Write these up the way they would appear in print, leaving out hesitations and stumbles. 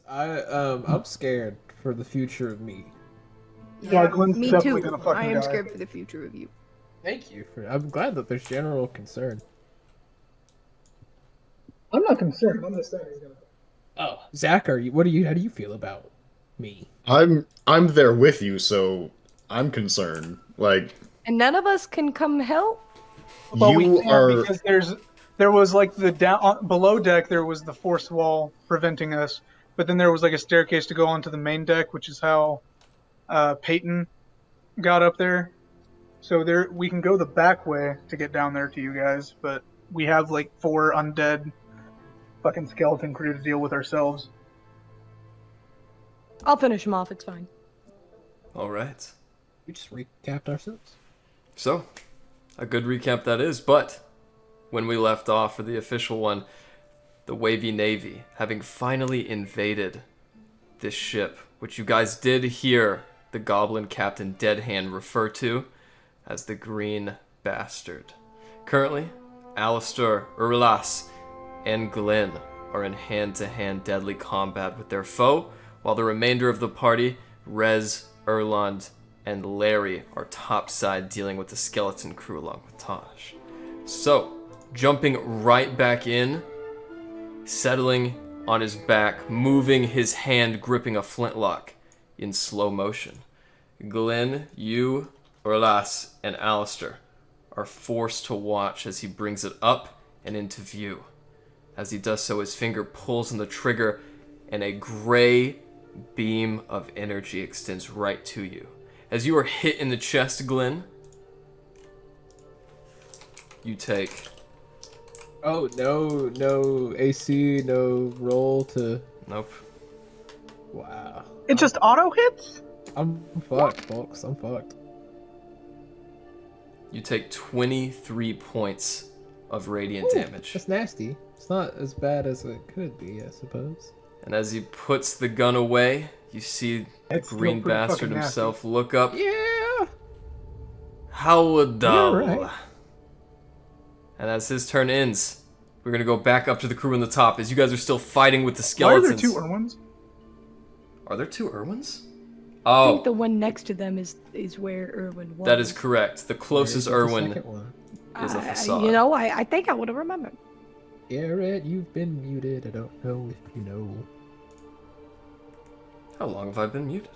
I'm scared for the future of me. Yeah, Yeah, Glenn's me definitely too. gonna fucking I am die. scared for the future of you. Thank you for. I'm glad that there's general concern. I'm not concerned. I'm just saying he's gonna. Oh, Zach, are you? What do you? How do you feel about me? I'm there with you, so I'm concerned. Like And none of us can come help? Well, we you can't are because there was like the below deck there was the force wall preventing us, but then there was like a staircase to go onto the main deck, which is how Peyton got up there. So there we can go the back way to get down there to you guys, but we have like 4 undead fucking skeleton crew to deal with ourselves. I'll finish him off, it's fine. All right. We just recapped ourselves. So, a good recap that is, but when we left off for the official one, the Wavy Navy, having finally invaded this ship, which you guys did hear the Goblin Captain Deadhand refer to as the Green Bastard. Currently, Alistair, Urlas, and Glenn are in hand-to-hand deadly combat with their foe, while the remainder of the party, Rez, Erland, and Layree, are topside dealing with the skeleton crew along with Taj. So, jumping right back in, settling on his back, moving his hand gripping a flintlock in slow motion. Glenn, you, Urlas, and Alistair are forced to watch as he brings it up and into view. As he does so, his finger pulls on the trigger, and a gray beam of energy extends right to you. As you are hit in the chest, Glenn, you take... Oh, no AC, no roll to. Nope. Wow. It just auto hits? I'm fucked, folks. I'm fucked. You take 23 points of radiant damage. That's nasty. It's not as bad as it could be, I suppose. And as he puts the gun away, you see the It's still Green pretty Bastard fucking nasty. himself look up. Yeah. How dull. You're right. And as his turn ends, we're gonna go back up to the crew on the top as you guys are still fighting with the Why are skeletons. there 2 Erwins? Are there 2 Erwins? I think Oh, the one next to them is where Erwin was. that is correct. The closest Where's the Erwin second one? is a facade. You know, I think I would have remembered. Yeah, Red, you've been muted. I don't know if you know. How long have I been muted?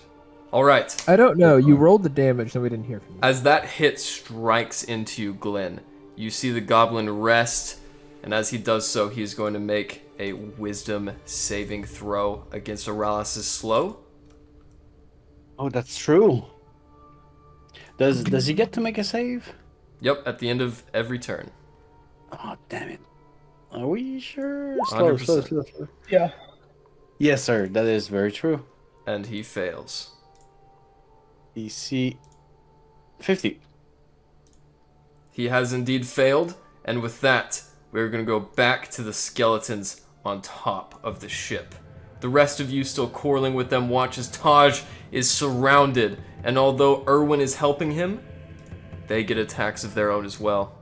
Alright. I don't know. You rolled the damage, and we didn't hear from you. As that hit strikes into you, Glenn, you see the goblin rest, and as he does so, he is going to make a wisdom saving throw against Aralis' slow. Oh, that's true. Does he get to make a save? Yep, at the end of every turn. Oh, damn it. Are we sure? 100%. Slow. Yeah. Yes, sir. That is very true. And he fails. DC 50. He has indeed failed, and with that, we're going to go back to the skeletons on top of the ship. The rest of you still quarreling with them watch as Taj is surrounded, and although Erwin is helping him, they get attacks of their own as well.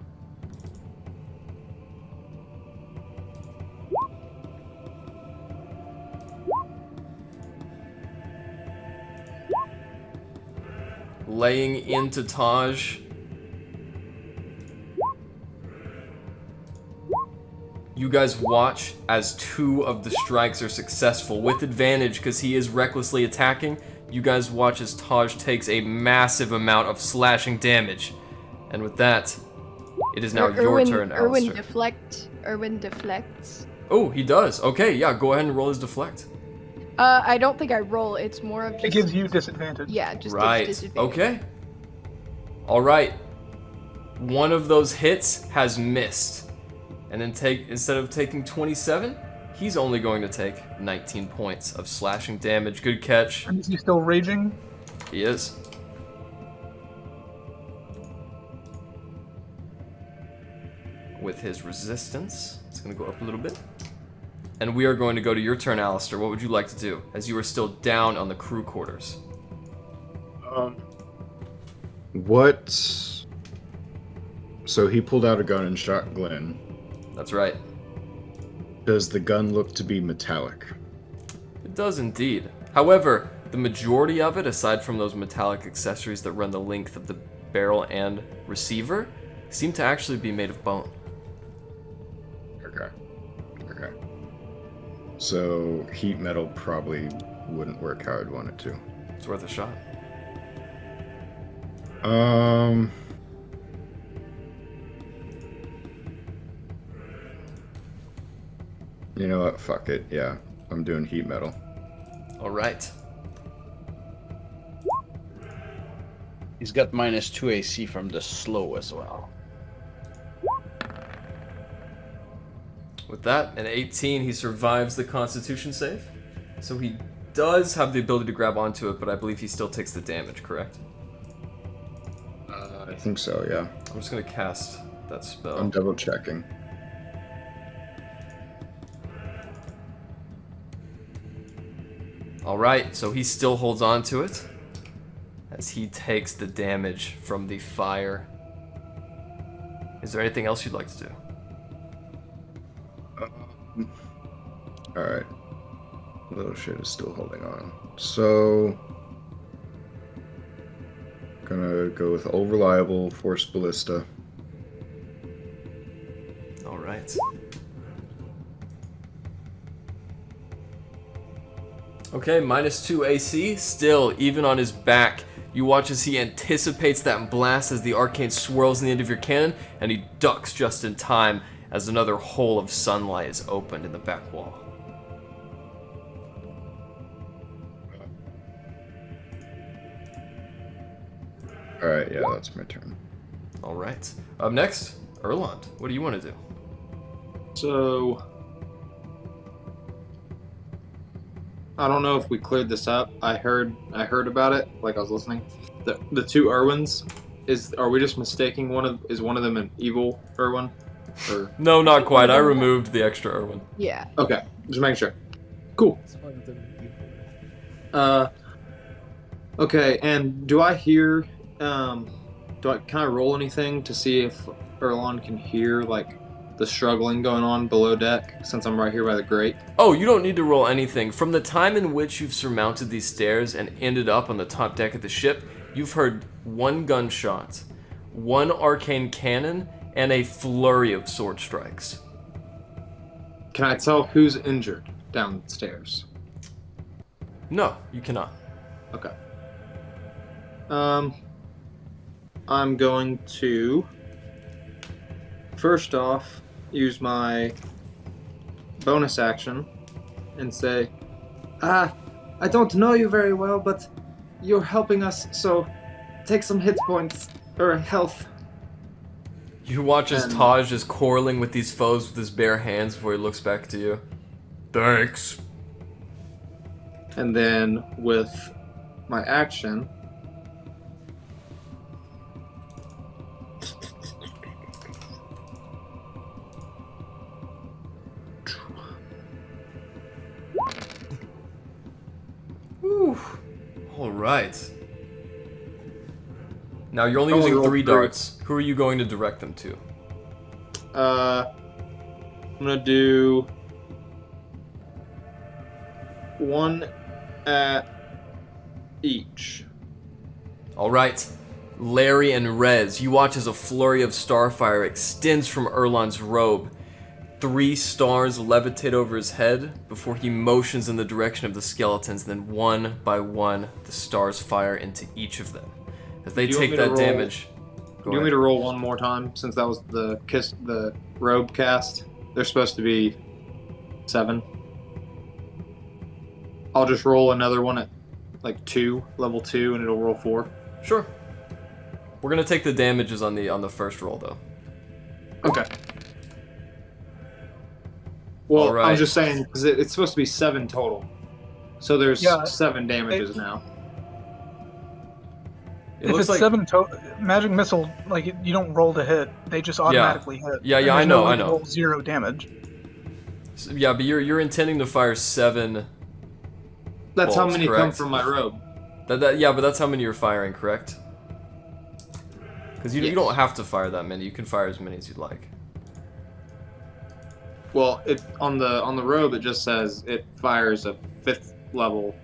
Laying into Taj. You guys watch as 2 of the strikes are successful with advantage because he is recklessly attacking. You guys watch as Taj takes a massive amount of slashing damage. And with that, it is now your turn, Alistair. Erwin deflects. Oh, he does. Okay, yeah, go ahead and roll his deflect. I don't think I roll. It's more of just... It gives you disadvantage. Yeah, just Right. gives disadvantage. Okay. All right. One of those hits has missed. And then instead of taking 27, he's only going to take 19 points of slashing damage. Good catch. And is he still raging? He is. With his resistance, it's going to go up a little bit. And we are going to go to your turn, Alistair. What would you like to do, as you are still down on the crew quarters? what? So he pulled out a gun and shot Glenn. That's right. Does the gun look to be metallic? does indeed. However, the majority of it, aside from those metallic accessories that run the length of the barrel and receiver, seem to actually be made of bone. Okay. Okay. So heat metal probably wouldn't work how I'd want it to. It's worth a shot. You know what? Fuck it. Yeah, I'm doing heat metal. All right. He's got -2 AC from the slow as well. With that, an 18, he survives the Constitution save. So he does have the ability to grab onto it, but I believe he still takes the damage, correct? I think so, yeah. I'm just going to cast that spell. I'm double checking. Alright, so he still holds on to it as he takes the damage from the fire. Is there anything else you'd like to do? Alright. Little shit is still holding on. So... Gonna go with Unreliable, Force Ballista. Alright. Okay, -2 AC. Still, even on his back, you watch as he anticipates that blast as the arcane swirls in the end of your cannon, and he ducks just in time as another hole of sunlight is opened in the back wall. Alright, yeah, that's my turn. Alright. Up next, Erland. What do you want to do? So, I don't know if we cleared this up. I heard about it, like I was listening. The two Erwins, are we just mistaking is one of them an evil Erwin? Or No, not quite. I removed the extra Erwin. Yeah. okay, just making sure. Cool. It's one of them evil. Okay, and do I hear can I roll anything to see if Erland can hear like the struggling going on below deck since I'm right here by the grate? Oh, you don't need to roll anything. From the time in which you've surmounted these stairs and ended up on the top deck of the ship, you've heard one gunshot, one arcane cannon, and a flurry of sword strikes. Can I tell who's injured downstairs? No, you cannot. Okay. I'm going to first off use my bonus action and say, I don't know you very well, but you're helping us, so take some hit points or health. You watch as Taj is quarreling with these foes with his bare hands before he looks back to you. Thanks. And then with my action, Alright. Now you're only Oh, using roll 3 three. darts. Who are you going to direct them to? I'm gonna do one at each. Alright. Layree and Rez, you watch as a flurry of starfire extends from Erland's robe. 3 stars levitate over his head before he motions in the direction of the skeletons, then one by one the stars fire into each of them. As they Do you want take me to that roll- damage... Do you want me to roll one more time since that was the robe cast? They're supposed to be 7. I'll just roll another one at like 2, level 2, and it'll roll 4. Sure. We're gonna take the damages on the first roll though. Okay. Well, Alright. I'm just saying because it's supposed to be 7 total, so there's Yeah. 7 damages now. It If looks it's like 7 magic missile, like you don't roll to hit; they just automatically hit. Yeah, And yeah, I there's know, no way I to know. Roll 0 damage. yeah, but you're intending to fire 7. That's how Bolts, many come correct. from my robe. Yeah, but that's how many you're firing, correct? Because you Yes. don't have to fire that many. You can fire as many as you'd like. Well, it on the robe it just says it fires a fifth level.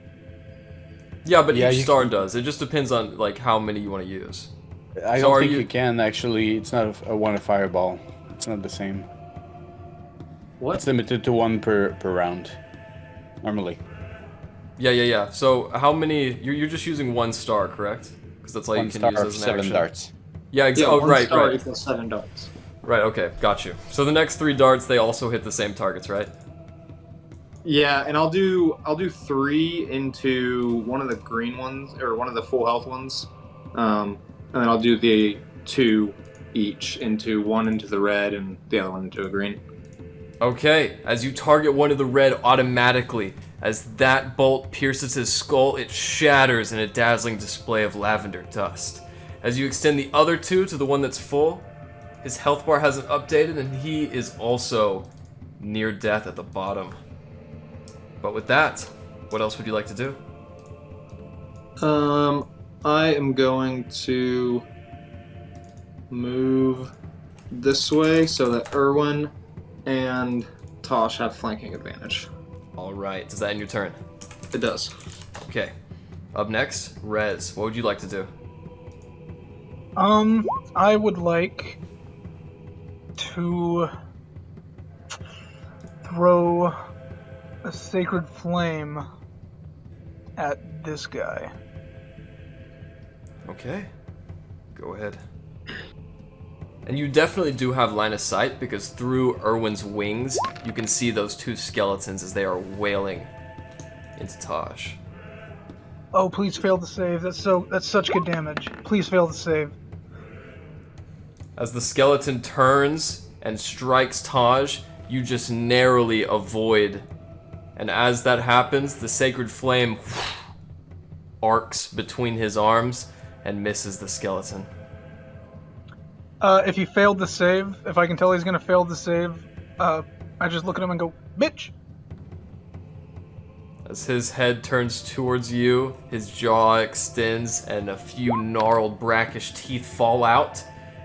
Yeah, but Yeah, each you star can- does. It just depends on like how many you want to use. I So don't are think you- you can actually. It's not a one fireball. It's not the same. What? It's limited to one per round. Normally. Yeah. So how many? You're just using one star, correct? Because that's all One you can star use of as an 7 action. darts. Yeah, Yeah, oh, one right, star right. equals 7 darts. Right, okay, got you. So the next 3 darts, they also hit the same targets, right? Yeah, and I'll do 3 into one of the green ones or one of the full health ones, and then I'll do the 2 each into one into the red and the other one into a green. Okay, as you target one of the red automatically, as that bolt pierces his skull, it shatters in a dazzling display of lavender dust. As you extend the other 2 to the one that's full, his health bar hasn't updated and he is also near death at the bottom. But with that, what else would you like to do? I am going to move this way so that Erwin and Tosh have flanking advantage. Alright, does that end your turn? It does. Okay. Up next, Rez, what would you like to do? I would like to throw a sacred flame at this guy. Okay, go ahead. And you definitely do have line of sight because through Erwin's wings, you can see those 2 skeletons as they are wailing into Tosh. Oh, please fail to save. That's such good damage. Please fail to save. As the skeleton turns and strikes Taj, you just narrowly avoid. And as that happens, the sacred flame arcs between his arms and misses the skeleton. If he failed to save, if I can tell he's gonna fail to save, I just look at him and go, bitch! As his head turns towards you, his jaw extends and a few gnarled brackish teeth fall out,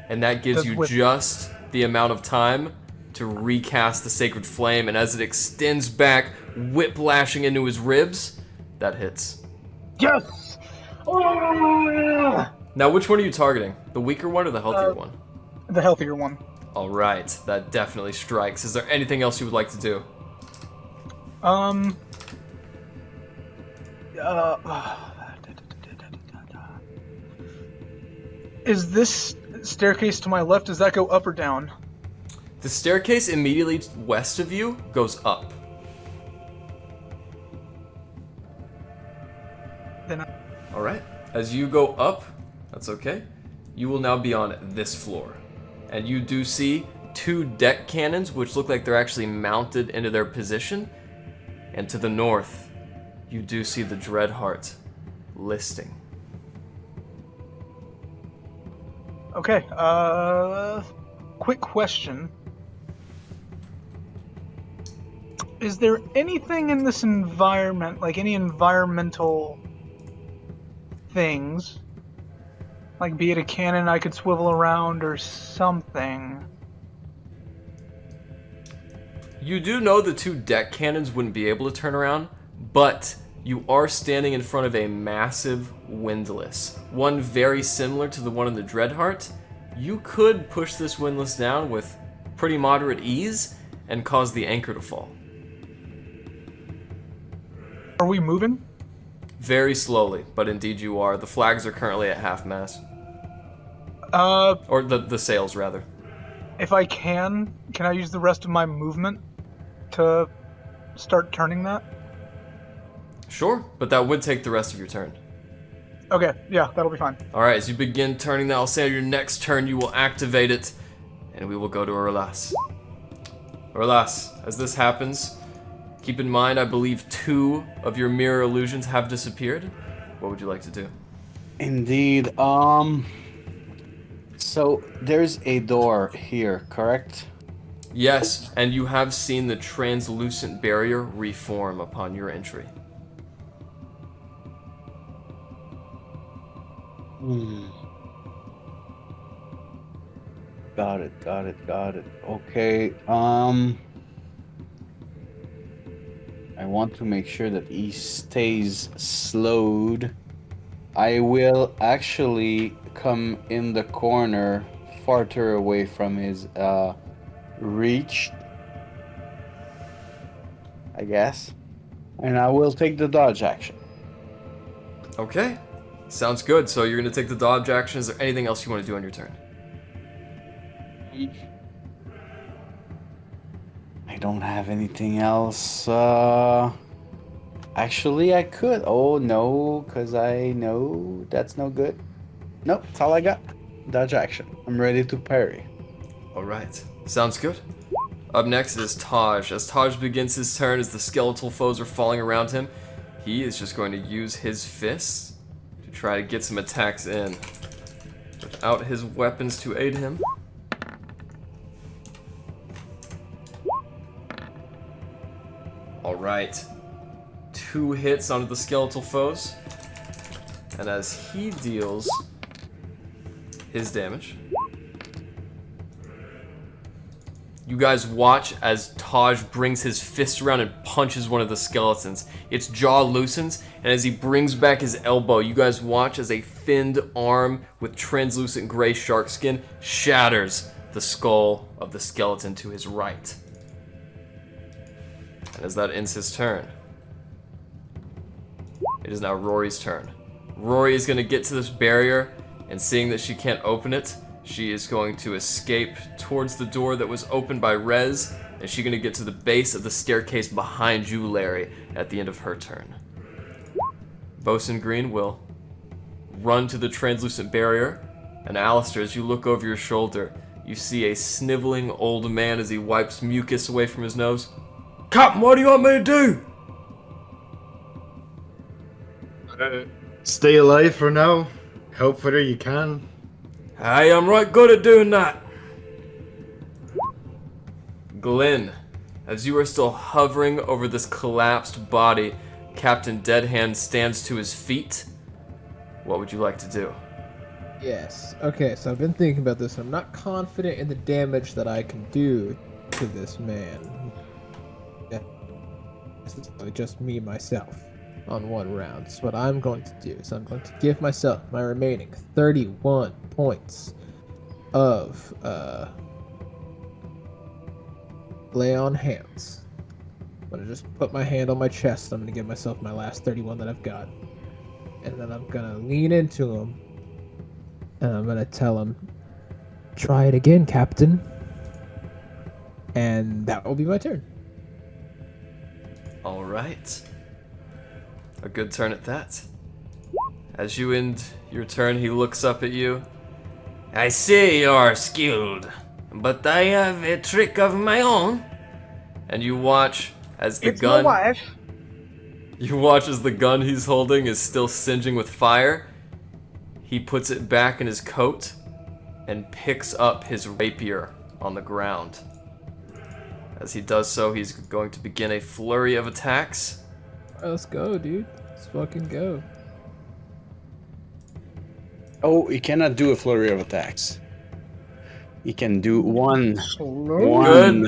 and that gives you just the amount of time to recast the sacred flame, and as it extends back, whiplashing into his ribs, that hits. Yes! Oh! Now, which one are you targeting? The weaker one or the healthier one? The healthier one. Alright, that definitely strikes. Is there anything else you would like to do? Is this staircase to my left, does that go up or down? The staircase immediately west of you goes up. Then Alright, as you go up, that's okay, you will now be on this floor. And you do see 2 deck cannons, which look like they're actually mounted into their position. And to the north, you do see the Dreadheart listing. Okay, quick question. Is there anything in this environment, like any environmental things, like be it a cannon I could swivel around or something? You do know the 2 deck cannons wouldn't be able to turn around, but you are standing in front of a massive windlass. One very similar to the one in the Dreadheart. You could push this windlass down with pretty moderate ease and cause the anchor to fall. Are we moving? Very slowly, but indeed you are. The flags are currently at half mast. Or the sails, rather. If I can I use the rest of my movement to start turning that? Sure, but that would take the rest of your turn. Okay, yeah, that'll be fine. Alright, as you begin turning that, I'll say on your next turn you will activate it, and we will go to Urlas. Urlas, as this happens, keep in mind I believe 2 of your mirror illusions have disappeared. What would you like to do? Indeed. So there's a door here, correct? Yes, and you have seen the translucent barrier reform upon your entry. Got it. Okay. I want to make sure that he stays slowed. I will actually come in the corner farther away from his reach, I guess. And I will take the dodge action. Okay. Sounds good. So you're going to take the dodge action. Is there anything else you want to do on your turn? I don't have anything else. Actually, I could. Oh, no, because I know that's no good. Nope, that's all I got. Dodge action. I'm ready to parry. All right. Sounds good. Up next is Taj. As Taj begins his turn, as the skeletal foes are falling around him, he is just going to use his fists to try to get some attacks in without his weapons to aid him. All right. 2 hits onto the skeletal foes. And as he deals his damage, you guys watch as Taj brings his fist around and punches one of the skeletons. Its jaw loosens, and as he brings back his elbow, you guys watch as a finned arm with translucent gray shark skin shatters the skull of the skeleton to his right. And as that ends his turn, it is now Rory's turn. Rory is going to get to this barrier, and seeing that she can't open it, she is going to escape towards the door that was opened by Rez, and she's going to get to the base of the staircase behind you, Layree, at the end of her turn. Bosun Green will run to the translucent barrier, and Alistair, as you look over your shoulder, you see a sniveling old man as he wipes mucus away from his nose. Captain, what do you want me to do? Stay alive for now. Help whether you can. I am right good at doing that. Glenn, as you are still hovering over this collapsed body, Captain Deadhand stands to his feet. What would you like to do? Yes. Okay, so I've been thinking about this. I'm not confident in the damage that I can do to this man. Yeah. This is only just me, myself, on one round. So what I'm going to do is I'm going to give myself my remaining 31 points of lay on hands. I'm going to just put my hand on my chest. I'm going to give myself my last 31 that I've got. And then I'm going to lean into him. And I'm going to tell him, try it again, Captain. And that will be my turn. All right. A good turn at that. As you end your turn, he looks up at you. I say you are skilled, but I have a trick of my own. And you watch as the gun... my wife. You watch as the gun he's holding is still singeing with fire. He puts it back in his coat and picks up his rapier on the ground. As he does so, he's going to begin a flurry of attacks. Alright, let's go, dude. Let's fucking go. Oh, he cannot do a flurry of attacks. He can do one.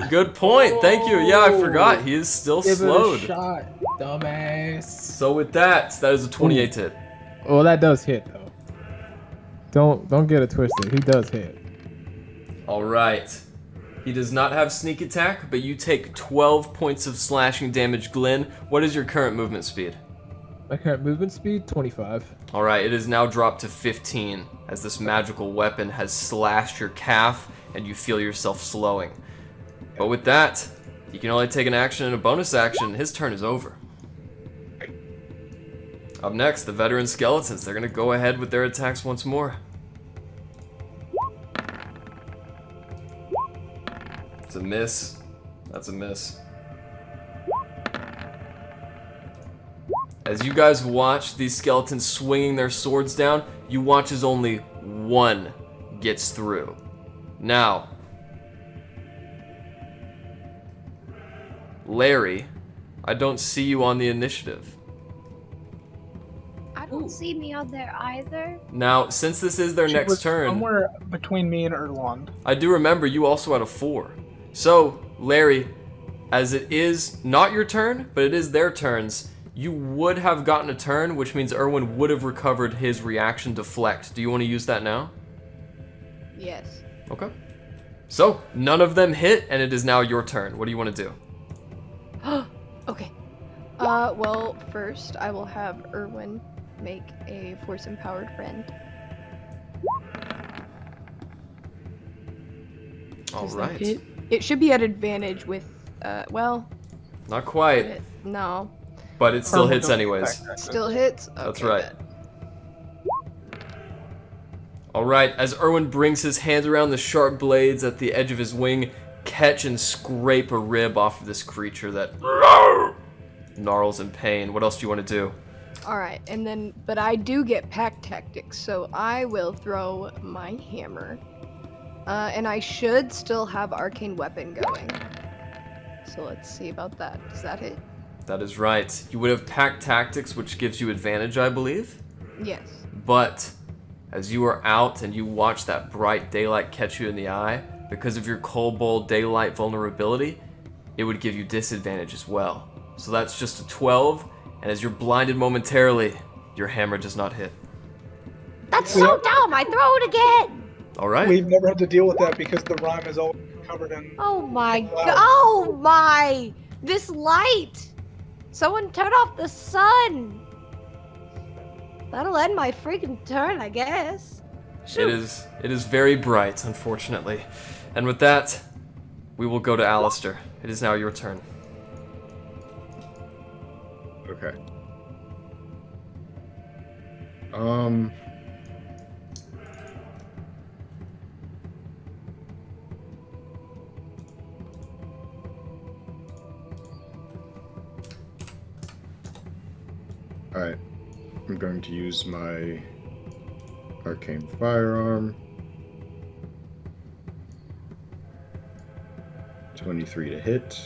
Good point. Thank you. Yeah, I forgot. He is still Give slowed. it a shot, dumbass. So with that is a 28 hit. Well, that does hit, though. Don't get it twisted. He does hit. All right. He does not have sneak attack, but you take 12 points of slashing damage, Glenn. What is your current movement speed? My current movement speed, 25. All right, it is now dropped to 15 as this magical weapon has slashed your calf and you feel yourself slowing. But with that, you can only take an action and a bonus action. His turn is over. Up next, the veteran skeletons. They're going to go ahead with their attacks once more. It's a miss. That's a miss. As you guys watch these skeletons swinging their swords down, you watch as only one gets through. Now, Layree, I don't see you on the initiative. I don't see me out there either. Now, since this is their She next was turn, somewhere between me and Erwin. I do remember you also had a 4. So, Layree, as it is not your turn, but it is their turns, you would have gotten a turn, which means Erwin would have recovered his reaction deflect. Do you want to use that now? Yes. Okay. So, none of them hit, and it is now your turn. What do you want to do? Okay. Well, first I will have Erwin make a force empowered friend. All Does that right. hit? It should be at advantage with, well, Not quite, no. but it still Erwin, hits don't anyways. attack. Still hits? Okay, That's right. good. All right, as Erwin brings his hands around the sharp blades at the edge of his wing, catch and scrape a rib off of this creature that gnarls in pain. What else do you want to do? Alright, and then, but I do get pack tactics, so I will throw my hammer. And I should still have arcane weapon going. So let's see about that. Does that hit? That is right. You would have pack tactics, which gives you advantage, I believe. Yes. But as you are out and you watch that bright daylight catch you in the eye, because of your kobold daylight vulnerability, it would give you disadvantage as well. So that's just a 12, and as you're blinded momentarily, your hammer does not hit. That's so dumb. I throw it again. All right. We've never had to deal with that because the rhyme is all covered in. Oh my Wow. god. Oh my. This light. Someone turn off the sun. That'll end my freaking turn, I guess. It is very bright, unfortunately. And with that, we will go to Alistair. It is now your turn. Okay. Alright. I'm going to use my arcane firearm. 23 to hit.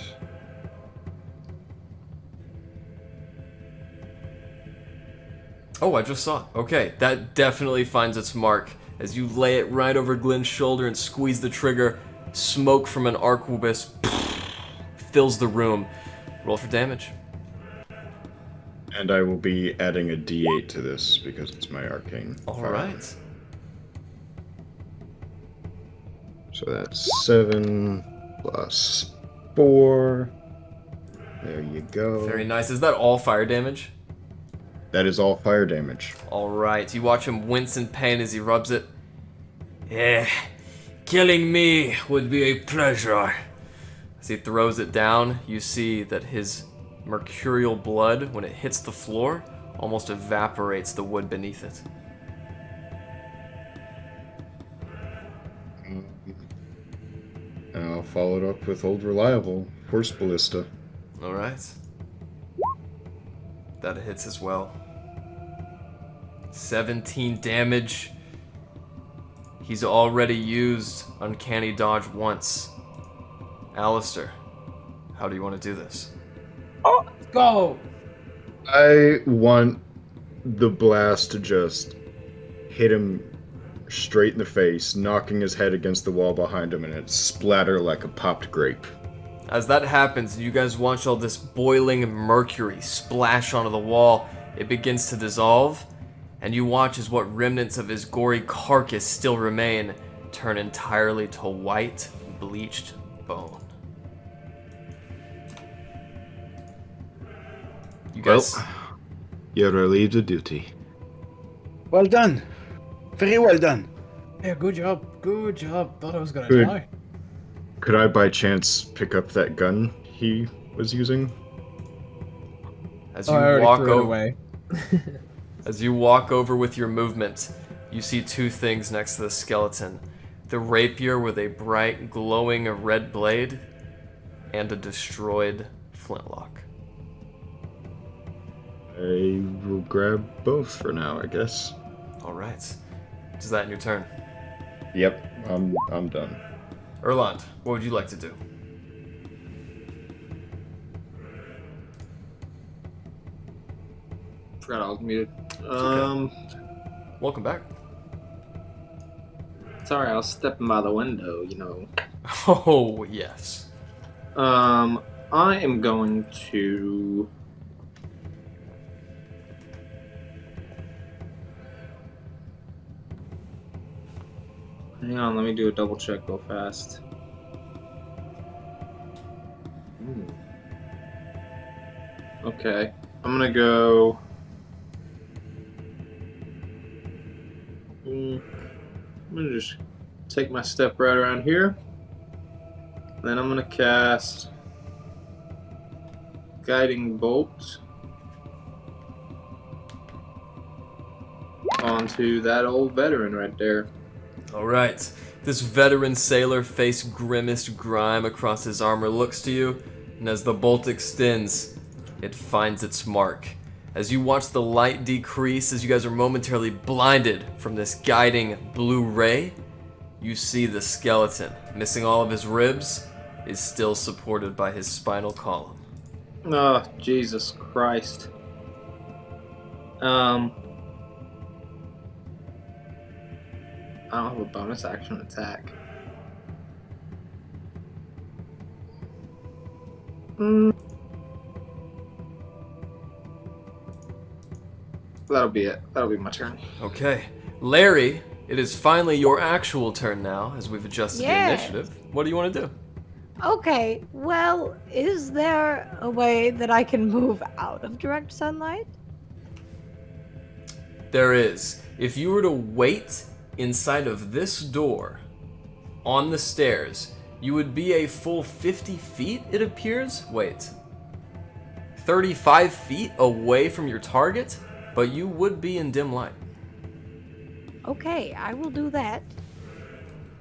Oh, I just saw. Okay, that definitely finds its mark. As you lay it right over Glenn's shoulder and squeeze the trigger, smoke from an arquebus fills the room. Roll for damage. And I will be adding a d8 to this because it's my arcane All firearm. right. So that's 7 plus 4. There you go. Very nice. Is that all fire damage? That is all fire damage. All right. You watch him wince in pain as he rubs it. Yeah, killing me would be a pleasure. As he throws it down, you see that his mercurial blood, when it hits the floor, almost evaporates the wood beneath it. And I'll follow it up with Old Reliable, Horse Ballista. All right. That hits as well. 17 damage. He's already used Uncanny Dodge once. Alistair, how do you want to do this? Let's go! I want the blast to just hit him straight in the face, knocking his head against the wall behind him, and it splatter like a popped grape. As that happens, you guys watch all this boiling mercury splash onto the wall. It begins to dissolve, and you watch as what remnants of his gory carcass still remain turn entirely to white, bleached bone. You guys... Well, you're relieved of duty. Well done. Very well done. Yeah, good job. Good job. Thought I was gonna Good. die. Could I by chance pick up that gun he was using? As Oh, you I already walk threw it over, away. as you walk over with your movement, you see two things next to the skeleton: the rapier with a bright, glowing red blade, and a destroyed flintlock. I will grab both for now, I guess. All right, is that your turn? Yep, I'm done. Erland, what would you like to do? Forgot I was muted. Welcome back. Sorry, I was stepping by the window, you know. Oh yes. I am going to. Hang on, let me do a double check real fast. Okay, I'm gonna go. I'm gonna just take my step right around here. Then I'm gonna cast Guiding Bolt onto that old veteran right there. Alright, this veteran sailor face grimmest grime across his armor looks to you, and as the bolt extends, it finds its mark. As you watch the light decrease, as you guys are momentarily blinded from this guiding blue ray, you see the skeleton, missing all of his ribs, is still supported by his spinal column. Oh, Jesus Christ. I don't have a bonus action attack. That'll be it. That'll be my turn. Okay. Layree, it is finally your actual turn now, as we've adjusted Yes. the initiative. What do you want to do? Okay, well, is there a way that I can move out of direct sunlight? There is. If you were to wait inside of this door on the stairs, you would be a full 50 feet, it appears. Wait. 35 feet away from your target, but you would be in dim light. Okay, I will do that.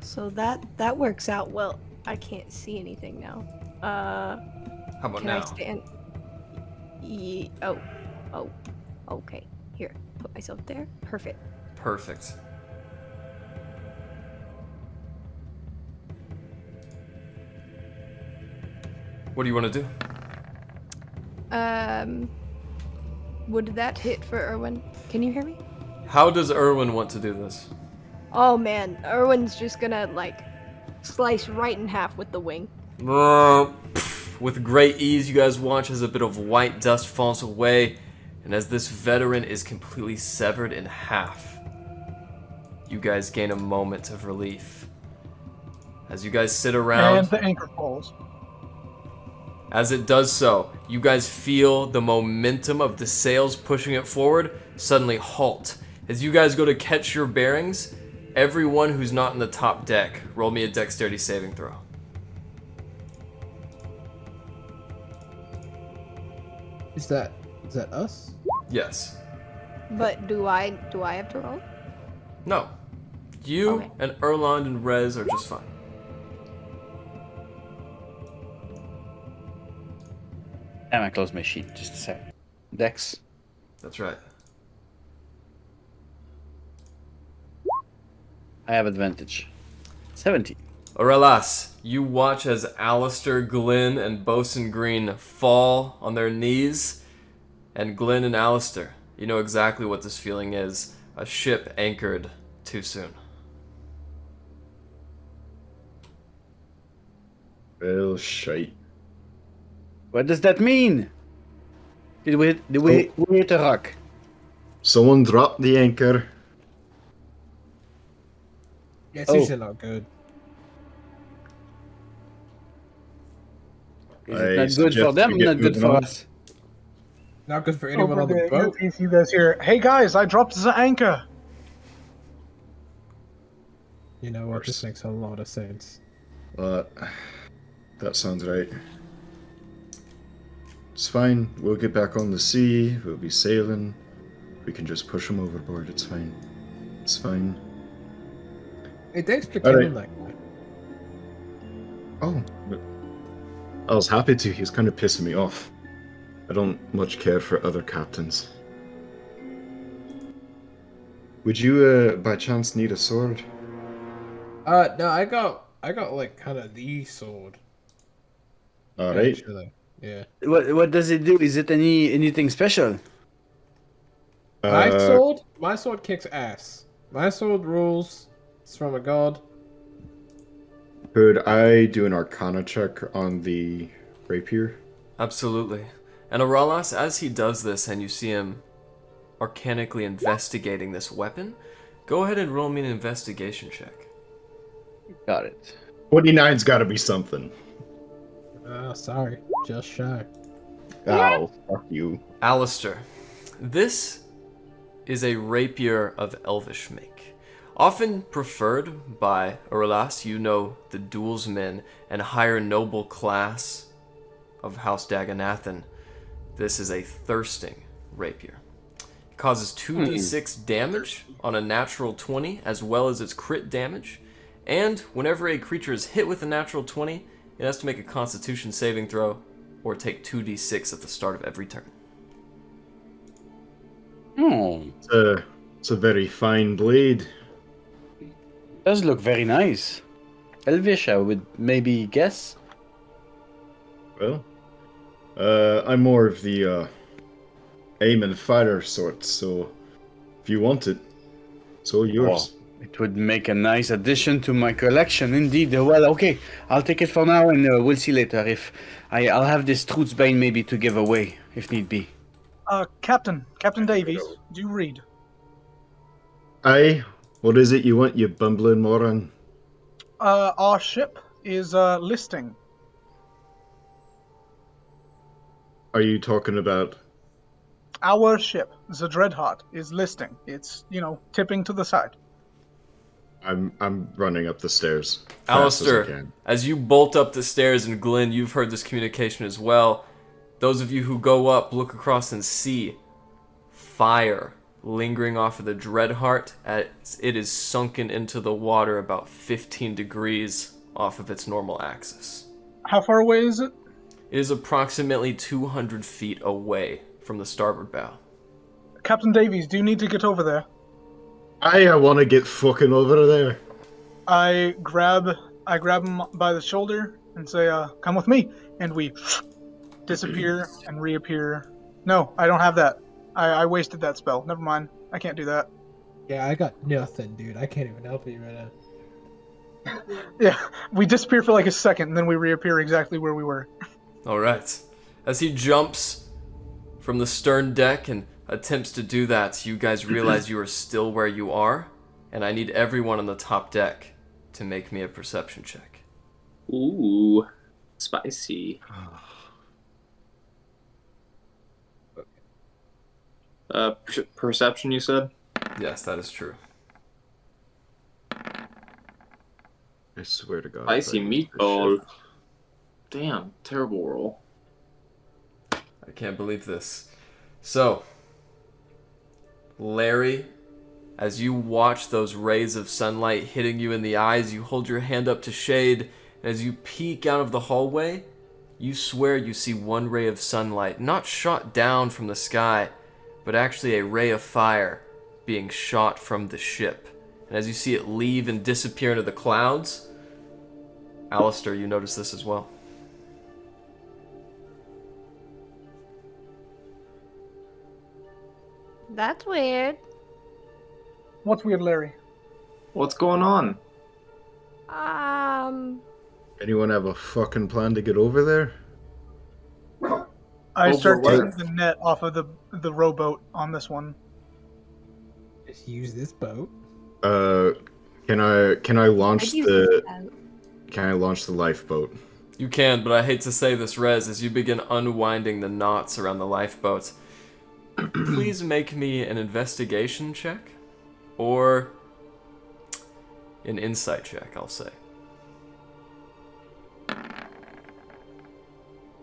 So that works out well. I can't see anything now. How about Can now? I stand? Oh, okay. Here, put myself there. Perfect. Perfect. What do you want to do? Would that hit for Erwin? Can you hear me? How does Erwin want to do this? Oh man, Erwin's just gonna like slice right in half with the wing. With great ease, you guys watch as a bit of white dust falls away, and as this veteran is completely severed in half, you guys gain a moment of relief. As you guys sit around, And the anchor falls. as it does so, you guys feel the momentum of the sails pushing it forward suddenly halt. As you guys go to catch your bearings, everyone who's not in the top deck, roll me a dexterity saving throw. Is that us? Yes. But do I have to roll? No. You Okay. and Erland and Rez are just fine. Damn, I closed my sheet. Just a sec. Dex. That's right. I have advantage. 17. Aurelas, you watch as Alistair, Glyn, and Bosun Green fall on their knees. And Glyn and Alistair, you know exactly what this feeling is. A ship anchored too soon. Well, shite. What does that mean? Did we hit a rock? Someone dropped the anchor. Yeah, it's Oh. usually not good. Is I it not good suggest for them? we get Not good moving for on. us. Not good for anyone Over on the the boat. earpiece, you guys hear, "Hey guys, I dropped the anchor." You know what? This makes a lot of sense. That sounds right. It's fine. We'll get back on the sea. We'll be sailing. We can just push them overboard. It's fine. It's fine. Hey, thanks for All killing right. that guy. Oh, but I was happy to. He was kind of pissing me off. I don't much care for other captains. Would you, by chance, need a sword? No, I got like kind of the sword. All right. Actually. Yeah. What does it do? Is it anything special? My sword kicks ass. My sword rules. It's from a god. Could I do an Arcana check on the rapier? Absolutely. And Aralas, as he does this and you see him arcanically investigating this weapon, go ahead and roll me an investigation check. Got it. 29's got to be something. Sorry, just shy. Oh, fuck you. Alistair, this is a rapier of elvish make. Often preferred by Aralas, you know, the duelsmen and higher noble class of House Daganathan. This is a thirsting rapier. It causes 2d6 damage on a natural 20, as well as its crit damage. And whenever a creature is hit with a natural 20, it has to make a constitution saving throw or take 2d6 at the start of every turn. It's a very fine blade. Does look very nice. Elvish, I would maybe guess. Well, I'm more of the aim and fire sort, so if you want it, it's all yours. It would make a nice addition to my collection, indeed. Well, okay, I'll take it for now, and we'll see later. If I'll have this Truthsbane maybe to give away, if need be. Captain Davies, do you read? Aye, what is it you want, you bumbling moron? Our ship is listing. Are you talking about? Our ship, the Dreadheart, is listing. It's, tipping to the side. I'm running up the stairs. Alistair, as you bolt up the stairs, and Glenn, you've heard this communication as well. Those of you who go up look across and see fire lingering off of the Dreadheart as it is sunken into the water about 15 degrees off of its normal axis. How far away is it? It is approximately 200 feet away from the starboard bow. Captain Davies, do you need to get over there? I want to get fucking over there. I grab him by the shoulder and say, come with me. And we disappear and reappear. No, I don't have that. I wasted that spell. Never mind. I can't do that. Yeah, I got nothing, dude. I can't even help you right now. Yeah, we disappear for like a second, and then we reappear exactly where we were. Alright. As he jumps from the stern deck and attempts to do that, you guys realize you are still where you are, and I need everyone on the top deck to make me a perception check. Ooh, spicy. Perception, you said? Yes, that is true. I swear to God. Spicy meatball. Damn, terrible roll. I can't believe this. So, Layree, as you watch those rays of sunlight hitting you in the eyes, you hold your hand up to shade, and as you peek out of the hallway, you swear you see one ray of sunlight, not shot down from the sky, but actually a ray of fire being shot from the ship. And as you see it leave and disappear into the clouds, Alistair, you notice this as well. That's weird. What's weird, Larry? What's going on? Anyone have a fucking plan to get over there? I start Over taking the net off of the rowboat on this one. Just use this boat. Can I launch I'd use this the boat. can I launch the lifeboat? You can, but I hate to say this, Rez, as you begin unwinding the knots around the lifeboat. Please make me an investigation check, or an insight check, I'll say.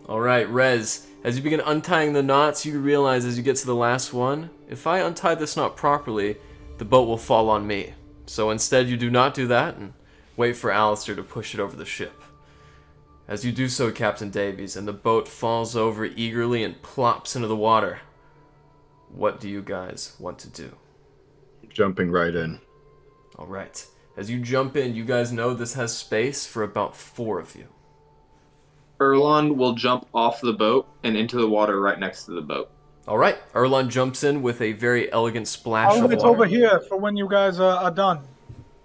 Alright, Rez, as you begin untying the knots, you realize as you get to the last one, if I untie this knot properly, the boat will fall on me. So instead you do not do that, and wait for Alistair to push it over the ship. As you do so, Captain Davies, and the boat falls over eagerly and plops into the water, what do you guys want to do? Jumping right in. Alright, as you jump in, you guys know this has space for about 4 of you. Erlon will jump off the boat and into the water right next to the boat. Alright, Erlon jumps in with a very elegant splash I'll of wait water. over here for when you guys are done.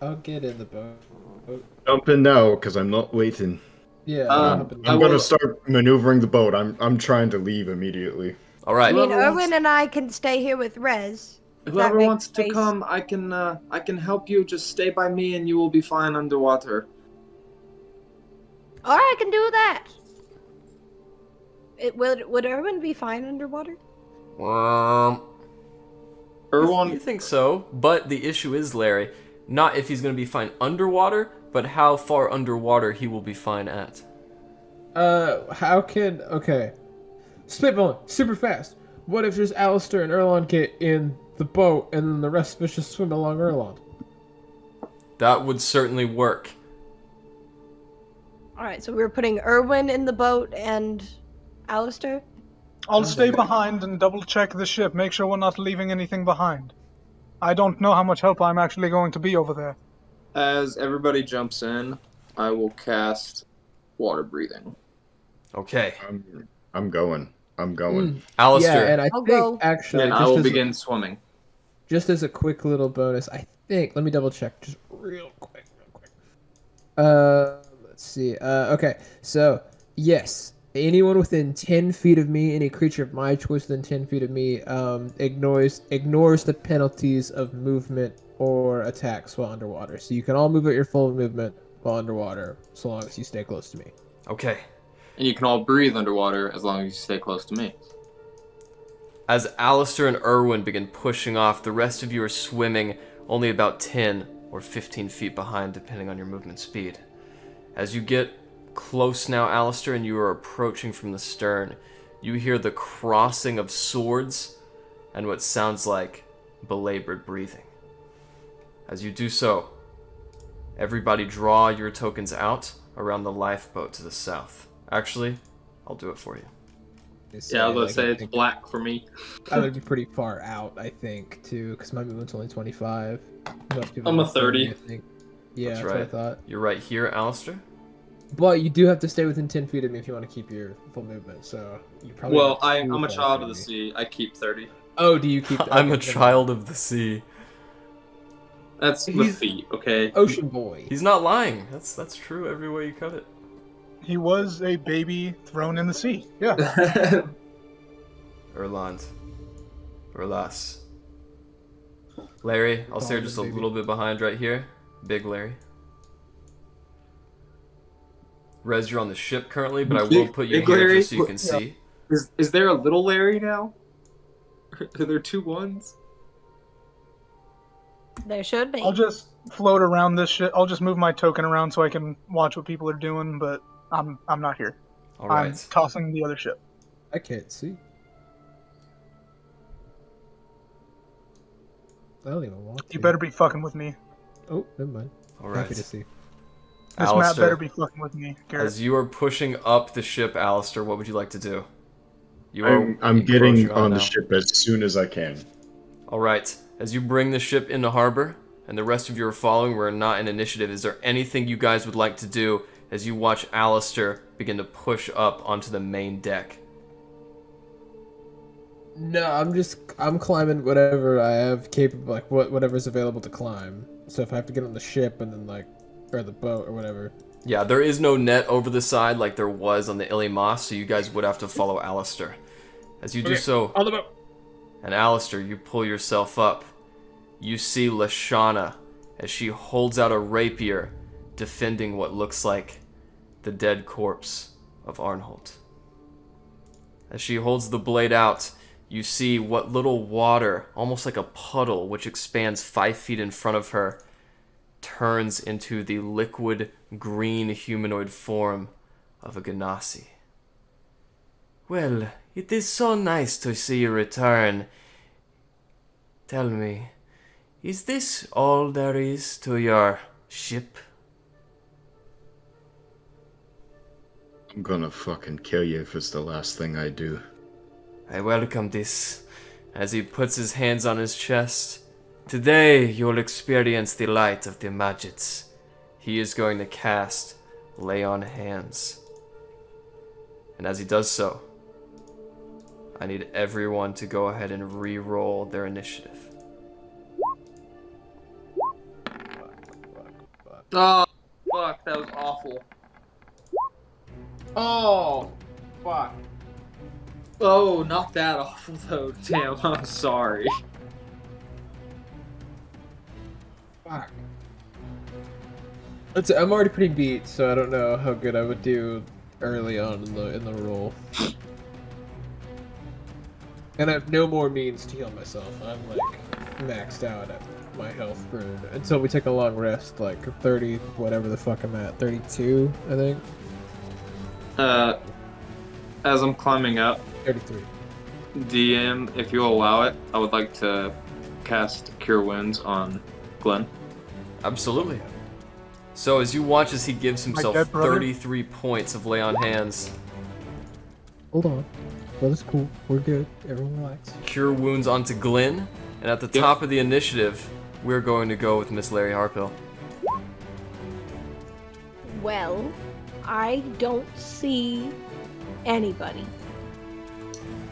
I'll get in the boat. Jump in now, because I'm not waiting. Yeah. Um, I I'm will- gonna start maneuvering the boat. I'm trying to leave immediately. All I right. mean, Whoever wants- Erwin and I can stay here with Rez. if that Whoever makes wants to space. come, I can help you. Just stay by me, and you will be fine underwater. All right, I can do that. Would Erwin be fine underwater? Erwin, You think so, but the issue is, Larry, not if he's going to be fine underwater, but how far underwater he will be fine at. Okay. Spitballing, super fast. What if just Alistair and Erlon get in the boat and then the rest of us just swim along Erlon? That would certainly work. All right, so we're putting Erwin in the boat and Alistair. I'll stay behind and double check the ship, make sure we're not leaving anything behind. I don't know how much help I'm actually going to be over there. as everybody jumps in, I will cast water breathing. Okay. I'm going. Alistair. Yeah, and I I'll think go. actually, And I will begin swimming. Just as a quick little bonus, I think. Let me double check, just real quick. Let's see. Okay, so yes, anyone within 10 feet of me, any creature of my choice within 10 feet of me, ignores the penalties of movement or attacks while underwater. So you can all move at your full movement while underwater, so long as you stay close to me. Okay. And you can all breathe underwater as long as you stay close to me. As Alistair and Erwin begin pushing off, the rest of you are swimming only about 10 or 15 feet behind, depending on your movement speed. As you get close now, Alistair, and you are approaching from the stern, you hear the crossing of swords and what sounds like belabored breathing. As you do so, everybody draw your tokens out around the lifeboat to the south. Actually, I'll do it for you. Yeah, I was gonna say it's black for me. I would be pretty far out, I think, too, because my movement's only 25. Most people I'm a are 30. I think. Yeah, That's that's right. what I thought. You're right here, Alistair. But you do have to stay within 10 feet of me if you want to keep your full movement, so you probably. Well, have I'm a too child far of the from me. sea. I keep 30. Oh, do you keep? I'm a okay, child of the sea. That's with He's- feet, okay? Ocean boy. He's not lying. That's true every way you cut it. He was a baby thrown in the sea. Yeah. Erland. Erlas. Larry, I'll stay just a Baby. little bit behind right here. Big Larry. Rez, you're on the ship currently, but I will put you Big here Larry? just so you can see. Is there a little Larry now? Are there two ones? There should be. I'll just float around this ship. I'll just move my token around so I can watch what people are doing, but I'm not here. I'm Alright. tossing the other ship. I can't see. I don't even want to. You better be fucking with me. Oh, never mind. Happy to Alright. see. This map Alistair, better be fucking with me, Garrett. as you are pushing up the ship, Alistair, what would you like to do? You are I'm getting encroaching on the now. ship as soon as I can. Alright, as you bring the ship into harbor, and the rest of you are following, we're not in initiative, is there anything you guys would like to do as you watch Alistair begin to push up onto the main deck? No, I'm climbing whatever I have capable, like whatever's available to climb. So if I have to get on the ship and then or the boat or whatever. Yeah, there is no net over the side like there was on the Illy Moss, so you guys would have to follow Alistair. As you do so, On the boat. and Alistair, you pull yourself up. You see Lashana as she holds out a rapier, defending what looks like the dead corpse of Arnholt. As she holds the blade out, you see what little water, almost like a puddle, which expands 5 feet in front of her, turns into the liquid green humanoid form of a Ganassi. Well, it is so nice to see you return. Tell me, is this all there is to your ship? I'm gonna fucking kill you if it's the last thing I do. I welcome this. As he puts his hands on his chest. Today you'll experience the light of the Magits. He is going to cast Lay on Hands. And as he does so, I need everyone to go ahead and re-roll their initiative. Oh, fuck, that was awful. Oh, fuck. Oh, not that awful though. Damn, I'm sorry. Fuck. I'm already pretty beat, so I don't know how good I would do early on in the roll. And I have no more means to heal myself. I'm like maxed out at my health for until we take a long rest, like 30, whatever the fuck I'm at, 32, I think. As I'm climbing up, 33. DM, if you allow it, I would like to cast Cure Wounds on Glenn. Absolutely. So as you watch as he gives himself dead brother? 33 points of lay on hands, Hold on. Well, that's cool. We're good. Everyone relax. cure wounds onto Glenn, and at the top of the initiative, we're going to go with Miss Layree Harpill. Well, I don't see anybody.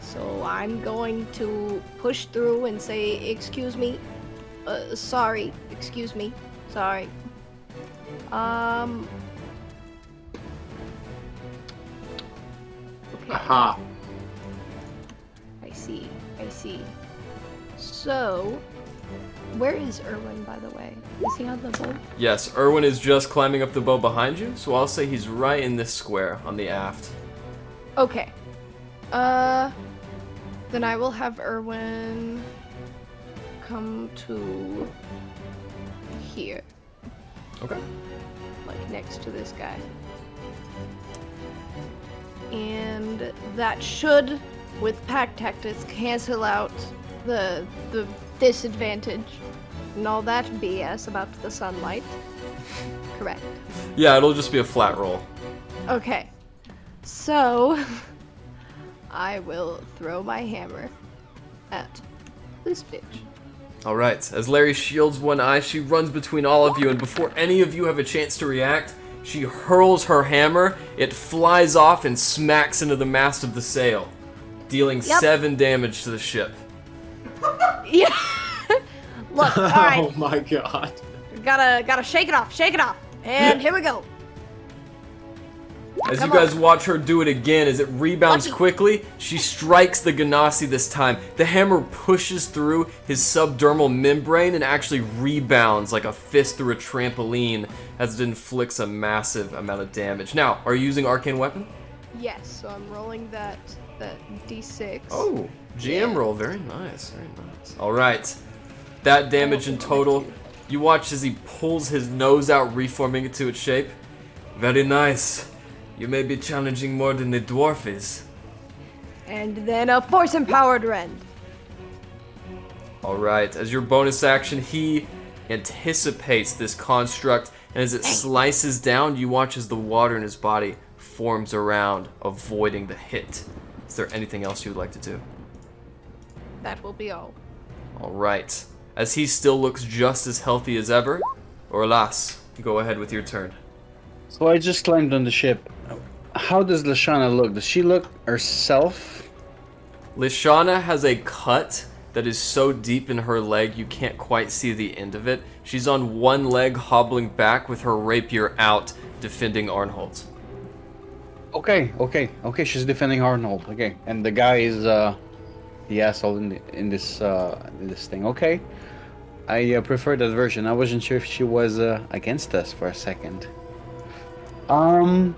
So I'm going to push through and say, excuse me. Sorry. Excuse me. Sorry. Okay. Aha. I see. So, where is Erwin, by the way? Is he on the boat? Yes, Erwin is just climbing up the bow behind you, so I'll say he's right in this square on the aft. Okay. Then I will have Erwin come to here, Okay. like next to this guy. And that should, with pack tactics, cancel out the disadvantage and all that BS about the sunlight. Correct. Yeah, it'll just be a flat roll. Okay. So I will throw my hammer at this bitch. Alright, as Layree shields one eye, she runs between all of you, and before any of you have a chance to react, she hurls her hammer, it flies off and smacks into the mast of the sail, dealing 7 damage to the ship. Yeah. Look, all right. Oh my god. Gotta shake it off. And here we go. As Come you guys on. watch her do it again, as it rebounds Watch it. quickly, she strikes the Ganassi this time. The hammer pushes through his subdermal membrane and actually rebounds like a fist through a trampoline as it inflicts a massive amount of damage. Now, are you using Arcane Weapon? Yes, so I'm rolling that d6. Oh, GM roll. Very nice, very nice. All right. That damage in total. You watch as he pulls his nose out, reforming it to its shape. Very nice. You may be challenging more than the dwarf is. And then a force-empowered rend. All right. As your bonus action, he anticipates this construct, and as it slices down, you watch as the water in his body forms around, avoiding the hit. Is there anything else you would like to do? That will be all. All right. As he still looks just as healthy as ever, Orlas, go ahead with your turn. So I just climbed on the ship. How does Lashana look? Does she look herself? Lishana has a cut that is so deep in her leg you can't quite see the end of it. She's on one leg hobbling back with her rapier out, defending Arnhold. Okay. She's defending Arnold. Okay, and the guy is the asshole in this thing. Okay, I prefer that version. I wasn't sure if she was against us for a second. I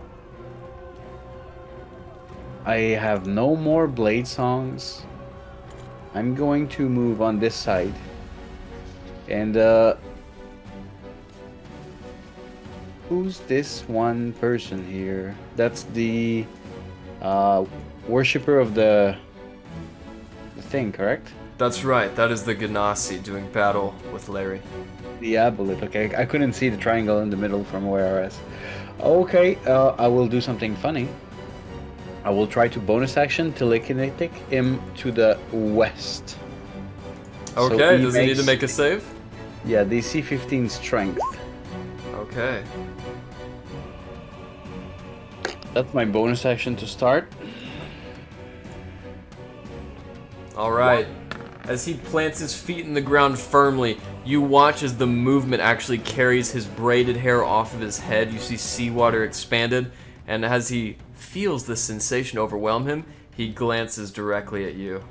have no more blade songs. I'm going to move on this side. And who's this one person here? That's the worshipper of the thing, correct? That's right, that is the Ganassi doing battle with Layree. The aboleth. Okay, I couldn't see the triangle in the middle from where I was. Okay, I will do something funny. I will try to bonus action telekinetic him to the west. Okay, does he need to make a save? Yeah, DC 15 strength. Okay. That's my bonus action to start. Alright. As he plants his feet in the ground firmly, you watch as the movement actually carries his braided hair off of his head. You see seawater expanded, And as he feels this sensation overwhelm him, he glances directly at you.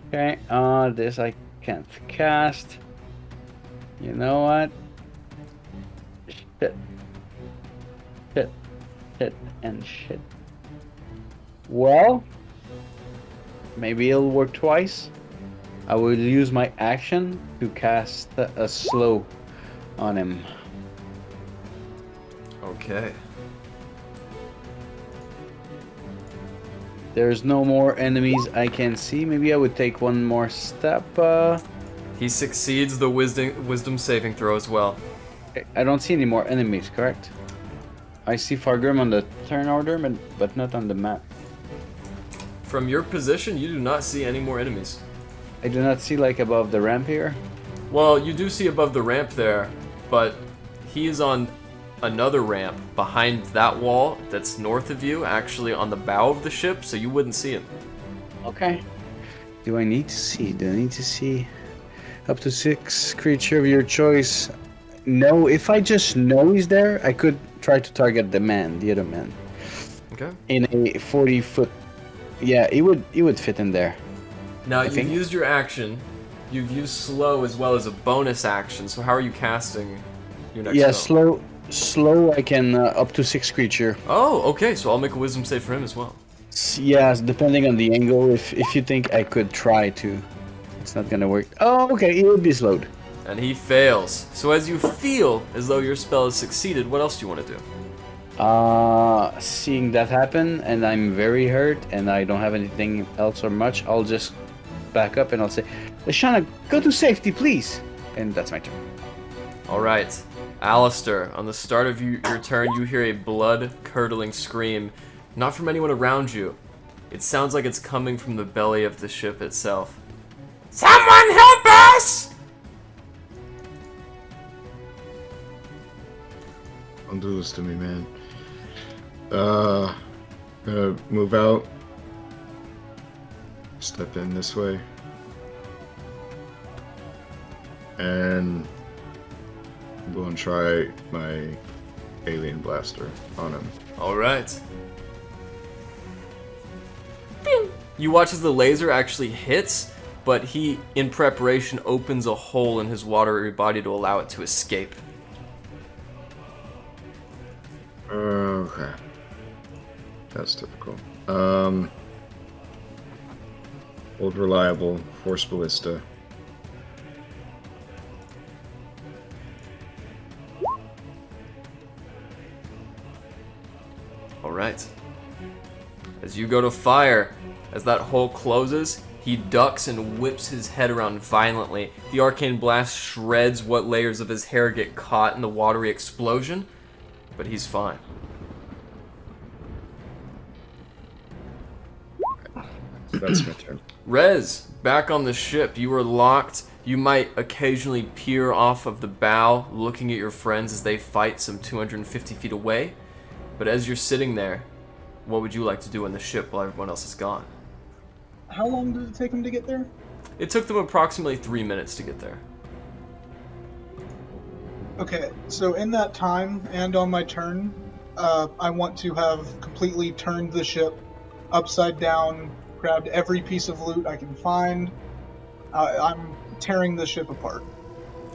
Okay, this I can't cast. You know what? Shit. Shit. Shit and shit. Well, maybe it'll work twice. I will use my action to cast a slow on him. Okay. There's no more enemies I can see. Maybe I would take one more step. He succeeds the wisdom saving throw as well. I don't see any more enemies, correct? I see Fargrim on the turn order, but not on the map. From your position, you do not see any more enemies. I do not see like above the ramp here. Well, you do see above the ramp there, but he is on another ramp behind that wall that's north of you, actually on the bow of the ship, so you wouldn't see him. Okay. Do I need to see? Do I need to see? Up to 6 creature of your choice. No, if I just know he's there, I could try to target the other man. Okay. In a 40-foot. Yeah, it would fit in there. Now, you've used your action. You've used slow as well as a bonus action, so how are you casting your next spell? Slow I can up to 6 creature. Oh, okay, so I'll make a wisdom save for him as well. Yes, depending on the angle, if you think I could try to. It's not gonna work. Oh, okay, it would be slowed. And he fails. So as you feel as though your spell has succeeded, what else do you want to do? Seeing that happen, and I'm very hurt, and I don't have anything else or much, I'll just back up and I'll say, Lashana, go to safety, please. And that's my turn. Alright. Alistair, on the start of your turn, you hear a blood-curdling scream, not from anyone around you. It sounds like it's coming from the belly of the ship itself. Someone help us! Don't do this to me, man. Gonna move out. Step in this way. And go and try my alien blaster on him. Alright. You watch as the laser actually hits, but he, in preparation, opens a hole in his watery body to allow it to escape. Okay. That's typical. Old reliable, force ballista. Alright. As you go to fire, as that hole closes, he ducks and whips his head around violently. The arcane blast shreds what layers of his hair get caught in the watery explosion, but he's fine. So that's my turn. Rez, back on the ship. You are locked. You might occasionally peer off of the bow, looking at your friends as they fight some 250 feet away. But as you're sitting there, what would you like to do on the ship while everyone else is gone? How long did it take him to get there? It took them approximately 3 minutes to get there. Okay, so in that time and on my turn, I want to have completely turned the ship upside down, grabbed every piece of loot I can find. I'm tearing the ship apart.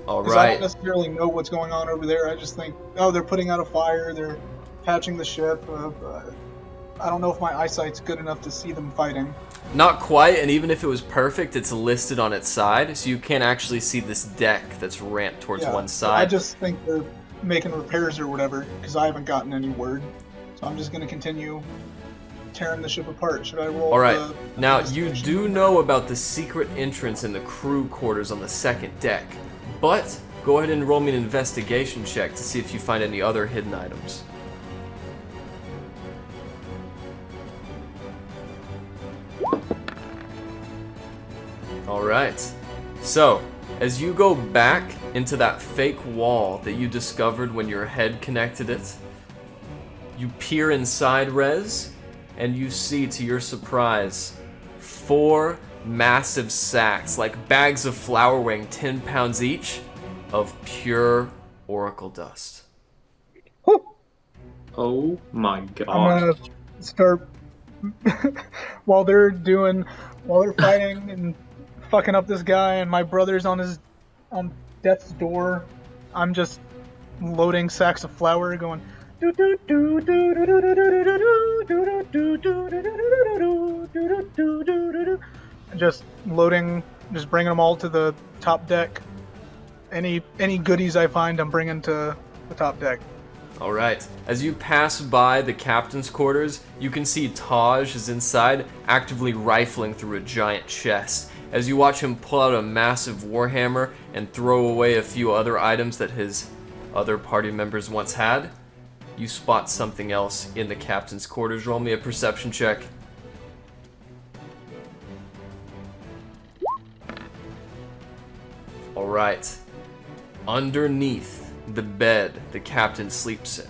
All Because I don't right. necessarily know what's going on over there. I just think, oh, they're putting out a fire, they're patching the ship. I don't know if my eyesight's good enough to see them fighting. Not quite, and even if it was perfect, it's listed on its side, so you can't actually see this deck that's ramped towards Yeah, one I side. just think they're making repairs or whatever, because I haven't gotten any word. So I'm just going to continue tearing the ship apart. Should I roll? Alright, now you do know about the secret entrance in the crew quarters on the second deck, but go ahead and roll me an investigation check to see if you find any other hidden items. Alright, so as you go back into that fake wall that you discovered when your head connected it, you peer inside, Rez, and you see, to your surprise, 4 massive sacks, like bags of flour weighing 10 pounds each, of pure oracle dust. Oh my I'm god. gonna start while they're fighting and fucking up this guy, and my brother's on death's door. I'm just loading sacks of flour, going. Just loading, just bringing them all to the top deck. Any goodies I find, I'm bringing to the top deck. All right. As you pass by the captain's quarters, you can see Taj is inside, actively rifling through a giant chest. As you watch him pull out a massive warhammer and throw away a few other items that his other party members once had, you spot something else in the captain's quarters. Roll me a perception check. All right. Underneath the bed the captain sleeps in,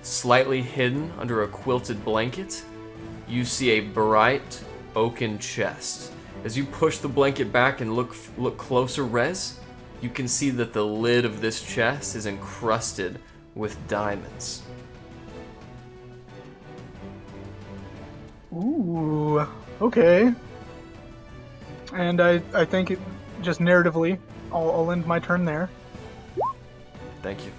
slightly hidden under a quilted blanket, you see a bright oaken chest. As you push the blanket back and look closer, Rez, you can see that the lid of this chest is encrusted with diamonds. Ooh, okay. And I think it just narratively, I'll end my turn there. Thank you.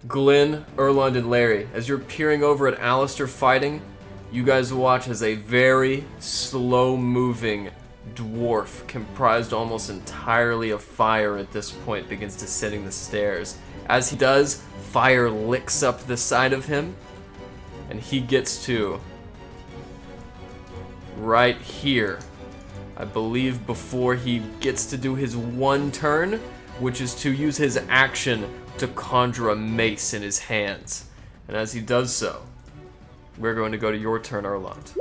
Glenn, Erland, and Layree, as you're peering over at Alistair fighting, you guys watch as a very slow-moving dwarf, comprised almost entirely of fire at this point, begins descending the stairs. As he does, fire licks up the side of him, and he gets to right here, I believe, before he gets to do his one turn, which is to use his action to conjure a mace in his hands. And as he does so, we're going to go to your turn, Erland.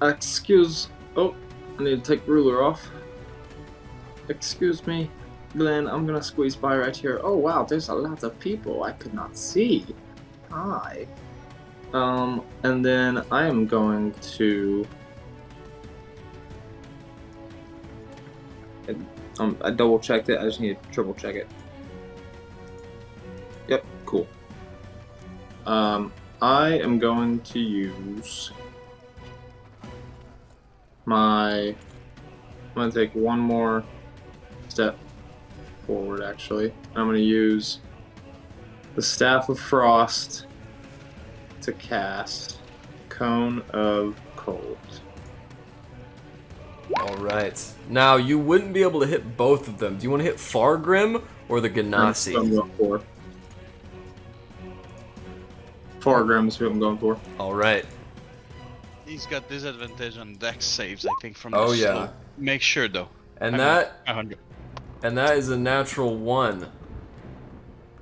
Excuse... Oh, I need to take ruler off. Excuse me, Glenn, I'm gonna squeeze by right here. Oh wow, there's a lot of people I could not see. Hi. And then I am going to... I double checked it, I just need to triple check it. Yep, cool. I am going to use I'm gonna take one more step forward actually. I'm gonna use the Staff of Frost to cast Cone of Cold. Alright. Now, you wouldn't be able to hit both of them. Do you want to hit Fargrim or the That's what I'm Ganassi? going for. Fargrim is who I'm going for. Alright. He's got disadvantage on dex saves, I think, from Oh, the yeah. slope. Make sure, though. And I that 100. And that is a natural 1.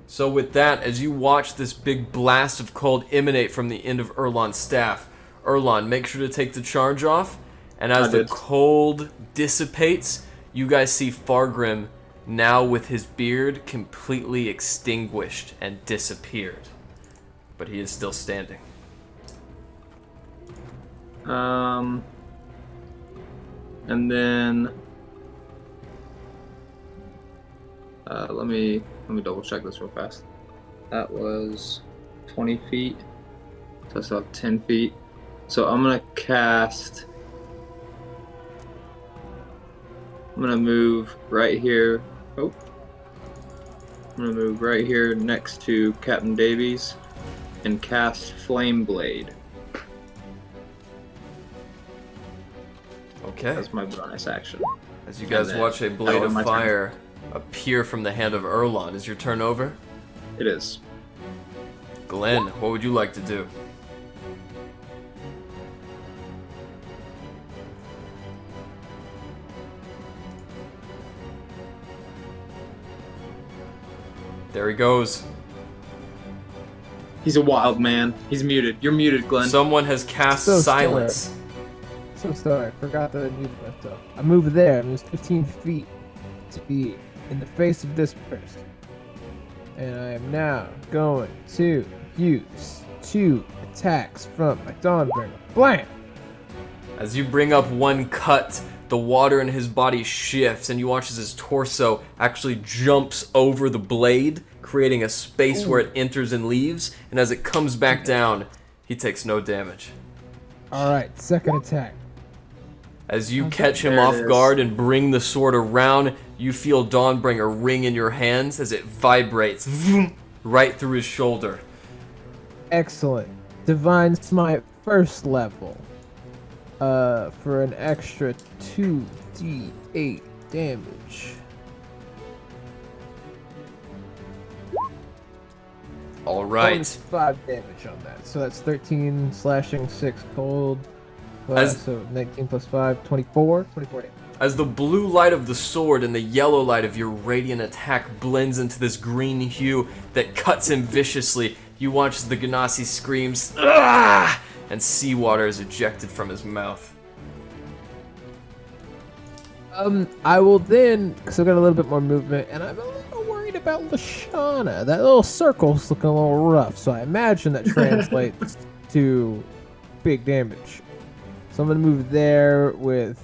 So with that, as you watch this big blast of cold emanate from the end of Erland's staff, Erland, make sure to take the charge off. And as the cold dissipates, you guys see Fargrim now with his beard completely extinguished and disappeared. But he is still standing. And then let me double check this real fast. That was 20 feet. So I still have 10 feet. So I'm gonna cast. I'm gonna move right here. Oh. I'm gonna move right here next to Captain Davies and cast Flame Blade. Okay. That's my bonus action. As you guys watch a blade of fire appear from the hand of Erland, is your turn over? It is. Glenn, what would you like to do? There he goes. He's a wild man. He's muted. You're muted, Glenn. Someone has cast So silence. So sorry, forgot that I muted myself. I moved there, I moved 15 feet to be in the face of this person. And I am now going to use 2 attacks from my Dawnbringer. Blam! As you bring up one cut, the water in his body shifts, and you watch as his torso actually jumps over the blade, creating a space where it enters and leaves, and as it comes back down, he takes no damage. Alright, second attack. As you catch him There it off is. guard and bring the sword around, you feel Dawnbringer ring in your hands as it vibrates right through his shoulder. Excellent. Divine Smite first level. For an extra 2d8 damage. All right. Bonus 5 damage on that. So that's 13 slashing, 6 cold. As- So 19 plus 5, 24. 24 damage. As the blue light of the sword and the yellow light of your radiant attack blends into this green hue that cuts him viciously, you watch as the Ganassi screams, "Ah!" and seawater is ejected from his mouth. I will then, because I've got a little bit more movement, and I'm a little worried about Lashana. That little circle's looking a little rough, so I imagine that translates to big damage. So I'm going to move there with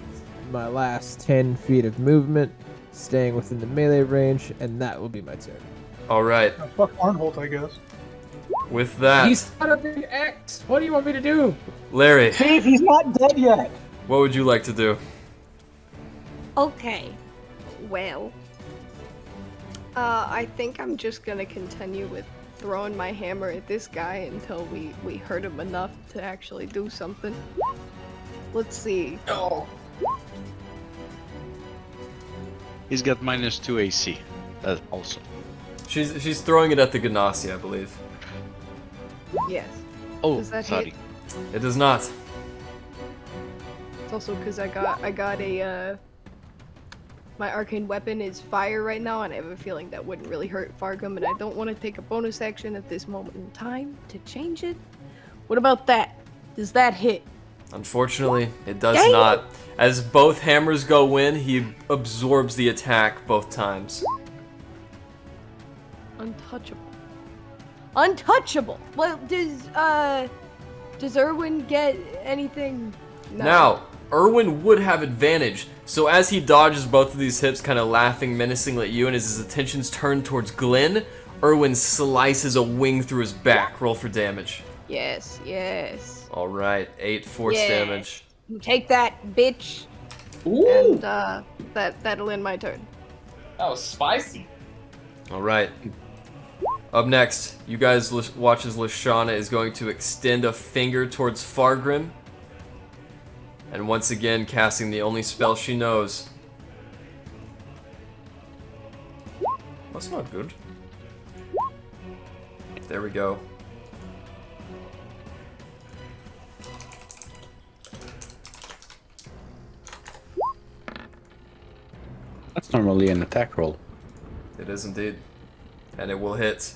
my last 10 feet of movement, staying within the melee range, and that will be my turn. All right. Oh, fuck Arnholt, I guess. With that, He's not a big axe! What do you want me to do? Larry, Steve, he's not dead yet. what would you like to do? Okay. Well, I think I'm just gonna continue with throwing my hammer at this guy until we hurt him enough to actually do something. Let's see. He's got -2 AC. That also. She's throwing it at the Ganassi, I believe. Yes. Oh, Does that sorry. hit? It does not. It's also because I got a my arcane weapon is fire right now, and I have a feeling that wouldn't really hurt Fargum, and I don't want to take a bonus action at this moment in time to change it. What about that? Does that hit? Unfortunately, it does Dang it. not. As both hammers go in, he absorbs the attack both times. Untouchable. Untouchable. Well, does Erwin get anything? No. Now, Erwin would have advantage, so as he dodges both of these hits, kind of laughing menacingly at you, and as his attention's turned towards Glenn, Erwin slices a wing through his back. Roll for damage. Yes, yes. Alright, 8 force Yeah. damage. take that, bitch. Ooh, And that'll end my turn. that was spicy. Alright. Up next, you guys watch as Lashana is going to extend a finger towards Fargrim. And once again, casting the only spell she knows. That's not good. There we go. That's normally an attack roll. It is indeed. And it will hit.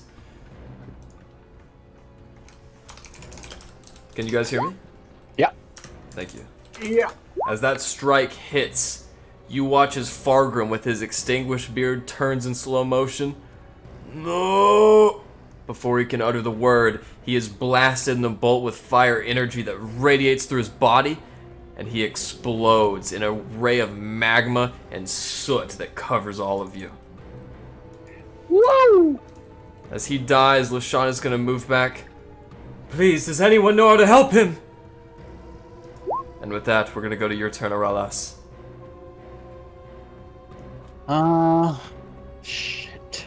Can you guys hear me? Yeah. Thank you. Yeah. As that strike hits, you watch as Fargrim with his extinguished beard turns in slow motion. No! Before he can utter the word, he is blasted in a bolt with fire energy that radiates through his body, and he explodes in a ray of magma and soot that covers all of you. Woo! As he dies, Lashana's gonna move back. Please, does anyone know how to help him? And with that, we're gonna go to your turn, Aralas. Shit.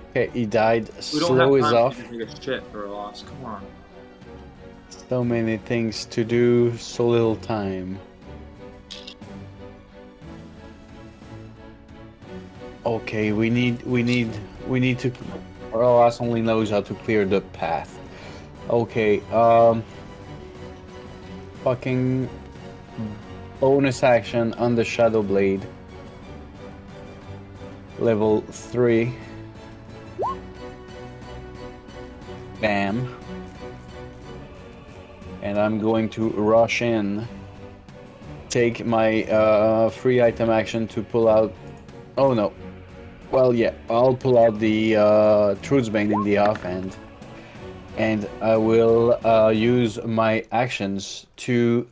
Okay, he died. We don't Slow have is time off. to take a shit for a loss. Come on. So many things to do, so little time. Okay, we need to. Aralas only knows how to clear the path. Okay, fucking bonus action on the Shadow Blade. Level 3. Bam. And I'm going to rush in. Take my free item action to pull out. Oh no. Well, yeah, I'll pull out the Truthsbane in the offhand. and I will use my actions to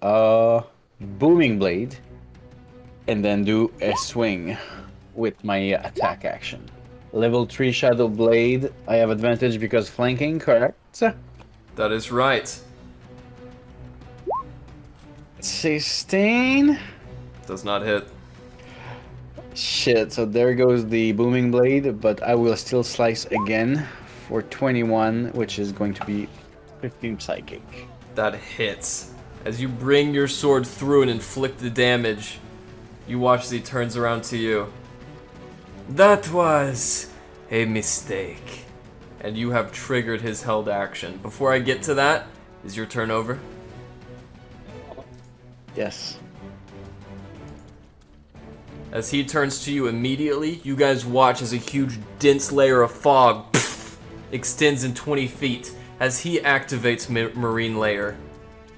booming blade, and then do a swing with my attack action. Level 3 shadow blade. I have advantage because flanking, correct? That is right. 16. Does not hit. Shit, so there goes the booming blade, but I will still slice again for 21, which is going to be 15 psychic. That hits. As you bring your sword through and inflict the damage, you watch as he turns around to you. That was a mistake. And you have triggered his held action. Before I get to that, is your turn over? Yes. As he turns to you immediately, you guys watch as a huge dense layer of fog extends in 20 feet. As he activates Marine Layer,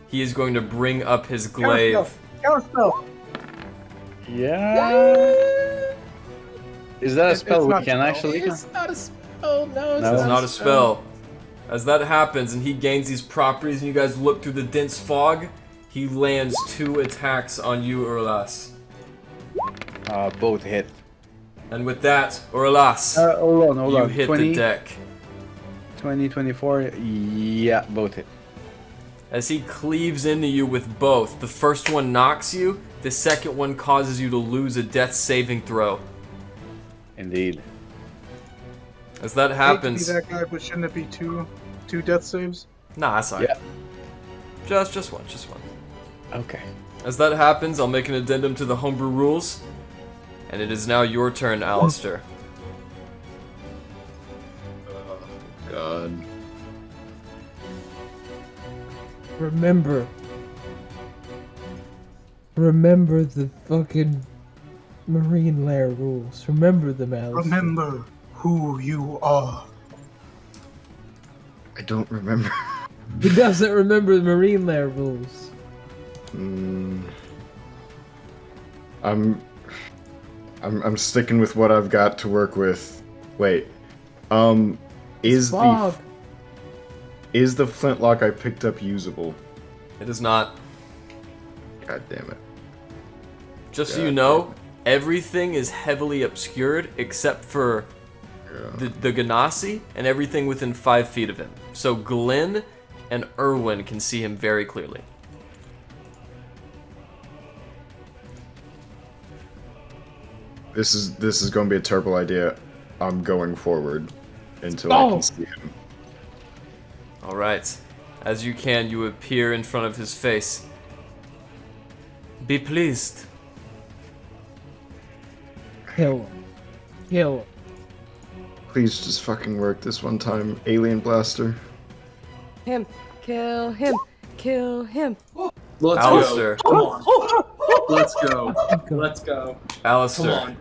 he is going to bring up his glaive. Counterspell. Yeah. Is that a spell we not can a spell. actually? It's not a spell. No, it's No. It's not a spell. As that happens and he gains these properties and you guys look through the dense fog, he lands 2 attacks on you, Urlas. Both hit. And with that, Urlas, Hold you on. hit 20, the deck. 20, 24. Yeah, both hit. As he cleaves into you with both, the first one knocks you, the second one causes you to lose a death saving throw. Indeed. As that Hate happens, to be that guy, but shouldn't it be two death saves? nah, that's alright. Yeah. Just one. Okay. As that happens, I'll make an addendum to the homebrew rules, and it is now your turn, Alistair. God. Remember the fucking Marine Lair rules. Remember them, Alice. Remember who you are. I don't remember. He doesn't remember the Marine Lair rules. I'm sticking with what I've got to work with. Wait. Is Fog. the flintlock I picked up usable? It is not. God damn it. Just so God you know, everything is heavily obscured except for the Ganassi and everything within 5 feet of him. So Glenn and Erwin can see him very clearly. This is going to be a terrible idea. I'm going forward until I can see him. Alright. As you can, you appear in front of his face. Be pleased. Kill him. Kill him. Please just fucking work this one time, Alien Blaster. Him. Kill him. Kill him. Let's Alistair. go. Come on. Let's go. Let's go. Alistair, Come on.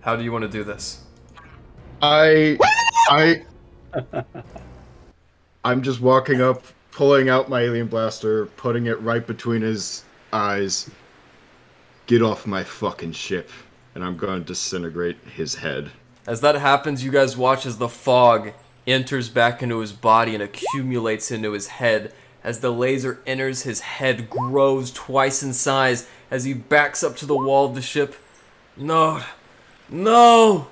how do you want to do this? I'm just walking up, pulling out my Alien Blaster, putting it right between his eyes. Get off my fucking ship, and I'm going to disintegrate his head. As that happens, you guys watch as the fog enters back into his body and accumulates into his head. As the laser enters, his head grows twice in size as he backs up to the wall of the ship. No! No!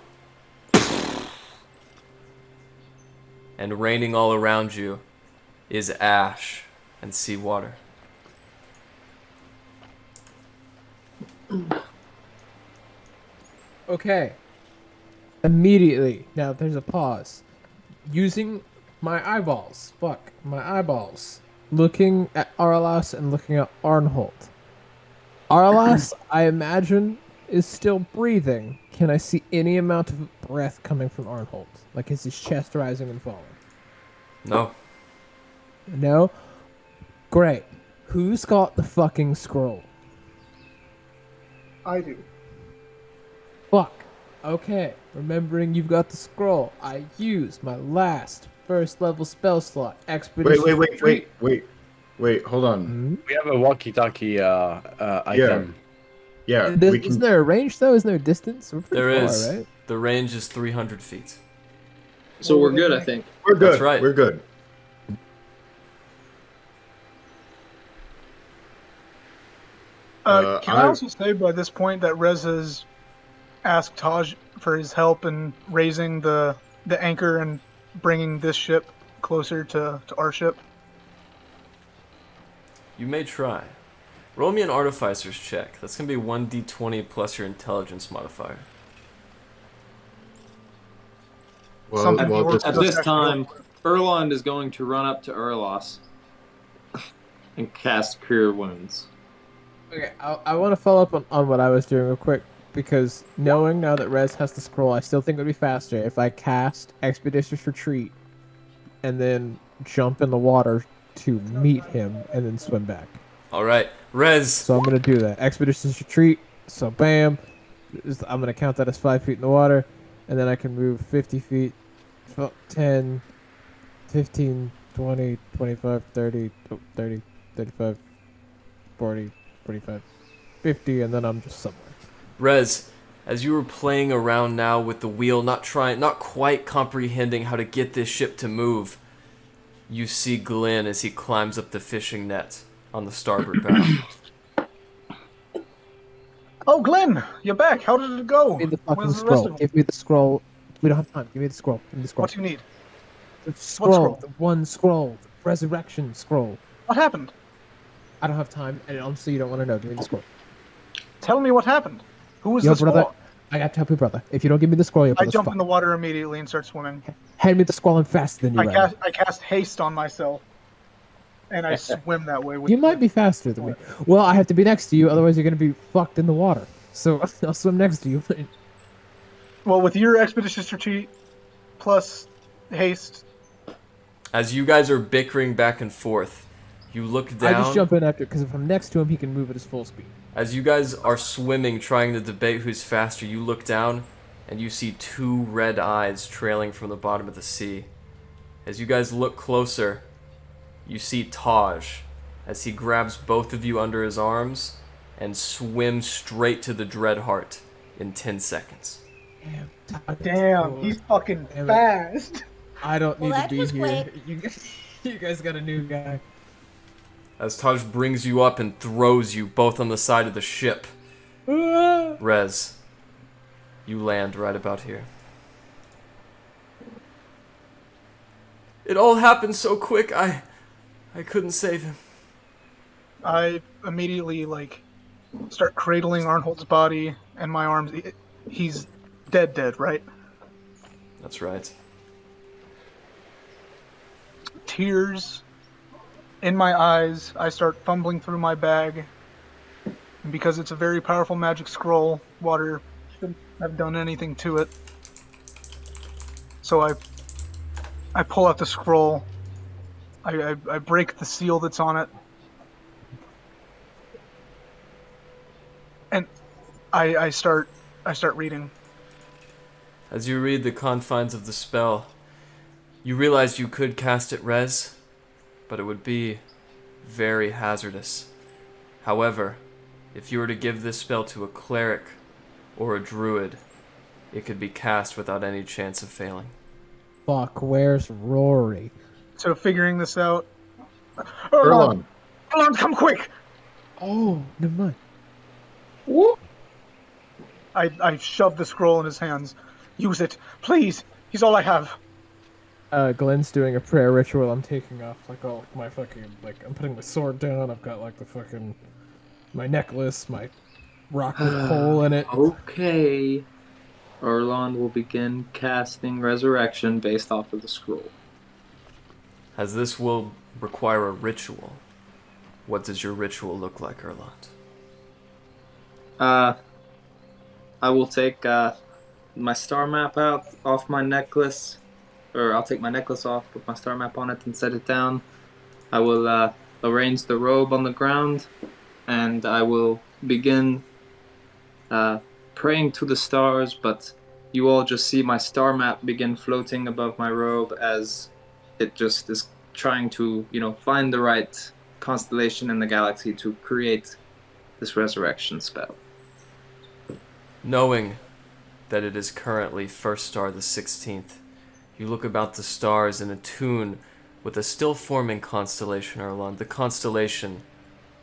And raining all around you is ash and seawater. Okay. Immediately. Now there's a pause. Using my eyeballs. Fuck. My eyeballs. Looking at Arlas and looking at Arnholt. Arlas, I imagine, is still breathing. Can I see any amount of breath coming from Arnholt? Like, is his chest rising and falling? No. No? Great. Who's got the fucking scroll? I do. Fuck. Okay. Remembering you've got the scroll, I use my last first level spell slot. Expedition. Wait, hold on. We have a walkie-talkie item. Yeah, we can. Isn't there a range though? Isn't there a distance? We're pretty There far, is. right? The range is 300 feet. So we're good, I think. We're good. That's right. We're good. Can I also say by this point that Rez has asked Taj for his help in raising the anchor and bringing this ship closer to our ship? You may try. Roll me an artificer's check. That's going to be 1d20 plus your intelligence modifier. Something Well, yours At doesn't this actually time, work. Erland is going to run up to Erlos and cast Cure Wounds. Okay, I want to follow up on what I was doing real quick, because knowing now that Rez has the scroll, I still think it would be faster if I cast Expeditious Retreat and then jump in the water to meet him and then swim back. Alright, Rez. So I'm going to do that. Expeditious Retreat, so bam. I'm going to count that as 5 feet in the water, and then I can move 50 feet, 10, 15, 20, 25, 30, 30, 35, 40, 45, 50, and then I'm just somewhere. Rez, as you were playing around now with the wheel, not quite comprehending how to get this ship to move, you see Glenn as he climbs up the fishing net on the starboard bow. Oh, Glenn, you're back. How did it go? Give me the fucking Where's the rest scroll. of them? Give me the scroll. We don't have time. Give me the scroll. Give me the scroll. What do you need? The scroll. scroll? The one scroll. The resurrection scroll. What happened? I don't have time, and honestly, you don't want to know. Give me the scroll. Tell me what happened. Who was Yo, this brother, for? I got to help you, brother. If you don't give me the scroll, you're I jump in the water immediately and start swimming. Hand me the scroll. I'm faster than you. I cast haste on myself, and I swim that way. With You might be faster than me. Well, I have to be next to you, otherwise you're gonna be fucked in the water. So I'll swim next to you. Well, with your expeditious retreat plus haste, As you guys are bickering back and forth, you look down. I just jump in after, because if I'm next to him, he can move at his full speed. As you guys are swimming, trying to debate who's faster, you look down and you see two red eyes trailing from the bottom of the sea. As you guys look closer, you see Taj as he grabs both of you under his arms and swims straight to the Dreadheart in 10 seconds. damn, he's fucking Damn it. fast. I don't Well, need to that be was here. quick. You guys got a new guy. As Taj brings you up and throws you both on the side of the ship. Rez, you land right about here. It all happened so quick, I couldn't save him. I immediately start cradling Arnhold's body and my arms. He's dead, right? That's right. Tears in my eyes. I start fumbling through my bag. And because it's a very powerful magic scroll, water shouldn't have done anything to it. So I pull out the scroll. I break the seal that's on it. And I start reading. As you read the confines of the spell, you realize you could cast it, Rez, but it would be very hazardous. However, if you were to give this spell to a cleric or a druid, it could be cast without any chance of failing. Fuck, where's Rory? So figuring this out. Erland. Erland, come quick! Oh, never mind. I shove the scroll in his hands. Use it, please. He's all I have. Glenn's doing a prayer ritual. I'm taking off all my fucking I'm putting my sword down. I've got the fucking my necklace, my rock with pole in it. Okay. Erland will begin casting Resurrection based off of the scroll. As this will require a ritual, what does your ritual look like, Erland? I will take my star map out off my necklace, or I'll take my necklace off, put my star map on it, and set it down. I will arrange the robe on the ground, and I will begin praying to the stars, but you all just see my star map begin floating above my robe as it just is trying to, find the right constellation in the galaxy to create this resurrection spell. Knowing that it is currently First Star the 16th, you look about the stars and attune with a still forming constellation, Erland, the constellation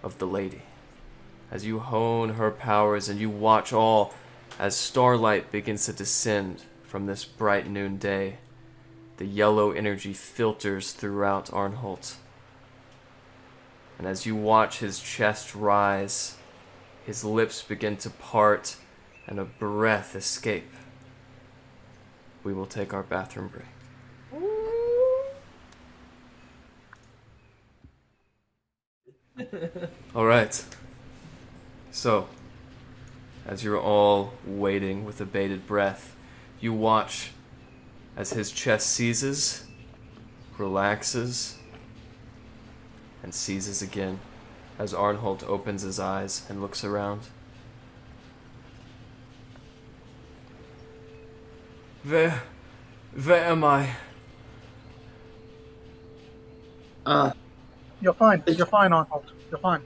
of the Lady. as you hone her powers and you watch all as starlight begins to descend from this bright noonday. The yellow energy filters throughout Arnholt. And as you watch his chest rise, his lips begin to part and a breath escape, we will take our bathroom break. Alright. So, as you're all waiting with a bated breath, you watch as his chest seizes, relaxes, and seizes again as Arnholt opens his eyes and looks around. Where am I? You're fine. You're fine, Arnold. You're fine.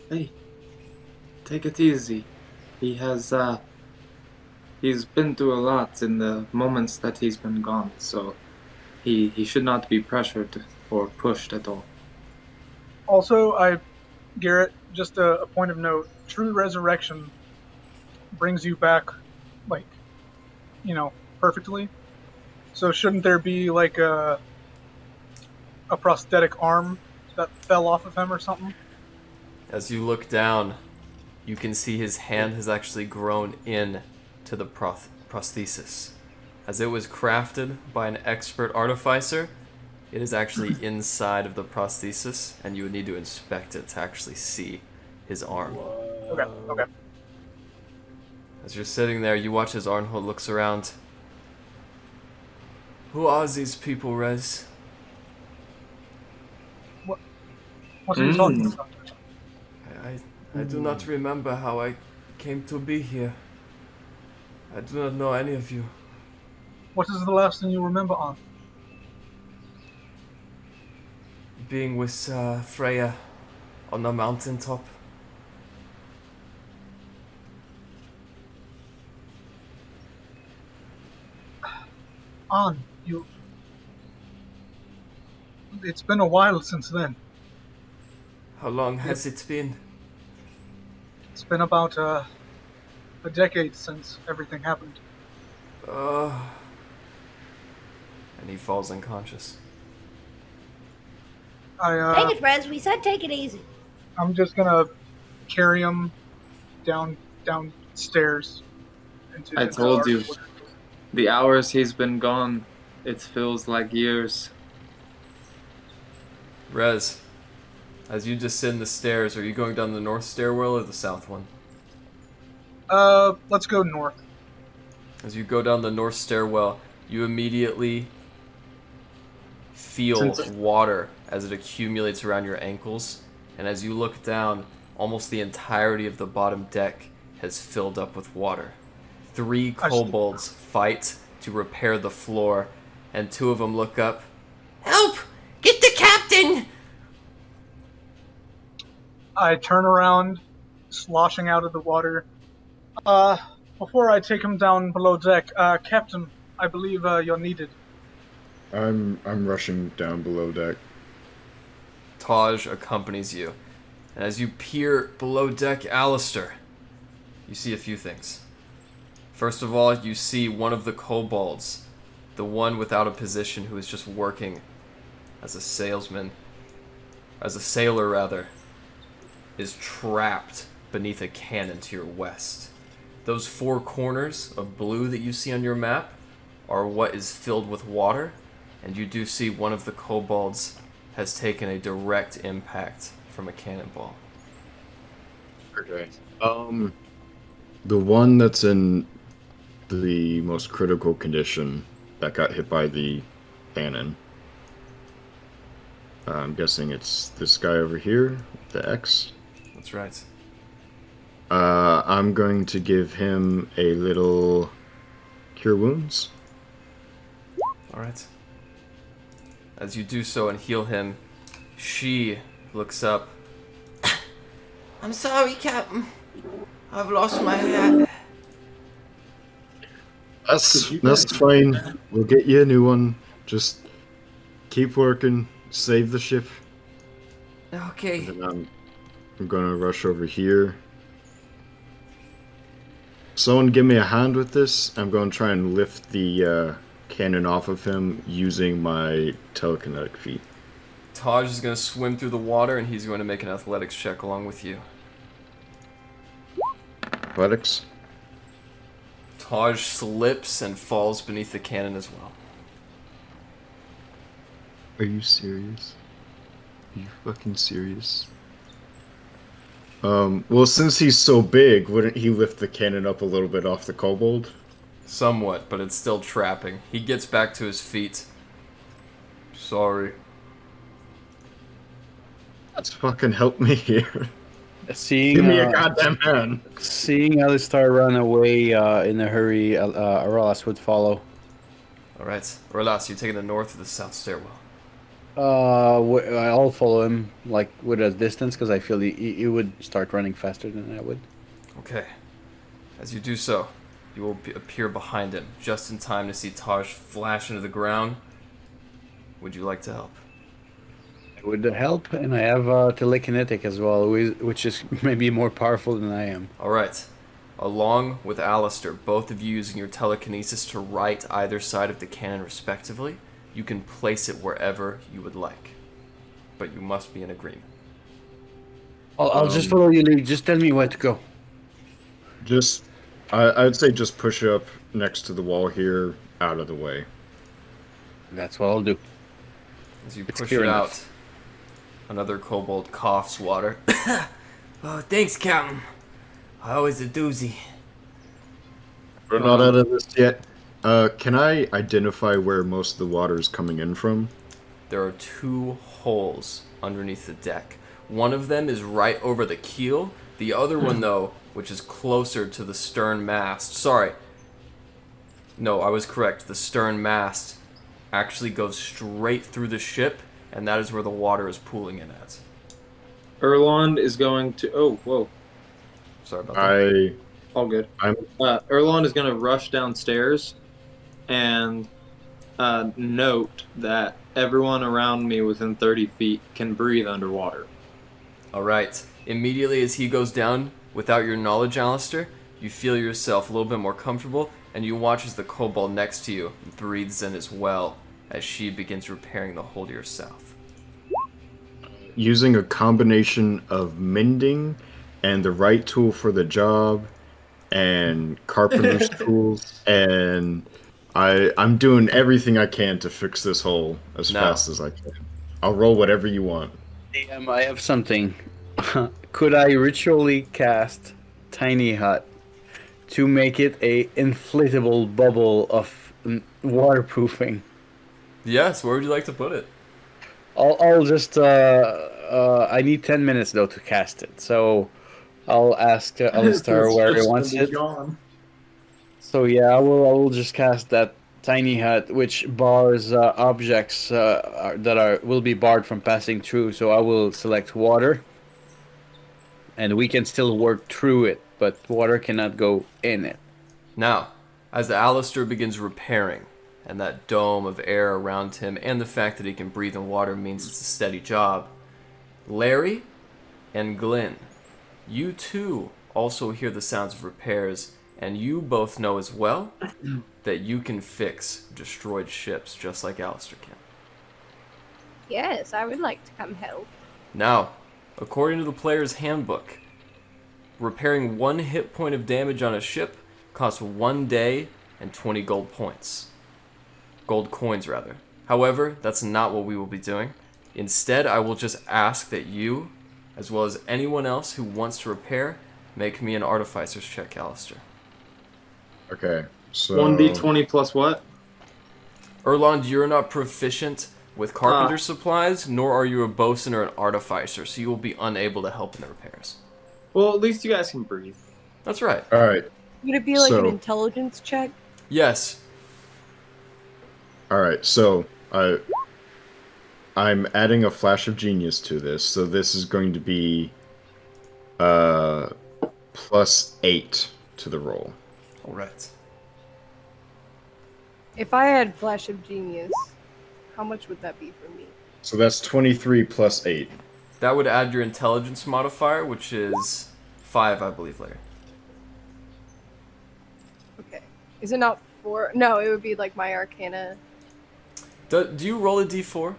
Hey, take it easy. He has, he's been through a lot in the moments that he's been gone, so he should not be pressured or pushed at all. Also, Garrett, just a point of note, true resurrection brings you back, like, perfectly. So shouldn't there be, like, a prosthetic arm that fell off of him or something? As you look down, you can see his hand has actually grown in to the prosthesis. As it was crafted by an expert artificer, it is actually inside of the prosthesis, and you would need to inspect it to actually see his arm. Okay. As you're sitting there, you watch as Arnhold looks around. Who are these people, Rez? What are you talking about? I do not remember how I came to be here. I do not know any of you. What is the last thing you remember on? Being with Freya on the mountaintop. It's been a while since then. How long has it been? It's been about a decade since everything happened. And he falls unconscious. Take it, Rez. We said take it easy. I'm just gonna carry him downstairs. I told you, the hours he's been gone, it feels like years. Rez, as you descend the stairs, are you going down the north stairwell or the south one? Let's go north. As you go down the north stairwell, you immediately feel water as it accumulates around your ankles, and as you look down, almost the entirety of the bottom deck has filled up with water. 3 kobolds fight to repair the floor, and 2 of them look up. Help! Get the captain! I turn around, sloshing out of the water. Before I take him down below deck, Captain, I believe you're needed. I'm rushing down below deck. Taj accompanies you, and as you peer below deck, Alistair, you see a few things. First of all, you see one of the kobolds, the one without a position who is just working as a sailor, is trapped beneath a cannon to your west. Those 4 corners of blue that you see on your map are what is filled with water, and you do see one of the kobolds has taken a direct impact from a cannonball. Okay. The one that's in the most critical condition that got hit by the cannon. I'm guessing it's this guy over here, the X. That's right. I'm going to give him a little cure wounds. Alright. As you do so and heal him, she looks up. I'm sorry, Captain. I've lost my hat. That's fine. We'll get you a new one. Just keep working. Save the ship. Okay. And then I'm gonna rush over here Someone give me a hand with this. I'm going to try and lift the cannon off of him using my telekinetic feet. Taj is going to swim through the water, and he's going to make an athletics check along with you. Athletics? Taj slips and falls beneath the cannon as well. Are you serious? Are you fucking serious? Well, since he's so big, wouldn't he lift the cannon up a little bit off the kobold? Somewhat, but it's still trapping. He gets back to his feet. Sorry. Let's fucking help me here. Seeing, Give me a goddamn hand. Seeing Alistar run away in a hurry, Aurelas would follow. Alright. Orlas, you taking the north or the south stairwell? I'll follow him, like, with a distance, because I feel he would start running faster than I would. Okay. As you do so, you will appear behind him, just in time to see Taj flash into the ground. Would you like to help? It would help, and I have telekinetic as well, which is maybe more powerful than I am. Alright. Along with Alistair, both of you using your telekinesis to right either side of the cannon respectively, you can place it wherever you would like. But you must be in agreement. I'll just follow you, Lee. Just tell me where to go. I'd say just push up next to the wall here, out of the way. That's what I'll do. As you It's push clear it enough. out, another kobold coughs water. Oh, thanks, Captain. Always a doozy. We're not out of this yet. Can I identify where most of the water is coming in from? There are 2 holes underneath the deck. One of them is right over the keel. The other one, though, which is closer to the stern mast. Sorry. No, I was correct. The stern mast actually goes straight through the ship, and that is where the water is pooling in at. Erlond is going to. Oh, whoa. Sorry about that. All good. Erlond is going to rush downstairs and note that everyone around me within 30 feet can breathe underwater. Alright. Immediately as he goes down, without your knowledge, Alistair, you feel yourself a little bit more comfortable, and you watch as the kobold next to you breathes in as well, as she begins repairing the hole to your south. Using a combination of mending and the right tool for the job and carpenter's tools, and I'm doing everything I can to fix this hole as fast as I can. I'll roll whatever you want. I have something. Could I ritually cast Tiny Hut to make it a inflatable bubble of waterproofing? Yes, where would you like to put it? I'll just I need 10 minutes though to cast it, so I'll ask Alistar where he wants it. So yeah, I will just cast that Tiny Hut, which bars objects that will be barred from passing through. So I will select water, and we can still work through it, but water cannot go in it. Now, as Alistair begins repairing, and that dome of air around him, and the fact that he can breathe in water means it's a steady job, Layree and Glenn, you too also hear the sounds of repairs, and you both know as well that you can fix destroyed ships just like Alistair can. Yes, I would like to come help. Now, according to the player's handbook, repairing 1 hit point of damage on a ship costs 1 day and 20 gold points. Gold coins, rather. However, that's not what we will be doing. Instead, I will just ask that you, as well as anyone else who wants to repair, make me an artificer's check, Alistair. Okay, so 1d20 plus what? Erlond, you're not proficient with carpenter supplies, nor are you a bosun or an artificer, so you will be unable to help in the repairs. Well, at least you guys can breathe. That's right. All right. Would it be like So- an intelligence check? Yes. All right, so I'm adding a flash of genius to this, so this is going to be +8 to the roll. All right. If I had Flash of Genius, how much would that be for me? So that's 23 plus 8. That would add your intelligence modifier, which is 5, I believe, later. Is it not 4? No, it would be like my Arcana. Do you roll a d4,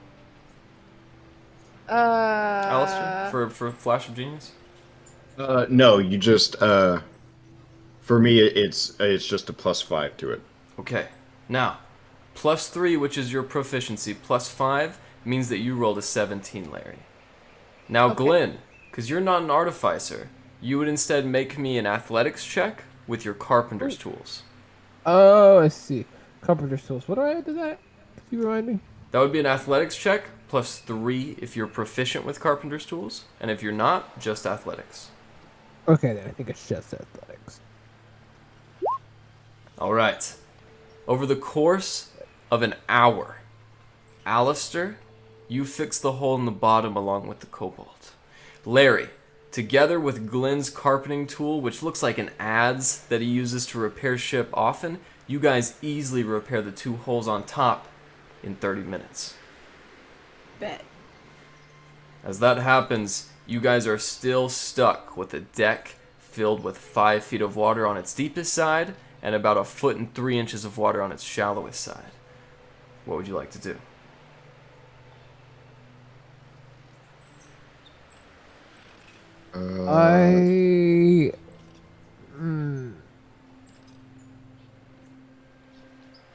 Alistair, Uh, for Flash of Genius? No, you just for me it's just a +5 to it. Okay. Now, +3, which is your proficiency, +5 means that you rolled a 17, Larry. Now, Okay. Glenn, because you're not an artificer, you would instead make me an athletics check with your carpenter's tools. Oh, I see. Carpenter's tools. What do I add to that? Can you remind me? That would be an athletics check +3 if you're proficient with carpenter's tools, and if you're not, just athletics. Okay, then I think it's just athletics. All right. Over the course of an hour, Alistair, you fix the hole in the bottom along with the cobalt. Larry, together with Glenn's carpenting tool, which looks like an adze that he uses to repair ship often, you guys easily repair the 2 holes on top in 30 minutes. bet. As that happens, you guys are still stuck with a deck filled with 5 feet of water on its deepest side and about 1.3 feet of water on its shallowest side. What would you like to do?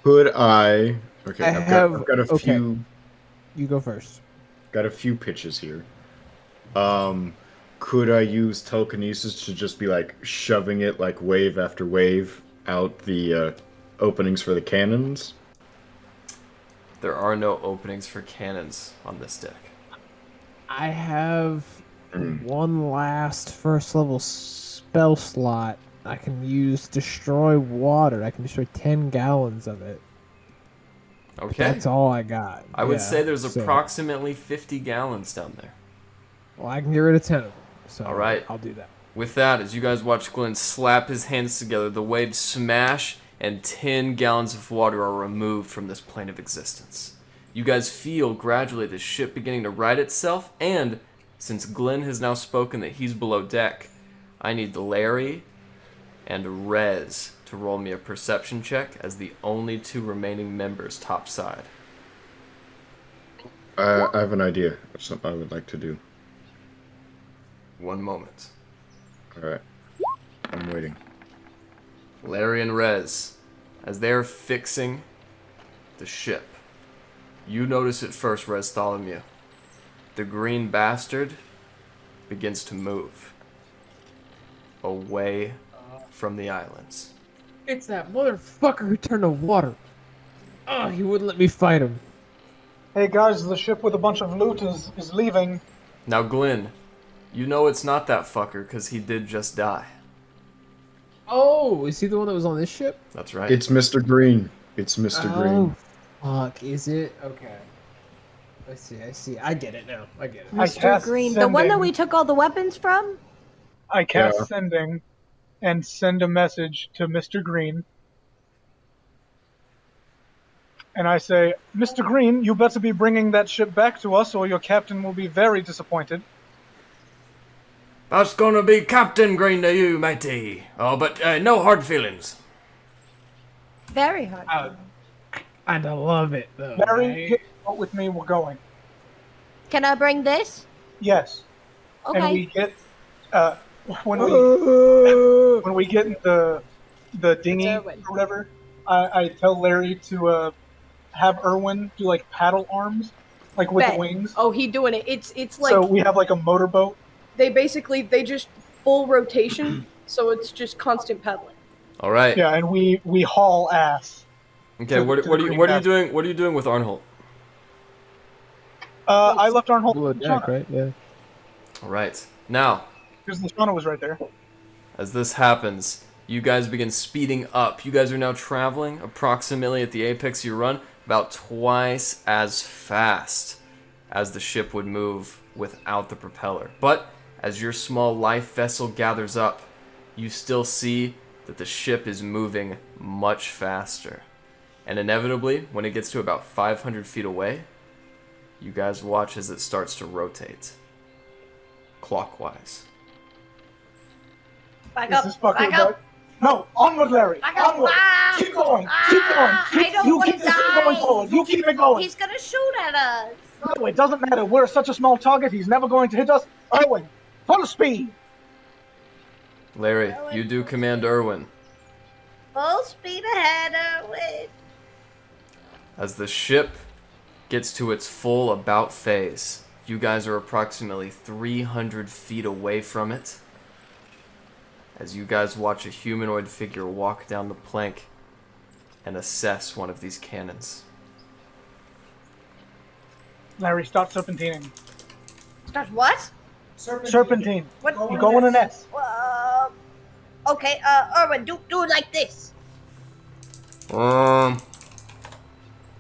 Could I? Okay, I've got a okay. few. You go first. Got a few pitches here. Could I use telekinesis to just be like shoving it like wave after wave out the openings for the cannons? There are no openings for cannons on this deck. I have one last first level spell slot I can use destroy water. I can destroy 10 gallons of it. Okay. That's all I got. I would Yeah, say there's so- approximately 50 gallons down there. Well, I can get rid of 10 of them. So All right. I'll do that. With that, as you guys watch Glenn slap his hands together, the waves smash and 10 gallons of water are removed from this plane of existence. You guys feel gradually the ship beginning to right itself, and since Glenn has now spoken that he's below deck, I need Layree and Rez to roll me a perception check as the only 2 remaining members topside. I have an idea of something I would like to do. 1 moment. All right, I'm waiting. Larry and Rez, as they're fixing the ship, you notice it first, Rez Tholomew. The green bastard begins to move away from the islands. It's that motherfucker who turned to water. Oh, he wouldn't let me fight him. Hey guys, the ship with a bunch of loot is leaving. Now, Glenn, you know it's not that fucker because he did just die. Oh, is he the one that was on this ship? That's right. It's Mr. Green. It's Mr. Green. Fuck, is it? Okay. I see. I get it now. I get it. I Mr. cast Green, the one that sending. we took all the weapons from? I cast Yeah. sending and send a message to Mr. Green. And I say, Mr. Green, you better be bringing that ship back to us or your captain will be very disappointed. That's gonna be Captain Green to you, matey. Oh, but no hard feelings. Very hard. I love it though. Barry, right? get out with me, we're going. Can I bring this? Yes. Okay. And we get when we get in the dinghy or Erwin. whatever, I tell Layree to have Erwin do like paddle arms, like with Bet. wings. Oh, he doing it. It's like So we have like a motorboat. they just full rotation, so it's just constant pedaling. All right. Yeah, and we haul ass. Okay. To- What to the are you green doing? What are you doing with Arnholt? I left Arnholt Below deck, right? Yeah. All right. Now, because the Shauna was right there. as this happens, you guys begin speeding up. You guys are now traveling approximately at the apex of your run about twice as fast as the ship would move without the propeller. But as your small life vessel gathers up, you still see that the ship is moving much faster. And inevitably, when it gets to about 500 feet away, you guys watch as it starts to rotate clockwise. Back Is up. this fucker Back up. back? No, onward, Larry. Back up. Onward. Ah! Keep going. Keep going. I don't You want keep to this thing going die. forward. You keep it going. He's gonna shoot at us. No, it doesn't matter. We're such a small target. He's never going to hit us. Erwin, full speed. Layree, you do command Erwin. Full speed ahead, Erwin. As the ship gets to its full about phase, you guys are approximately 300 feet away from it. As you guys watch a humanoid figure walk down the plank and assess one of these cannons. Layree, start serpentining. Start what? Serpentine. What? You go in an S. Okay, Erwin, do it like this.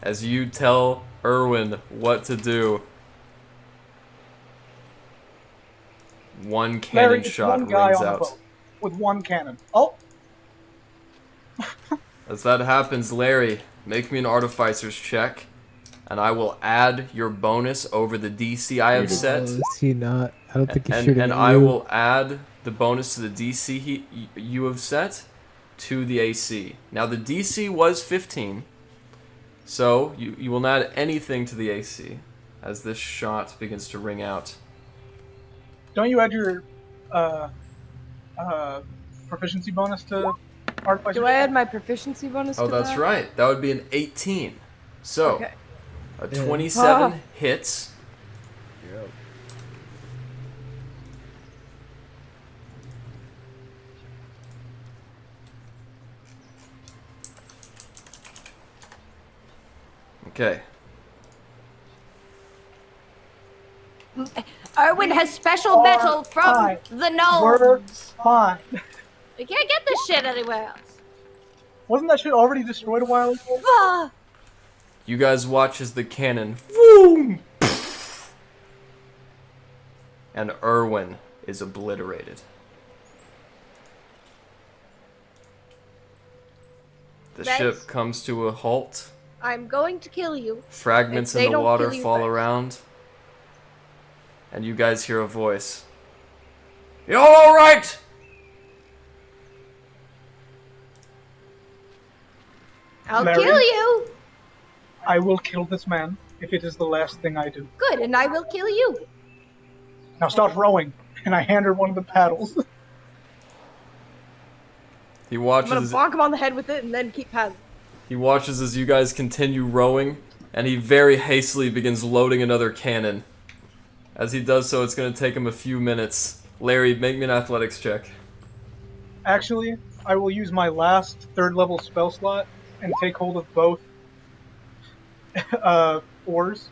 As you tell Erwin what to do, one cannon Layree, it's shot one guy rings on a out. boat with one cannon. Oh, As that happens, Layree, make me an artificer's check, and I will add your bonus over the DC I have set. Is he not? I don't think he's shooting And at I you. will add the bonus to the DC you have set to the AC. Now the DC was 15, so you will not add anything to the AC as this shot begins to ring out. don't you add your proficiency bonus to artificer? Do I add my proficiency bonus Oh, to that's that? right. That would be an 18. So, Okay. a 27 hits. Yep. Okay. Erwin has special metal from fine. the We're gnomes. fine. We can't get this shit anywhere else. Wasn't that shit already destroyed a while ago? Ah, You guys watch as the cannon boom, and Erwin is obliterated. The Thanks. ship comes to a halt. I'm going to kill you. Fragments If they in the don't water kill you fall first. around. And you guys hear a voice. You all right? I'll Layree? kill you. I will kill this man if it is the last thing I do. Good, and I will kill you. Now start rowing, and I hand her one of the paddles. He I'm watches gonna as, bonk him on the head with it and then keep paddling. he watches as you guys continue rowing, and he very hastily begins loading another cannon. As he does so, it's going to take him a few minutes. Layree, make me an athletics check. Actually, I will use my last 3rd level spell slot and take hold of both oars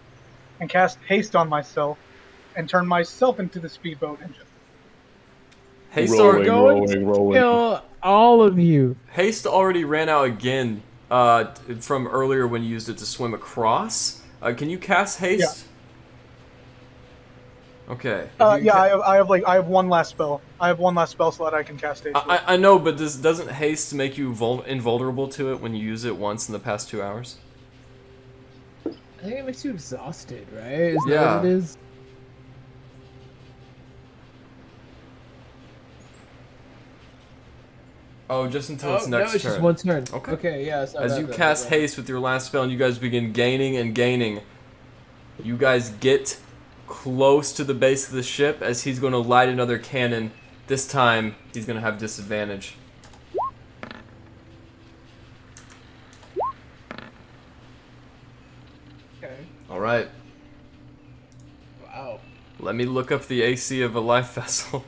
and cast haste on myself and turn myself into the speedboat engine. Haste, rolling. Kill all of you. Haste already ran out again from earlier when you used it to swim across. Can you cast haste? Okay. If you I have one last spell. I have one last spell slot I can cast haste with. I know, but doesn't haste make you invulnerable to it when you use it once in the past 2 hours? I think it makes you exhausted, right? Is that Yeah. what it is? Oh, just until its no, next it's turn. just one turn. Okay. Okay, yeah. It's not As that you bad, cast right. haste with your last spell and you guys begin gaining and gaining, you guys get close to the base of the ship as he's going to light another cannon. This time, he's going to have disadvantage. Okay. Alright, Wow. let me look up the AC of a life vessel.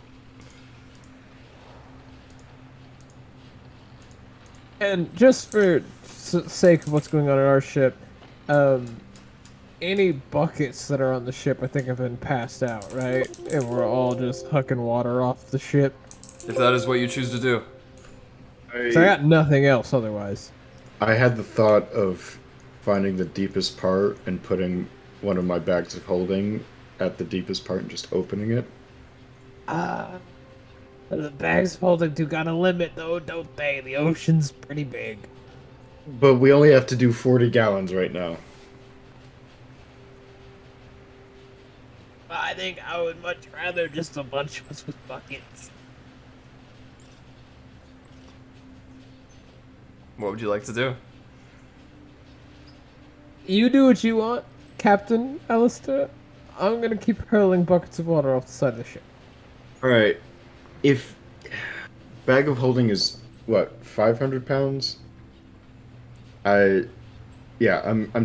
And just for sake of what's going on in our ship, any buckets that are on the ship, I think, have been passed out, right? And we're all just hucking water off the ship. If that is what you choose to do. So I got nothing else otherwise. I had the thought of finding the deepest part and putting one of my bags of holding at the deepest part and just opening it. The bags holding do got a limit, though, don't they? The ocean's pretty big. But we only have to do 40 gallons right now. I think I would much rather just a bunch of us with buckets. What would you like to do? You do what you want, Captain Alistair. I'm gonna keep hurling buckets of water off the side of the ship. All right. If bag of holding is what 500 pounds, I'm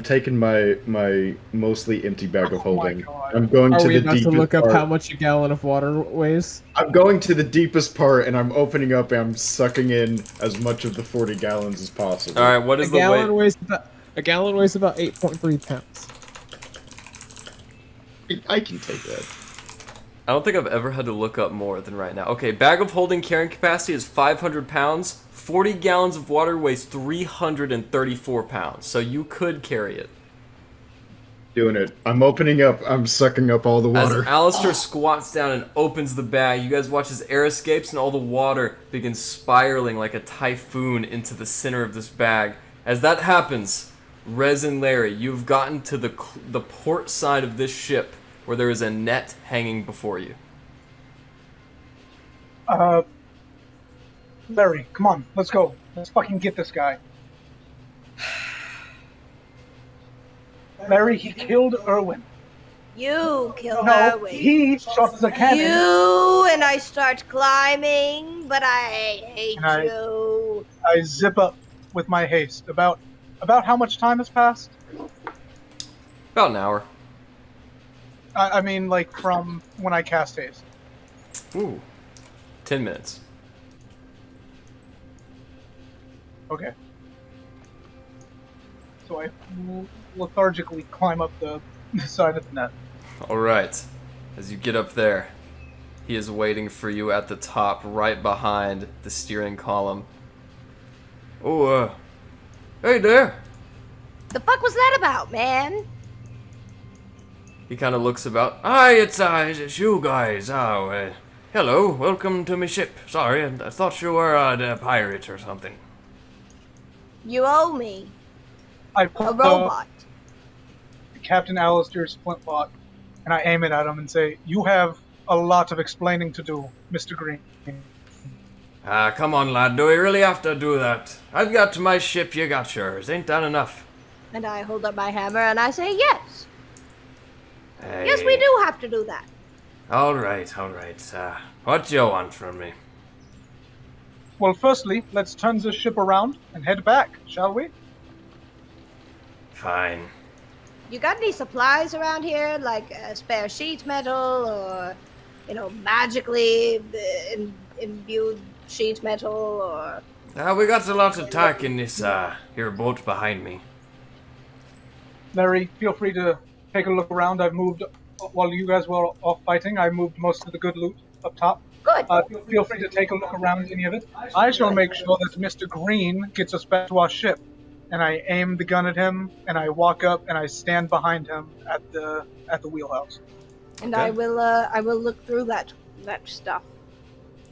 taking my mostly empty bag of holding. God. I'm going Are to we the about to deepest look up part. how much a gallon of water weighs? I'm going to the deepest part, and I'm opening up and I'm sucking in as much of the 40 gallons as possible. All right, what is the weight? A gallon weighs about 8.3 pounds. I can take that. I don't think I've ever had to look up more than right now. Okay, bag of holding carrying capacity is 500 pounds. 40 gallons of water weighs 334 pounds, so you could carry it. Doing it. I'm opening up. I'm sucking up all the water. As Alistair squats down and opens the bag, you guys watch as air escapes and all the water begins spiraling like a typhoon into the center of this bag. As that happens, Rez and Layree, you've gotten to the port side of this ship where there is a net hanging before you. Layree, come on, let's go. Let's fucking get this guy. Layree, he killed Erwin. You killed No, Erwin. he shot the cannon. You and I start climbing, but I hate And you. I zip up with my haste. About how much time has passed? About an hour. I mean, like, from when I cast haste. Ooh. 10 minutes. Okay. So I lethargically climb up the side of the net. Alright. As you get up there, he is waiting for you at the top, right behind the steering column. Oh, hey there! The fuck was that about, man? He kind of looks about. Hi, it's you guys. Hello, welcome to my ship. Sorry, I thought you were a pirate or something. You owe me I a pull robot. Captain Alistair's flintlock, and I aim it at him and say, "You have a lot of explaining to do, Mr. Green." Come on, lad. Do we really have to do that? I've got my ship, you got yours. Ain't that enough? And I hold up my hammer and I say, yes. Hey. Yes, we do have to do that. All right. What do you want from me? Well, firstly, let's turn this ship around and head back, shall we? Fine. You got any supplies around here, like spare sheet metal or, magically imbued sheet metal or... We got a lot of tack in this, here boat behind me. Layree, feel free to take a look around. I've moved, while you guys were off fighting, I moved most of the good loot up top. Good. Feel free to take a look around any of it. I shall make sure that Mr. Green gets us back to our ship. And I aim the gun at him, and I walk up and I stand behind him at the wheelhouse. And Okay. I will look through that stuff.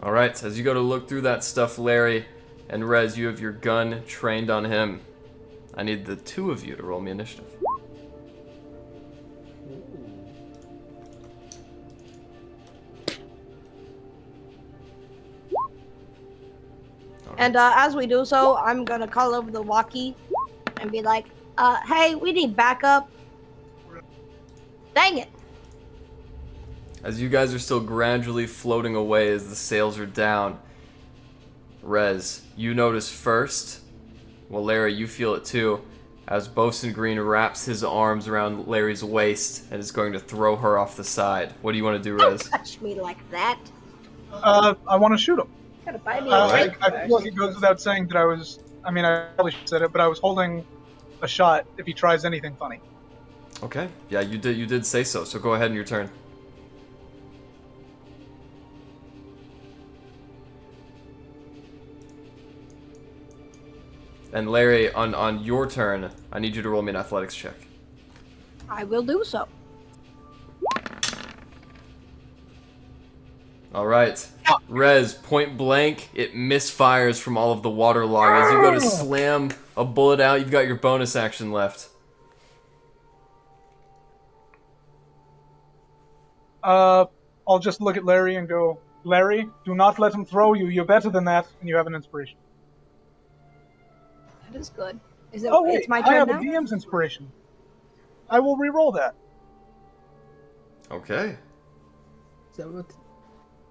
All right. As you go to look through that stuff, Layree and Rez, you have your gun trained on him. I need the two of you to roll me initiative. And as we do so, I'm gonna call over the walkie and be like, hey, we need backup. Dang it. As you guys are still gradually floating away as the sails are down, Rez, you notice first, well, Layree, you feel it too, as Bosun Green wraps his arms around Larry's waist and is going to throw her off the side. What do you want to do, Don't Rez? touch me like that. I want to shoot him. Gotta buy me a I drink feel like it goes without saying that I probably should have said it, but I was holding a shot if he tries anything funny. Okay. Yeah, you did say so, so go ahead in your turn. And Layree, on your turn, I need you to roll me an athletics check. I will do so. All right. Rez, point blank, it misfires from all of the water log. As you go to slam a bullet out, you've got your bonus action left. I'll just look at Layree and go, Layree, do not let him throw you. You're better than that, and you have an inspiration. That is good. Is it? Oh wait, It's my I turn have now. a DM's inspiration. I will re-roll that. Okay. Is that what?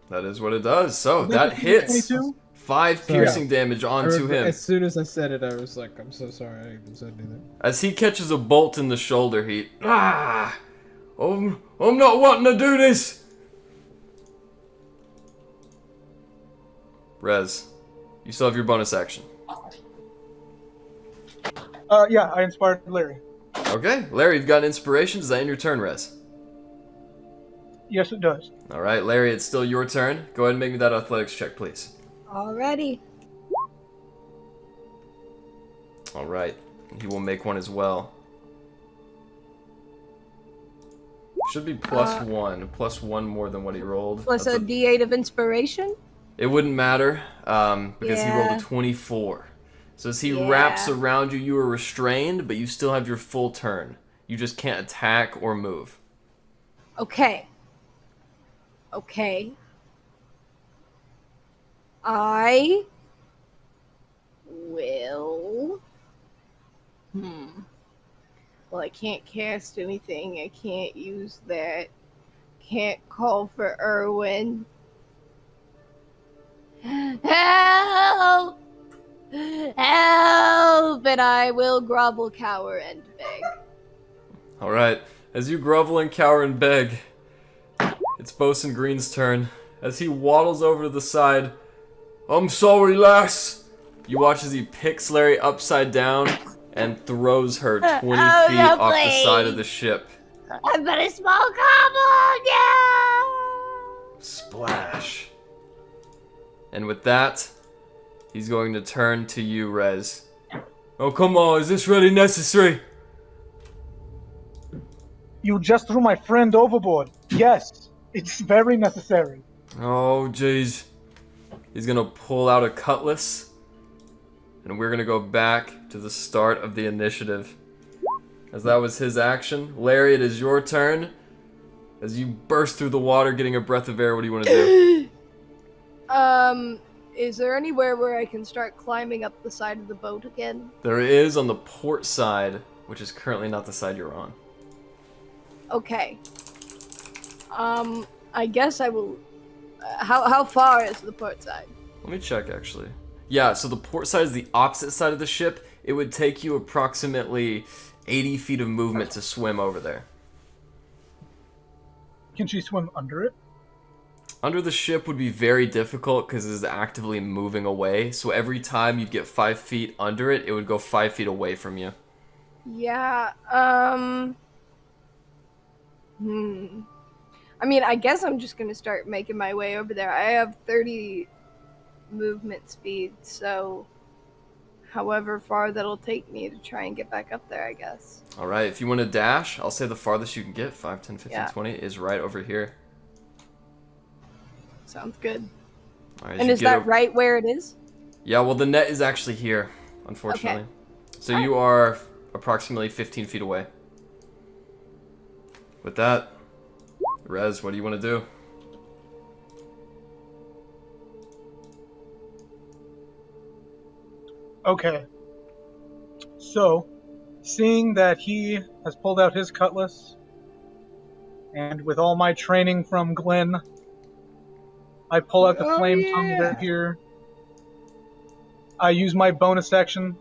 That is what it does. So Is that the hits. 22? 5 Sorry. piercing damage onto him. As soon as I said it, I was like, I'm so sorry I even said anything. As he catches a bolt in the shoulder, I'm not wanting to do this. Rez, you still have your bonus action. Yeah, I inspired Layree. Okay, Layree, you've got an inspiration. Does that end your turn, Rez? Yes, it does. All right, Layree, it's still your turn. Go ahead and make me that athletics check, please. Already. All right, he will make one as well. Should be +1. +1 more than what he rolled. Plus That's a D8 of inspiration. It wouldn't matter because he rolled Yeah. a 24. So as he Yeah. wraps around you, you are restrained, but you still have your full turn. You just can't attack or move. Okay. Okay. I will. Well, I can't cast anything. I can't use that. Can't call for Erwin. Help! Help! And I will grovel, cower, and beg. All right, as you grovel and cower and beg, it's Bosun Green's turn. As he waddles over to the side, I'm sorry, lass. You watch as he picks Layree upside down and throws her 20 feet no, off the side of please. the ship. I've got a small goblin! Yeah! Splash. And with that, he's going to turn to you, Rez. Oh, come on, is this really necessary? You just threw my friend overboard. Yes, it's very necessary. Oh, jeez. He's gonna pull out a cutlass, and we're gonna go back to the start of the initiative. As that was his action. Layree, it is your turn. As you burst through the water, getting a breath of air, what do you want to do? Is there anywhere where I can start climbing up the side of the boat again? There is on the port side, which is currently not the side you're on. Okay. I guess I will. How far is the port side? Let me check, actually. Yeah, so the port side is the opposite side of the ship. It would take you approximately 80 feet of movement to swim over there. Can she swim under it? Under the ship would be very difficult because it is actively moving away. So every time you'd get 5 feet under it, it would go 5 feet away from you. Yeah, I mean, I guess I'm just gonna start making my way over there. I have 30 movement speed, so however far that'll take me to try and get back up there, I guess. Alright, if you want to dash, I'll say the farthest you can get, 5, 10, 15, Yeah. 20, is right over here. Sounds good. All right, And you is get that right where it is? Yeah, well, the net is actually here, unfortunately. So you are approximately 15 feet away. With that, Rez, what do you want to do? Okay. So, seeing that he has pulled out his cutlass, and with all my training from Glenn, I pull out the flame tongue rapier. I use my bonus action.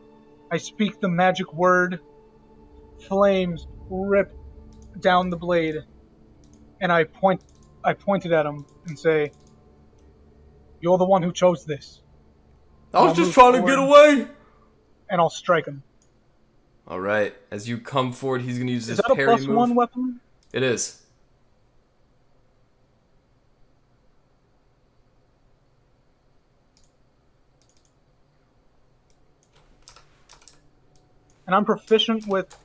I speak the magic word. Flames rip down the blade, and I point it at him and say, "You're the one who chose this." I was I'll just move trying to forward. get away! And I'll strike him. Alright, as you come forward, he's going to use Is his that a parry +1 move. weapon? It is. And I'm proficient with...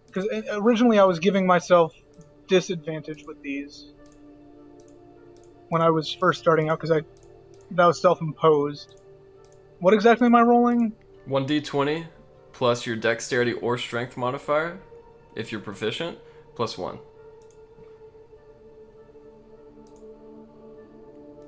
Because originally I was giving myself disadvantage with these when I was first starting out, because that was self-imposed. What exactly am I rolling? 1d20 plus your dexterity or strength modifier, if you're proficient, +1.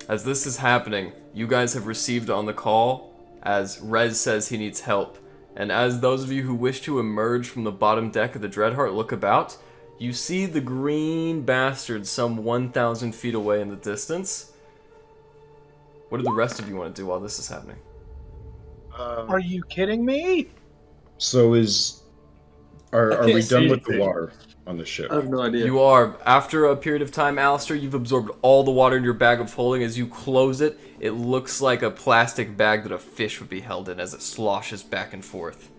As this is happening, you guys have received on the call as Rez says he needs help. And as those of you who wish to emerge from the bottom deck of the Dreadheart look about, you see the green bastard some 1,000 feet away in the distance. What do the rest of you want to do while this is happening? Are you kidding me? So are we can't see done with the anything. water on the ship? I have no idea. You are. After a period of time, Alistair, you've absorbed all the water in your bag of holding. As you close it, it looks like a plastic bag that a fish would be held in as it sloshes back and forth.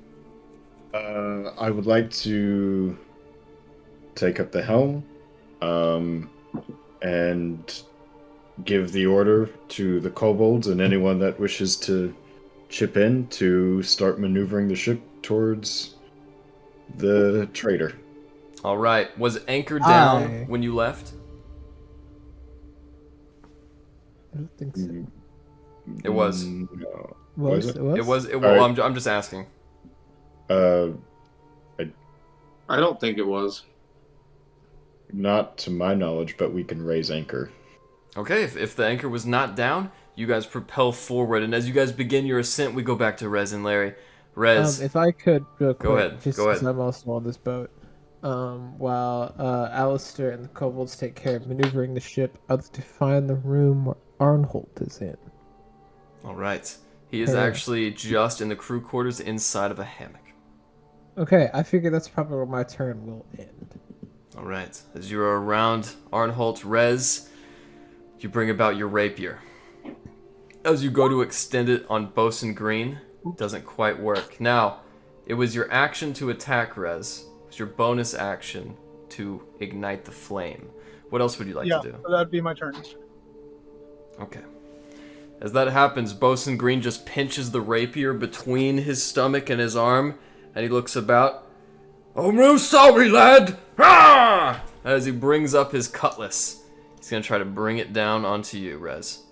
I would like to take up the helm, and give the order to the kobolds and anyone that wishes to chip in to start maneuvering the ship towards the trader. All right. Was anchor down Aye. when you left? I don't think so. It was. No. Was it? it? Was? It was. It, All well, right. I'm just asking. I don't think it was. Not to my knowledge, but we can raise anchor. Okay, if the anchor was not down, you guys propel forward, and as you guys begin your ascent, we go back to Rez and Layree. Rez, If I could, real quick, Go ahead, just go ahead. because I'm also on this boat. While Alistair and the kobolds take care of maneuvering the ship, I'd like to find the room where Arnholt is in. all right. He is Yeah. actually just in the crew quarters inside of a hammock. Okay, I figure that's probably where my turn will end. All right. As you're around Arnholt, Rez, you bring about your rapier. As you go to extend it on Bosun Green, it doesn't quite work. Now, it was your action to attack Rez. It was your bonus action to ignite the flame. What else would you like Yeah, to do? so that'd be my turn. Okay. As that happens, Bosun Green just pinches the rapier between his stomach and his arm, and he looks about. "I'm real sorry, lad!" Ah! As he brings up his cutlass, he's gonna try to bring it down onto you, Rez.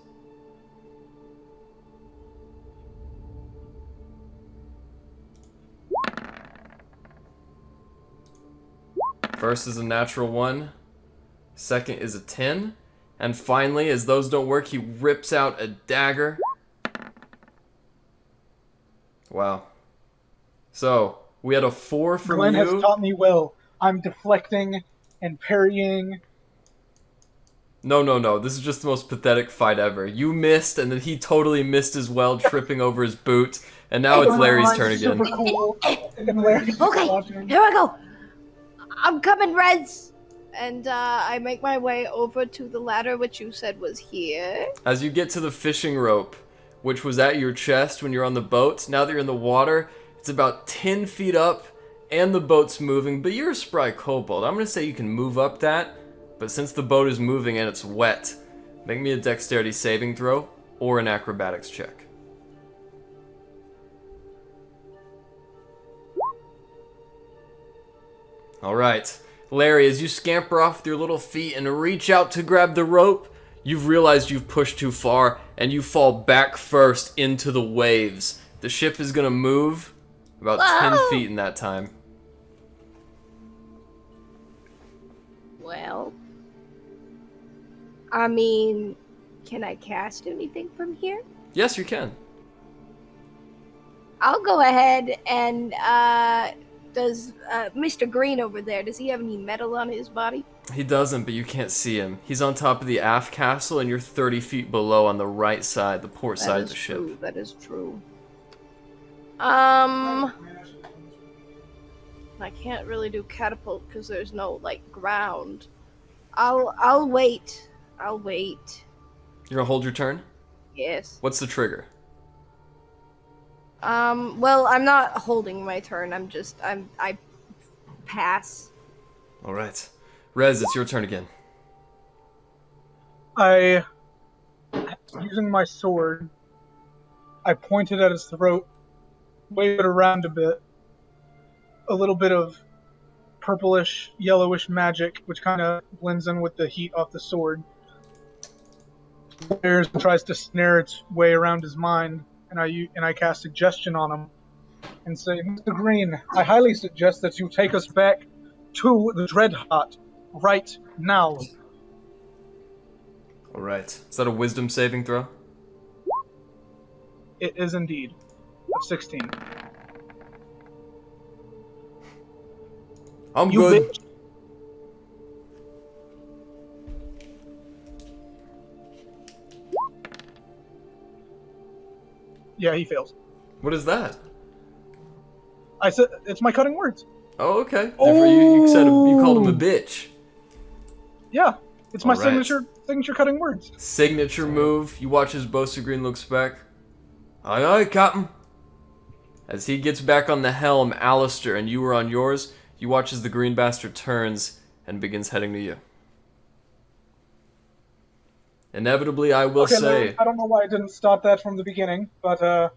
First is a natural 1. Second is a 10. And finally, as those don't work, he rips out a dagger. Wow. So, we had a 4 from Glenn you. has taught me well. I'm deflecting and parrying. No. This is just the most pathetic fight ever. You missed, and then he totally missed as well, tripping over his boot. And now it's Larry's turn again. Super cool. And Larry's Okay, watching. here I go. I'm coming, Reds. And I make my way over to the ladder, which you said was here. As you get to the fishing rope, which was at your chest when you're on the boat, now that you're in the water, it's about 10 feet up, and the boat's moving, but you're a spry kobold. I'm going to say you can move up that, but since the boat is moving and it's wet, make me a dexterity saving throw or an acrobatics check. Alright, Larry, as you scamper off with your little feet and reach out to grab the rope, you've realized you've pushed too far, and you fall back first into the waves. The ship is going to move about 10 feet in that time. Well, I mean, can I cast anything from here? Yes, you can. I'll go ahead and, does Mr. Green over there, does he have any metal on his body? He doesn't, but you can't see him. He's on top of the aft castle, and you're 30 feet below on the right side, the port side of the ship. True, that is true. I can't really do catapult because there's no, like, ground. I'll wait. I'll wait. You're gonna hold your turn? Yes. What's the trigger? Well, I'm not holding my turn. I pass. Alright. Rez, it's your turn again. Using my sword, I pointed at his throat, wave it around a bit. A little bit of purplish, yellowish magic, which kind of blends in with the heat off the sword. Flares and tries to snare its way around his mind, and I cast suggestion on him and say, "Mr. Green, I highly suggest that you take us back to the Dreadheart right now." Alright. Is that a wisdom saving throw? It is indeed. of 16. I'm You good. bitch. Yeah, he fails. What is that? I said it's my cutting words. Oh, okay. You said you called him a bitch. Yeah, it's my All right. signature cutting words. Signature move. You watch as Bosa Green looks back. Aye, aye, Captain. As he gets back on the helm, Alistair, and you were on yours, you watch as the green bastard turns and begins heading to you. Inevitably, I will Okay, say, Layree, I don't know why I didn't stop that from the beginning, but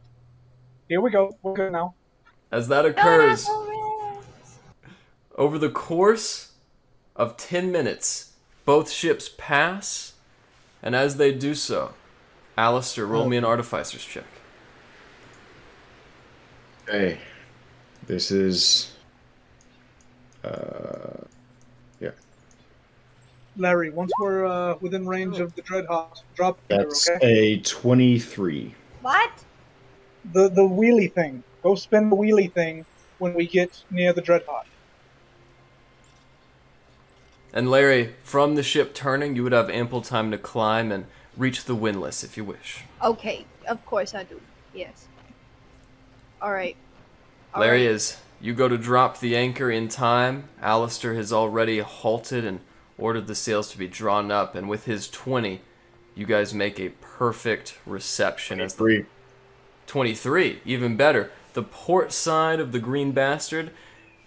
here we go. We're good now. as that occurs, over the course of 10 minutes, both ships pass, and as they do so, Alistair, roll me an artificer's check. Hey, this is. Yeah. Layree, once we're within range of the Dreadhawk, drop the meter, That's okay? a 23. What? The wheelie thing. Go spin the wheelie thing when we get near the Dreadhawk. And Layree, from the ship turning, you would have ample time to climb and reach the windlass if you wish. Okay, of course I do. Yes. Alright. Layree, as you go to drop the anchor in time, Alistair has already halted and ordered the sails to be drawn up, and with his 20, you guys make a perfect reception as the 3. 23, even better. The port side of the Green Bastard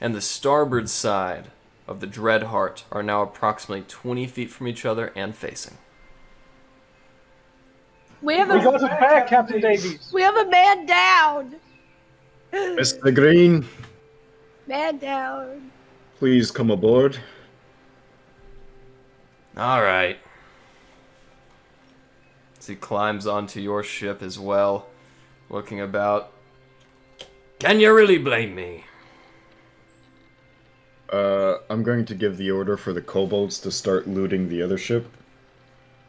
and the starboard side of the Dreadheart are now approximately 20 feet from each other and facing. We have We got a it back, Captain Davies. we have a man down. Mr. Green, Man down. please come aboard. All right. As he climbs onto your ship as well, looking about. Can you really blame me? I'm going to give the order for the kobolds to start looting the other ship.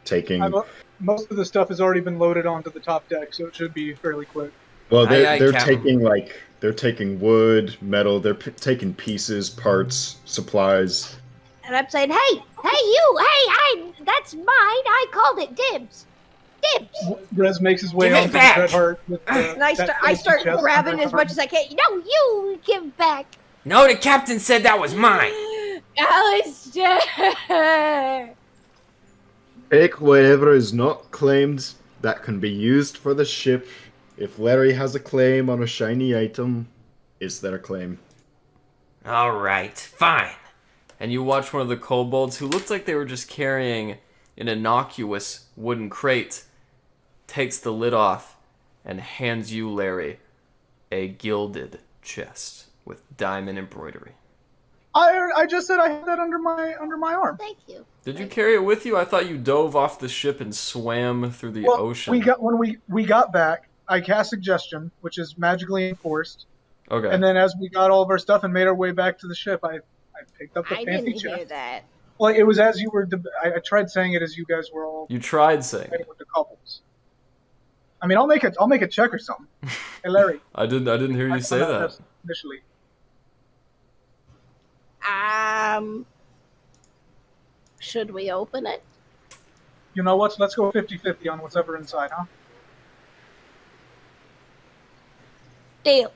Taking. Most of the stuff has already been loaded onto the top deck, so it should be fairly quick. Well, Aye, aye, they're Captain. taking wood, metal. They're taking pieces, parts, supplies. And I'm saying, hey, that's mine. I called it dibs. Dibs. Rez makes his way Give it onto the back! Dreadheart. With, And I start grabbing as much as I can. No, you give back. No, the captain said that was mine. Alistair. Take whatever is not claimed that can be used for the ship. If Layree has a claim on a shiny item, it's their claim. All right, fine. And you watch one of the kobolds who looked like they were just carrying an innocuous wooden crate, takes the lid off, and hands you, Layree, a gilded chest with diamond embroidery. I just said I had that under my arm. Thank you. Did you carry it with you? I thought you dove off the ship and swam through the ocean. When we got back, I cast suggestion, which is magically enforced. Okay. And then as we got all of our stuff and made our way back to the ship, I picked up the I fancy didn't hear chest. that. Well, it was as you were. I tried saying it as you guys were all You tried saying playing it. with the couples. I mean, I'll make a check or something. Hey, Layree. I didn't hear you say that. Initially. Should we open it? You know what? Let's go 50-50 on what's ever inside, huh? Deal.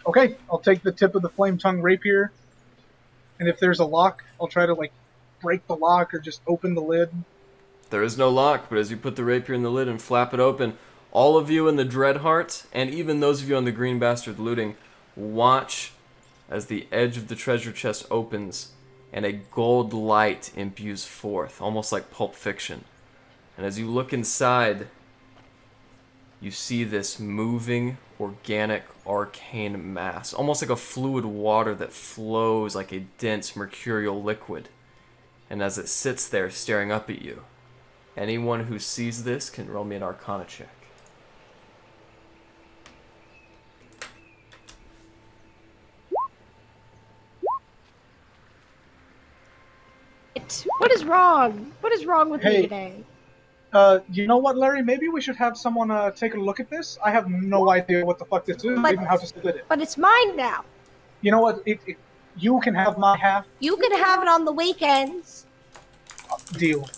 Okay, I'll take the tip of the flame tongue rapier, and if there's a lock, I'll try to break the lock or just open the lid. There is no lock, but as you put the rapier in the lid and flap it open, all of you in the Dreadheart, and even those of you on the Green Bastard looting, watch as the edge of the treasure chest opens and a gold light imbues forth, almost like Pulp Fiction. And as you look inside, you see this moving, organic, arcane mass, almost like a fluid water that flows like a dense mercurial liquid. And as it sits there staring up at you, anyone who sees this can roll me an Arcana check. What is wrong? What is wrong with me Hey. today? You know what, Larry? Maybe we should have someone take a look at this. I have no idea what the fuck this is, or But- even how to split it. But it's mine now. You know what? You can have my half. You can have it on the weekends. Deal.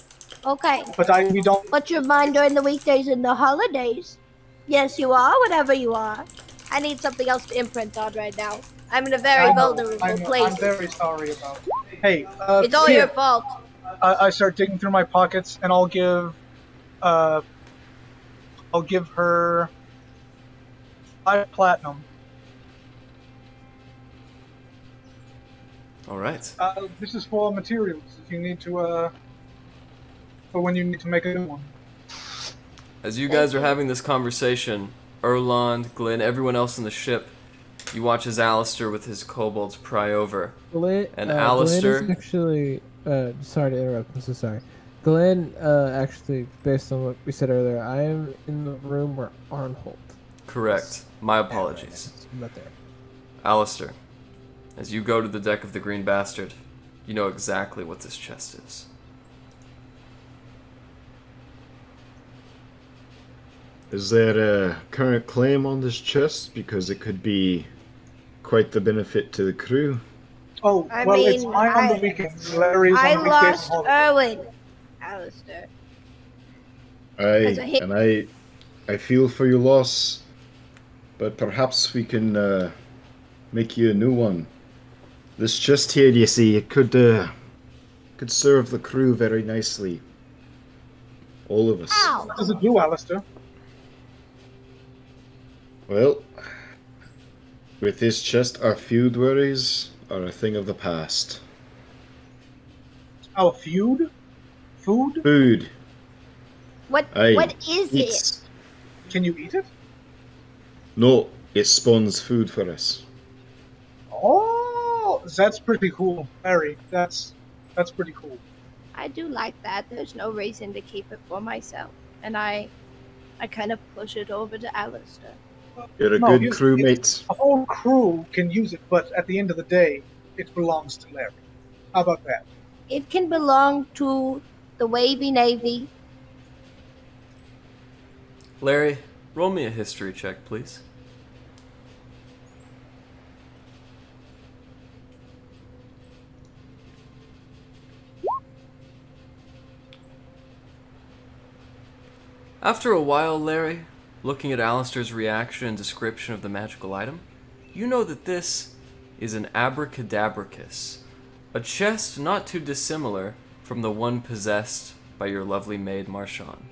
Okay. But we don't. But you're mine during the weekdays and the holidays. Yes, you are, whatever you are. I need something else to imprint on right now. I'm in a very vulnerable place. I'm very sorry about it. Hey, It's all here. your fault. I start digging through my pockets, and I'll give her 5 platinum. All right. This is for materials. If you need to, for when you need to make a new one. As you guys are having this conversation, Erland, Glenn, everyone else in the ship, you watch as Alistair with his kobolds pry over. And Alistair... Glenn is actually... sorry to interrupt, I'm so sorry. Glenn, actually, based on what we said earlier, I am in the room where Arnholt. Correct. My apologies. I'm not there. Alistair, as you go to the deck of the Green Bastard, you know exactly what this chest is. Is there a current claim on this chest? Because it could be quite the benefit to the crew. Oh, I well, it's mean, mine on the weekends. Larry's I on the weekdays. lost Erwin. Alistair. I feel for your loss, but perhaps we can make you a new one. This chest here, you see, it could serve the crew very nicely. All of us. Ow. What does it do, Alistair? Well, with this chest, our feud worries are a thing of the past. Our feud? Food? Food. What is it? Eats. Can you eat it? No, it spawns food for us. Oh, that's pretty cool, Larry. That's pretty cool. I do like that. There's no reason to keep it for myself. And I kind of push it over to Alistair. You're a No, good you- crewmate. The whole crew can use it, but at the end of the day, it belongs to Larry. How about that? It can belong to the Wavy Navy. Larry, roll me a history check, please. After a while, Larry, looking at Alistair's reaction and description of the magical item, you know that this is an abracadabricus, a chest not too dissimilar from the one possessed by your lovely maid Marchand.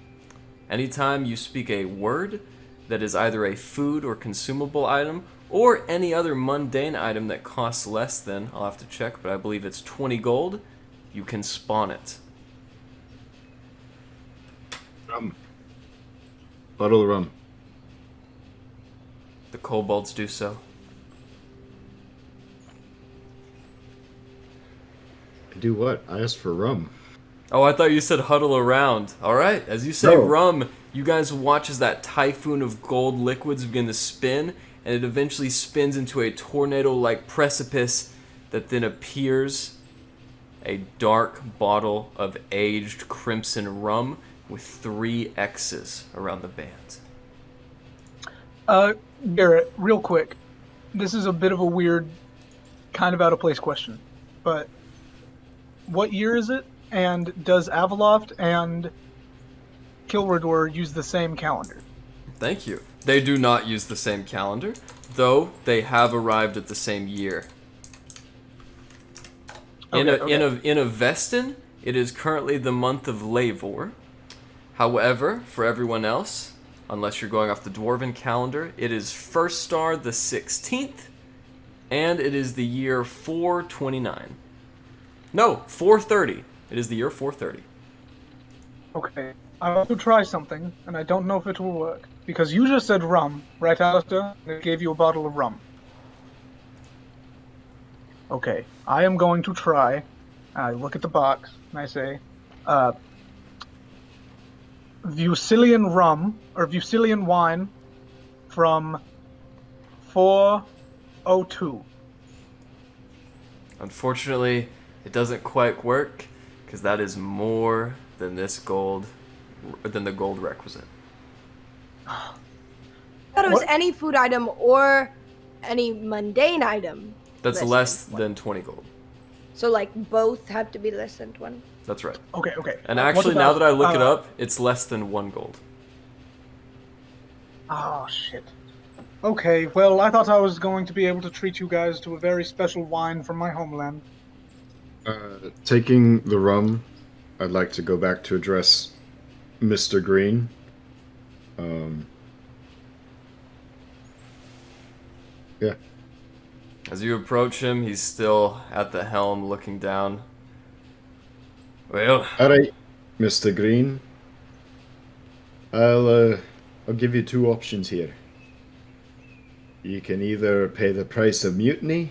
Anytime you speak a word that is either a food or consumable item, or any other mundane item that costs less than, I'll have to check, but I believe it's 20 gold, you can spawn it. Rum. Bottle of rum. The kobolds do so. Do what? I asked for rum. Oh, I thought you said huddle around. Alright, as you say No. rum, you guys watch as that typhoon of gold liquids begin to spin, and it eventually spins into a tornado-like precipice that then appears a dark bottle of aged crimson rum with 3 X's around the band. Garrett, real quick. This is a bit of a weird, kind of out of place question, but what year is it? And does Avalloft and Kilrador use the same calendar? Thank you. They do not use the same calendar, though they have arrived at the same year. In a Vestin, it is currently the month of Lavor. However, for everyone else, unless you're going off the Dwarven calendar, it is First Star the 16th, and it is the year 429. No, 430. It is the year 430. Okay. I want to try something, and I don't know if it will work. Because you just said rum, right, Alistair? And it gave you a bottle of rum. Okay. I am going to try. I look at the box, and I say, Vucilian rum, or Vucilian wine, from 402. Unfortunately, it doesn't quite work, because that is more than this gold gold requisite. I thought it was any food item or any mundane item. That's less than 20 gold. So like both have to be less than 20. That's right. Okay. And What actually, now about, that I look it up, it's less than 1 gold. Oh shit. Okay, well, I thought I was going to be able to treat you guys to a very special wine from my homeland. Taking the rum, I'd like to go back to address Mr. Green. Yeah. As you approach him, he's still at the helm looking down. Well, Alright, Mr. Green. I'll give you 2 options here. You can either pay the price of mutiny,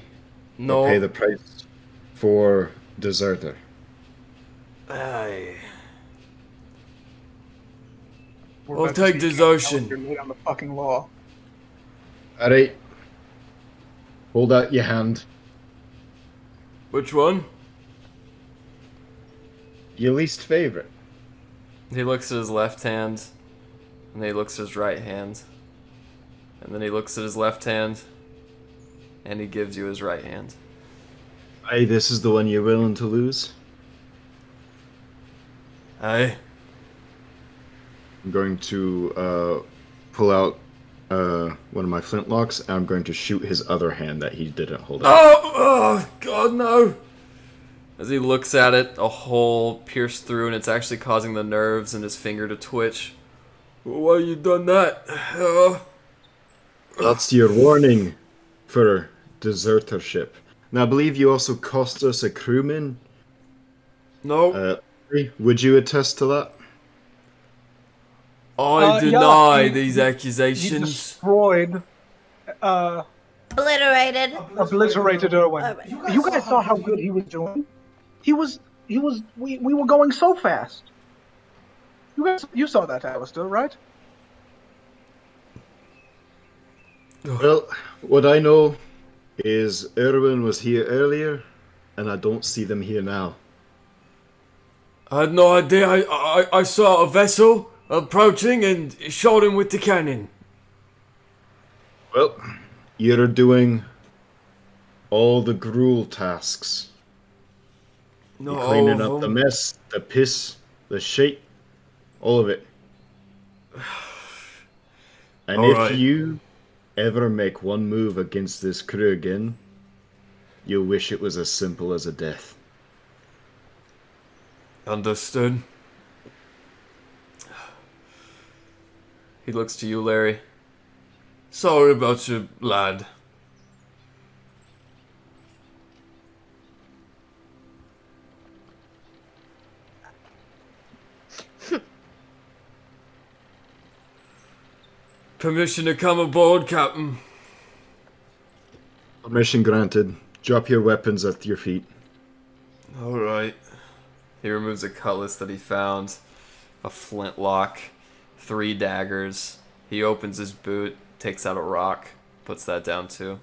or pay no. the price for deserter. Aye. We're I'll about to take see desertion. You're late on the fucking law. Alright. Hold out your hand. Which one? Your least favorite. He looks at his left hand, and then he looks at his right hand, and then he looks at his left hand, and he gives you his right hand. Aye, this is the one you're willing to lose. Aye. I'm going to pull out one of my flintlocks, and I'm going to shoot his other hand that he didn't hold out. Oh, God, no! As he looks at it, a hole pierced through, and it's actually causing the nerves in his finger to twitch. Why you done that? That's your warning for desertership. Now, I believe you also cost us a crewman. No. Would you attest to that? I deny yeah, these he accusations. destroyed, obliterated Erwin. You guys saw how good he was doing? We were going so fast. You saw that, Alistair, right? Well, what I know is Erwin was here earlier, and I don't see them here now. I had no idea. I saw a vessel approaching and shot him with the cannon. Well, you're doing all the gruel tasks. No, You're cleaning up the mess, the piss, the shit, all of it. And All if right. you ever make one move against this crew again, you'll wish it was as simple as a death. Understood. He looks to you, Layree. Sorry about your lad. Permission to come aboard, Captain. Permission granted. Drop your weapons at your feet. Alright. He removes a cutlass that he found, a flintlock, 3 daggers. He opens his boot, takes out a rock, puts that down too.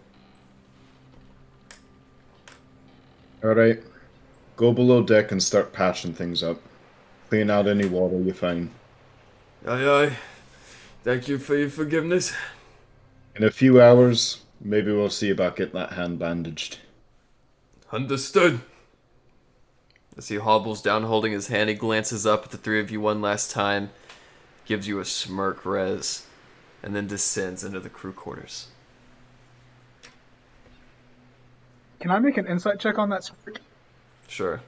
Alright. Go below deck and start patching things up. Clean out any water you find. Aye aye. Thank you for your forgiveness. In a few hours, maybe we'll see about getting that hand bandaged. Understood. As he hobbles down holding his hand, he glances up at the 3 of you one last time, gives you a smirk res, and then descends into the crew quarters. Can I make an insight check on that? Sure.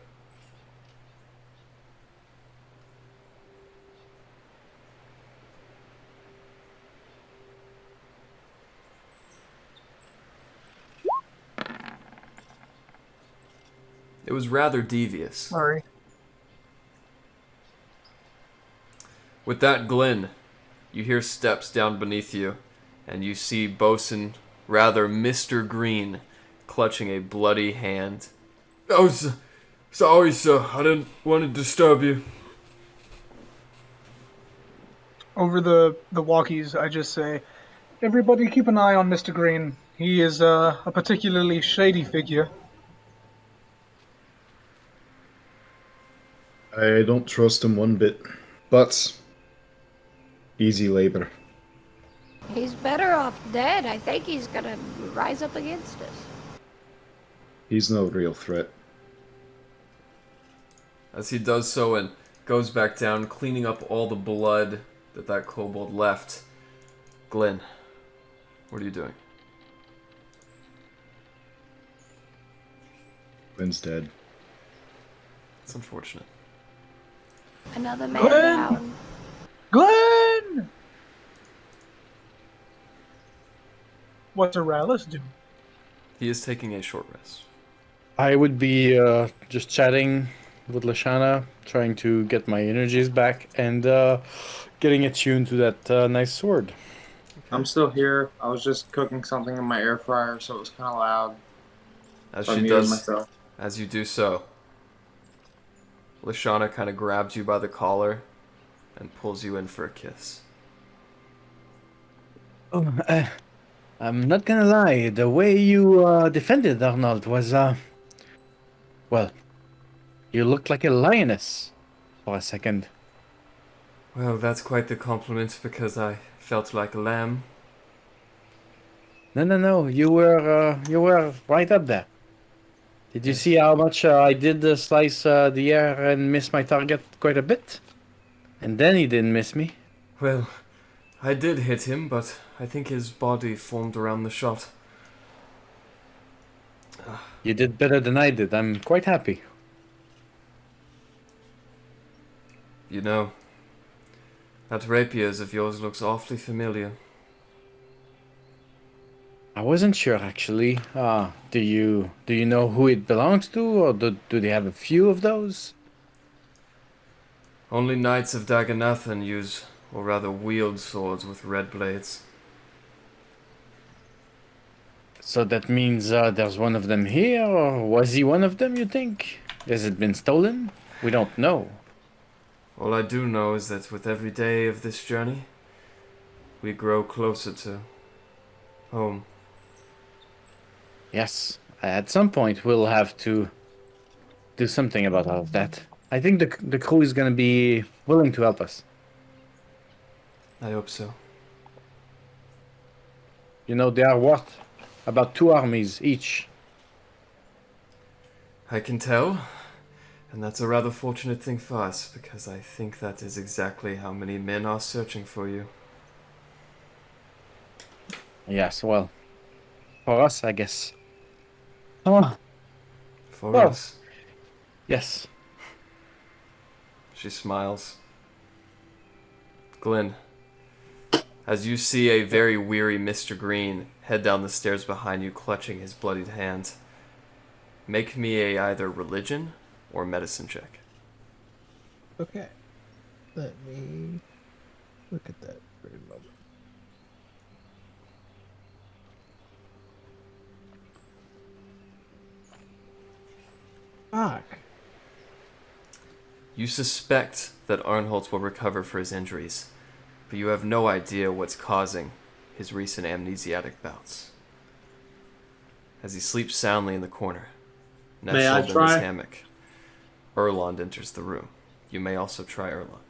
It was rather devious. Sorry. With that, Glenn, you hear steps down beneath you, and you see Bosun, rather Mr. Green, clutching a bloody hand. Oh, sorry, sir. I didn't want to disturb you. Over the walkies, I just say, everybody keep an eye on Mr. Green. He is a particularly shady figure. I don't trust him one bit. But Easy labor. He's better off dead. I think he's gonna rise up against us. He's no real threat. As he does so and goes back down, cleaning up all the blood that kobold left. Glenn, what are you doing? Glenn's dead. It's unfortunate. Another man Glenn! down. Glenn! What's Aralis do? He is taking a short rest. I would be just chatting with Lashana, trying to get my energies back, and getting attuned to that nice sword. I'm still here. I was just cooking something in my air fryer, so it was kind of loud. As So I she muted does, myself. as you do so, Lashana kind of grabs you by the collar and pulls you in for a kiss. Oh, I'm not gonna lie. The way you defended Arnold was, well, you looked like a lioness for a second. Well, that's quite the compliment because I felt like a lamb. No. You were right up there. Did you Yes. see how much I did slice the air and miss my target quite a bit? And then he didn't miss me. Well, I did hit him, but I think his body formed around the shot. You did better than I did. I'm quite happy. You know, that rapier of yours looks awfully familiar. I wasn't sure actually. Do you know who it belongs to, or do they have a few of those? Only knights of Daganathan use, or rather wield, swords with red blades. So that means there's one of them here, or was he one of them, you think? Has it been stolen? We don't know. All I do know is that with every day of this journey, we grow closer to home. Yes, at some point we'll have to do something about all of that. I think the crew is going to be willing to help us. I hope so. You know, they are what? About 2 armies each. I can tell, and that's a rather fortunate thing for us, because I think that is exactly how many men are searching for you. Yes, well, for us, I guess. Oh, For Well. us. yes. She smiles. Glenn, as you see a very weary Mr. Green head down the stairs behind you, clutching his bloodied hand, make me a either religion or medicine check. Okay. Let me look at that for a moment. Fuck. You suspect that Arnholtz will recover for his injuries, but you have no idea what's causing his recent amnesiac bouts. As he sleeps soundly in the corner, May I nestled in his try? hammock, Erland enters the room. You may also try Erland.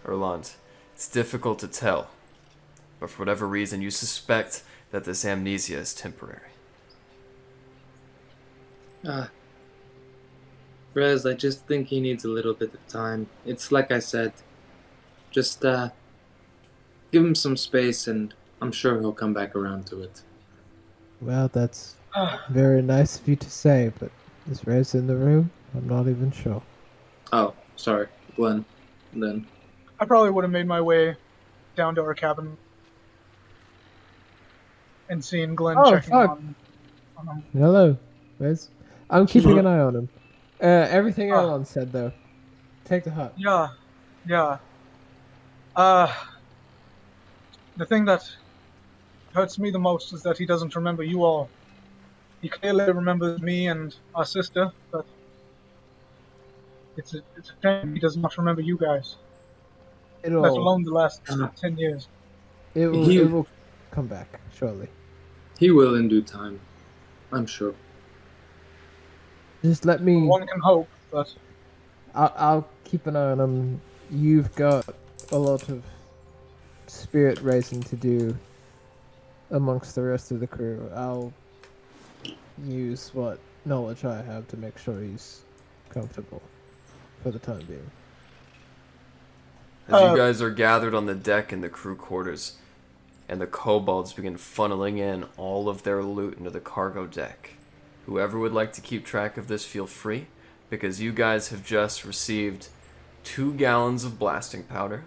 Erland, it's difficult to tell, but for whatever reason, you suspect that this amnesia is temporary. Rez, I just think he needs a little bit of time. It's like I said, just give him some space and I'm sure he'll come back around to it. Well, that's very nice of you to say, but is Rez in the room? I'm not even sure. Oh, sorry, Glenn. Then. I probably would have made my way down to our cabin and seen Glenn Oh, checking fuck. on him. Hello, Rez. I'm keeping an eye on him. Everything Erlon said, though. Take the hut. Yeah. The thing that hurts me the most is that he doesn't remember you all. He clearly remembers me and our sister, but it's a shame he does not remember you guys. Let alone the last 10 years. It will come back, surely. He will in due time, I'm sure. Just let me. One can hope, but I'll keep an eye on them. You've got a lot of spirit raising to do amongst the rest of the crew. I'll use what knowledge I have to make sure he's comfortable for the time being. As you guys are gathered on the deck in the crew quarters, and the kobolds begin funneling in all of their loot into the cargo deck. Whoever would like to keep track of this, feel free, because you guys have just received 2 gallons of blasting powder.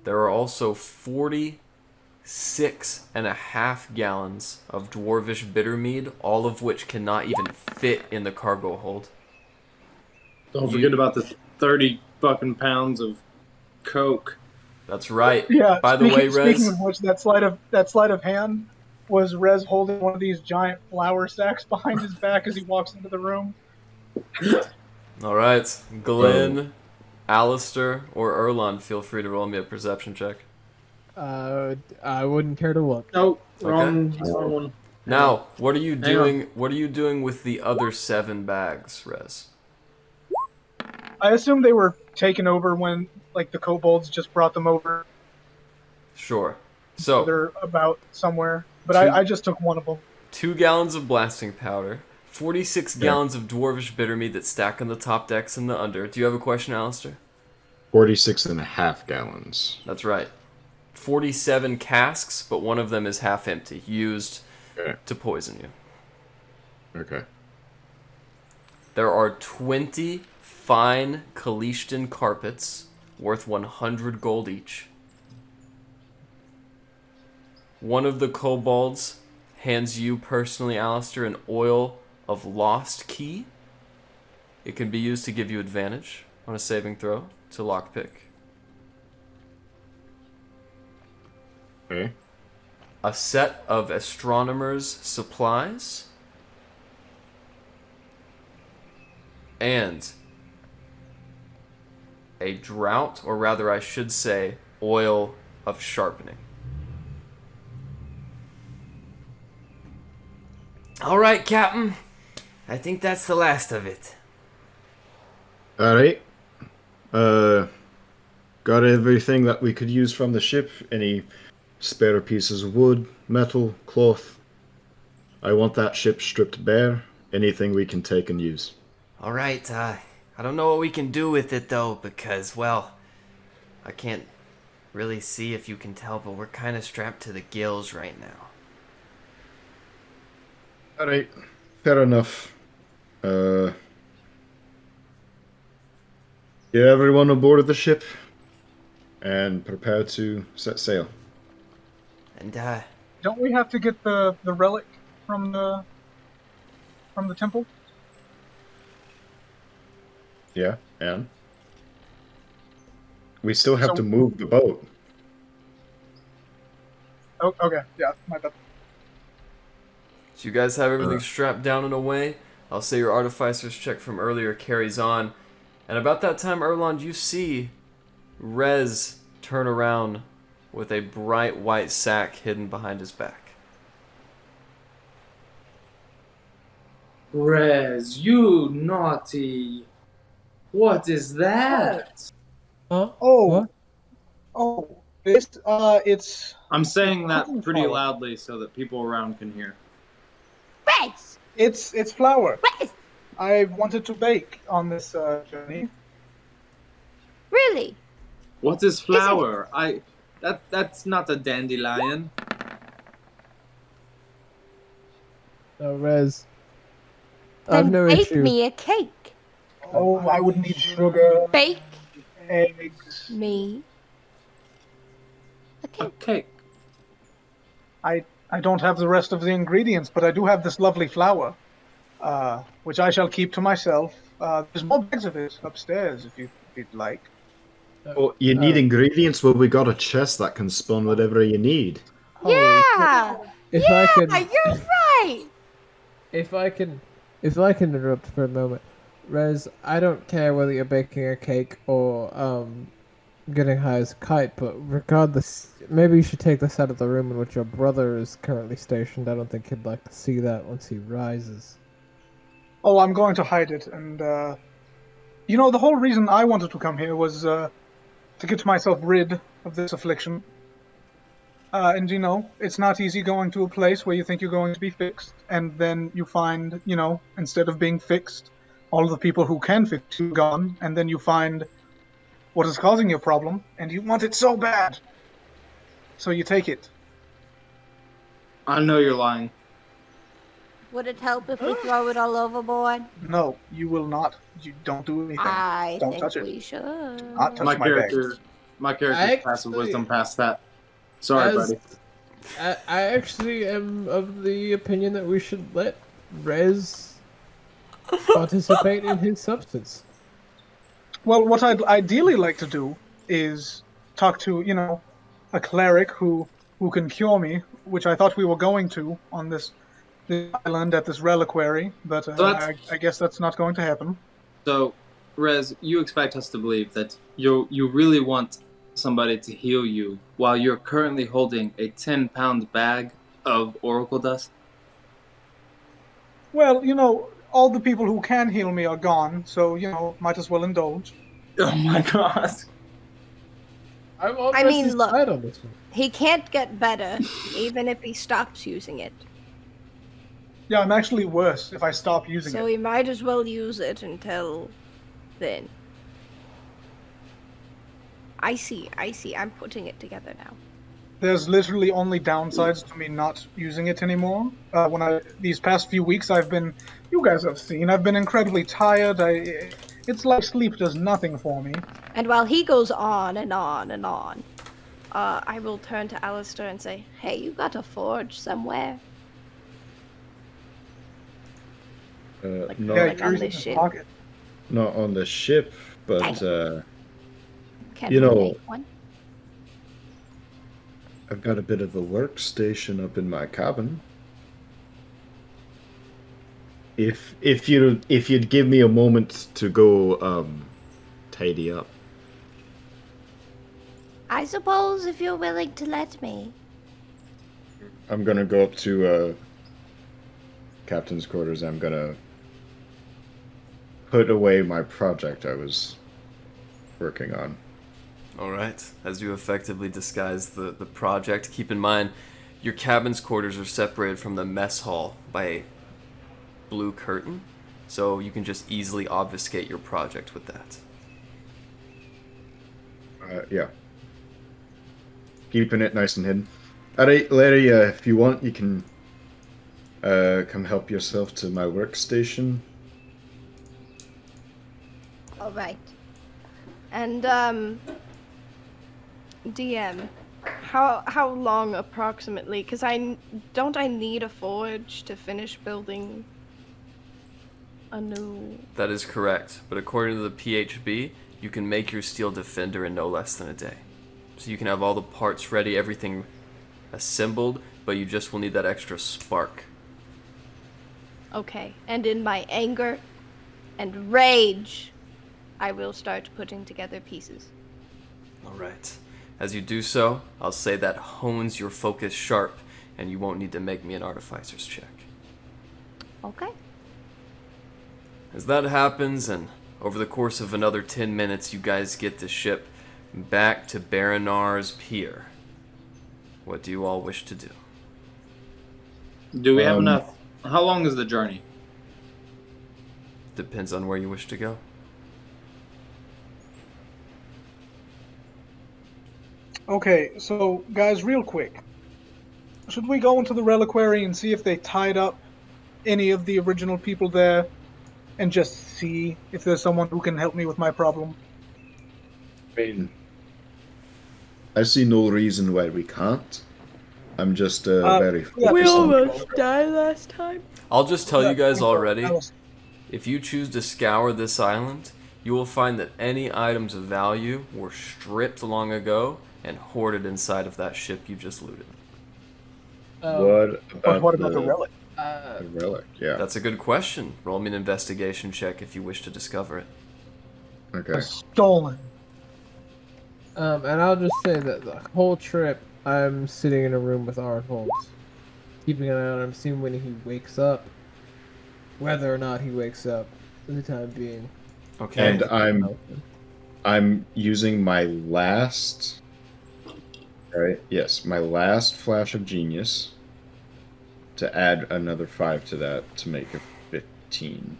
There are also 46.5 gallons of dwarvish bitter mead, all of which cannot even fit in the cargo hold. Don't forget about the 30 fucking pounds of coke. That's right. yeah. By the way, Rez, speaking of which, that sleight of hand was Rez holding one of these giant flour sacks behind his back as he walks into the room. all right, Glenn, Alistair, or Erlon, feel free to roll me a perception check. I wouldn't care to look. Nope, Okay. wrong one. Now, what are you Hang doing? What are you doing with the other 7 bags, Rez? I assume they were taken over when, like, the kobolds just brought them over. Sure. So They're about somewhere, but Two- I just took one of them. 2 gallons of blasting powder, 46 Yeah. gallons of dwarvish bitter mead that stack on the top decks and the under. Do you have a question, Alistair? 46.5 gallons. That's right. 47 casks, but one of them is half empty, used Okay. to poison you. Okay. There are 20 fine Kalishtan carpets worth 100 gold each. One of the kobolds hands you personally, Alistair, an oil of lost key. It can be used to give you advantage on a saving throw to lockpick. Okay. A set of astronomer's supplies. And a drought, or rather I should say, oil of sharpening. All right, Captain. I think that's the last of it. Alright. Got everything that we could use from the ship. Any spare pieces of wood, metal, cloth. I want that ship stripped bare. Anything we can take and use. All right, I don't know what we can do with it, though, because, well, I can't really see if you can tell, but we're kind of strapped to the gills right now. Alright. Fair enough. Get everyone aboard of the ship and prepare to set sail. And, Don't we have to get the relic from the temple? Yeah, and we still have So- to move the boat. Oh, okay. Yeah, my bad. So you guys have everything strapped down and away. I'll say your artificer's check from earlier carries on. And about that time, Erlon, you see Rez turn around with a bright white sack hidden behind his back. Rez, you naughty. What is that? Huh? Oh, What? oh, it's I'm saying that Cotton pretty flower. loudly so that people around can hear. Reds! it's flour. Reds! I wanted to bake on this journey. Really? What is flower? That's not a dandelion. No, Rez. I've Then no bake issue. me a cake. Oh, I would need sugar, Bake eggs. me a A cake. cake. I don't have the rest of the ingredients, but I do have this lovely flour, which I shall keep to myself. There's more bags of it upstairs if you'd like. Oh, you need ingredients? Well, we got a chest that can spawn whatever you need. Holy Yeah! If I can, You're right! if I can interrupt for a moment, Rez, I don't care whether you're baking a cake or getting high as a kite, but regardless, maybe you should take this out of the room in which your brother is currently stationed. I don't think he'd like to see that once he rises. Oh, I'm going to hide it, and the whole reason I wanted to come here was to get myself rid of this affliction. And it's not easy going to a place where you think you're going to be fixed, and then you find, instead of being fixed, all of the people who can fix you are gone, and then you find what is causing your problem, and you want it so bad. So you take it. I know you're lying. Would it help if we throw it all overboard? No, you will not. You don't do anything. I Don't think touch it. we should. Not touch My my bag. character's passive wisdom past that. Sorry, buddy. I actually am of the opinion that we should let Rez participate in his substance. Well, what I'd ideally like to do is talk to, a cleric who can cure me, which I thought we were going to on this island at this reliquary, but I guess that's not going to happen. So, Rez, you expect us to believe that you really want somebody to heal you while you're currently holding a 10-pound bag of oracle dust? Well, all the people who can heal me are gone, so, might as well indulge. Oh my god. I mean, look, on this one. he can't get better even if he stops using it. Yeah, I'm actually worse if I stop using So it. he might as well use it until then. I see. I'm putting it together now. There's literally only downsides to me not using it anymore. These past few weeks you guys have seen, I've been incredibly tired. It's like sleep does nothing for me. And while he goes on and on and on, I will turn to Alistair and say, hey, you got a forge somewhere? Not, like on yours in this his ship. pocket. not on the ship, but Can you we know, make one? I've got a bit of a workstation up in my cabin. If you'd give me a moment to go tidy up. I suppose if you're willing to let me. I'm gonna go up to captain's quarters. I'm gonna put away my project I was working on. Alright, as you effectively disguise the project, keep in mind your cabin's quarters are separated from the mess hall by a blue curtain, so you can just easily obfuscate your project with that. Yeah. Keeping it nice and hidden. Alright, Layree, if you want, you can come help yourself to my workstation. All right. And DM, how long approximately? Because I need a forge to finish building a new. That is correct, but according to the PHB, you can make your steel defender in no less than a day. So you can have all the parts ready, everything assembled, but you just will need that extra spark. Okay. And in my anger and rage, I will start putting together pieces. Alright. As you do so, I'll say that hones your focus sharp, and you won't need to make me an artificer's check. Okay. As that happens, and over the course of another 10 minutes, you guys get the ship back to Baranar's pier. What do you all wish to do? Do we have enough? How long is the journey? Depends on where you wish to go. Okay, so guys, real quick. Should we go into the reliquary and see if they tied up any of the original people there and just see if there's someone who can help me with my problem? I mean, I see no reason why we can't. I'm just very We focused on almost died last time. I'll just tell you guys already, Alice. if you choose to scour this island, you will find that any items of value were stripped long ago and hoarded inside of that ship you just looted. What about the relic? the relic? Yeah. That's a good question. Roll me an investigation check if you wish to discover it. Okay. Stolen. And I'll just say that the whole trip, I'm sitting in a room with Aaron Holmes, keeping an eye on him, seeing when he wakes up. whether or not he wakes up for the time being. Okay. And I'm using my last. Right? Yes, my last flash of genius to add another 5 to that to make a 15.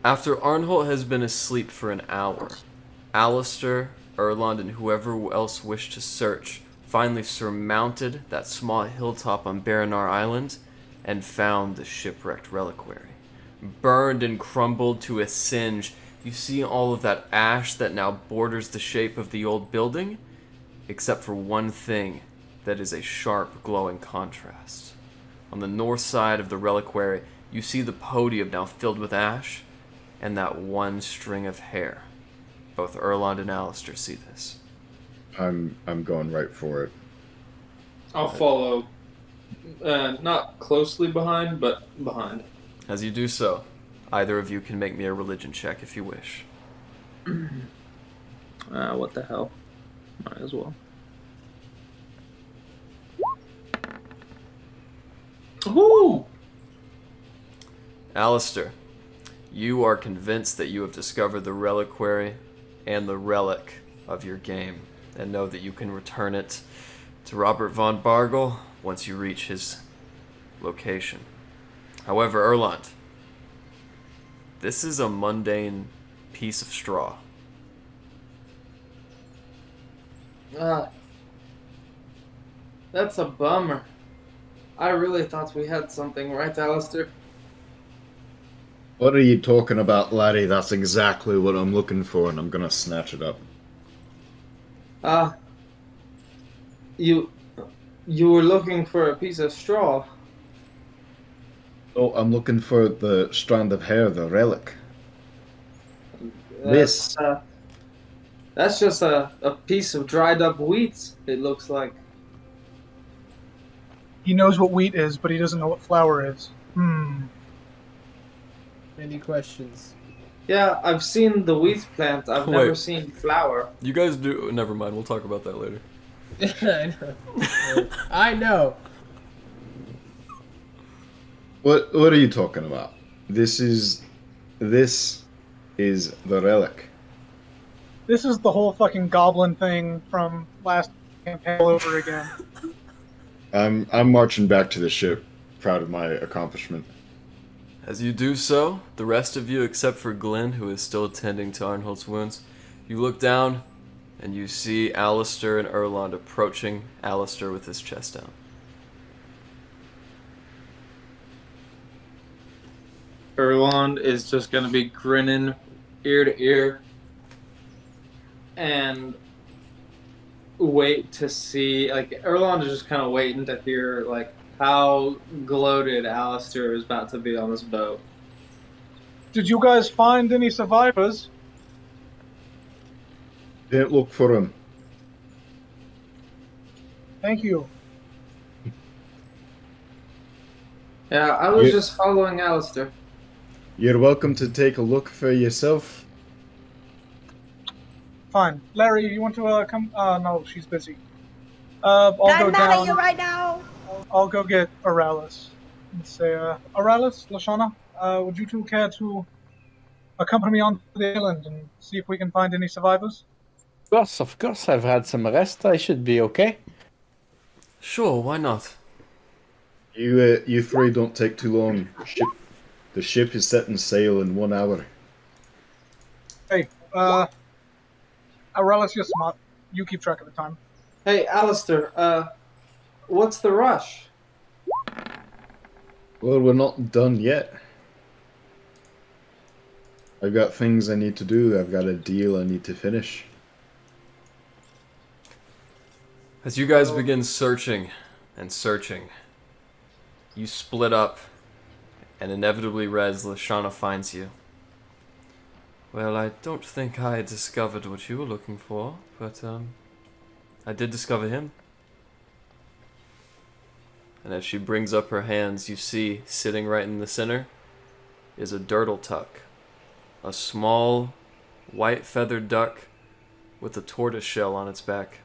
After Arnholt has been asleep for an hour, Alistair, Erland, and whoever else wished to search finally surmounted that small hilltop on Baranar Island and found the shipwrecked reliquary. Burned and crumbled to a singe, you see all of that ash that now borders the shape of the old building, except for one thing that is a sharp, glowing contrast. On the north side of the reliquary, you see the podium now filled with ash, and that one string of hair. Both Erland and Alistair see this. I'm going right for it. I'll follow, not closely behind, but behind. As you do so, either of you can make me a religion check if you wish. What the hell? Might as well. Woo! Alistair, you are convinced that you have discovered the reliquary and the relic of your game, and know that you can return it to Robert von Bargel once you reach his location. However, Erland, this is a mundane piece of straw. That's a bummer. I really thought we had something, right, Alistair? What are you talking about, laddie? That's exactly what I'm looking for, and I'm gonna snatch it up. You were looking for a piece of straw. Oh, I'm looking for the strand of hair, the relic. That's just a piece of dried up wheat, it looks like. He knows what wheat is, but he doesn't know what flour is. Any questions? Yeah, I've seen the wheat plant. I've Wait. never seen flour. You guys do... Never mind, we'll talk about that later. I know. I know. What are you talking about? This is the relic. This is the whole fucking goblin thing from last campaign all over again. I'm marching back to the ship, proud of my accomplishment. As you do so, the rest of you, except for Glenn, who is still tending to Arnholt's wounds, you look down and you see Alistair and Erland approaching Alistair with his chest down. Erland is just gonna be grinning ear to ear and wait to see, like, Erland is just kind of waiting to hear, like, how gloated Alistair is about to be on this boat. Did you guys find any survivors? Didn't look for him. Thank you. Yeah, I was Yeah. just following Alistair. You're welcome to take a look for yourself. Fine. Layree, you want to come? No, she's busy. I'll go I'm mad at down. you right now. I'll go get Aralis and say, Aralis, Lashana, would you two care to accompany me on the island and see if we can find any survivors? Of course, I've had some rest. I should be okay. Sure, why not? You three don't take too long. The ship is setting sail in 1 hour. Hey, Aralis, you're smart. You keep track of the time. Hey, Alistair, what's the rush? Well, we're not done yet. I've got things I need to do. I've got a deal I need to finish. As you guys begin searching and searching, you split up, and inevitably Rez Lashana finds you. Well, I don't think I discovered what you were looking for, but I did discover him. And as she brings up her hands, you see, sitting right in the center, is a dirtle tuck. A small, white feathered duck with a tortoise shell on its back.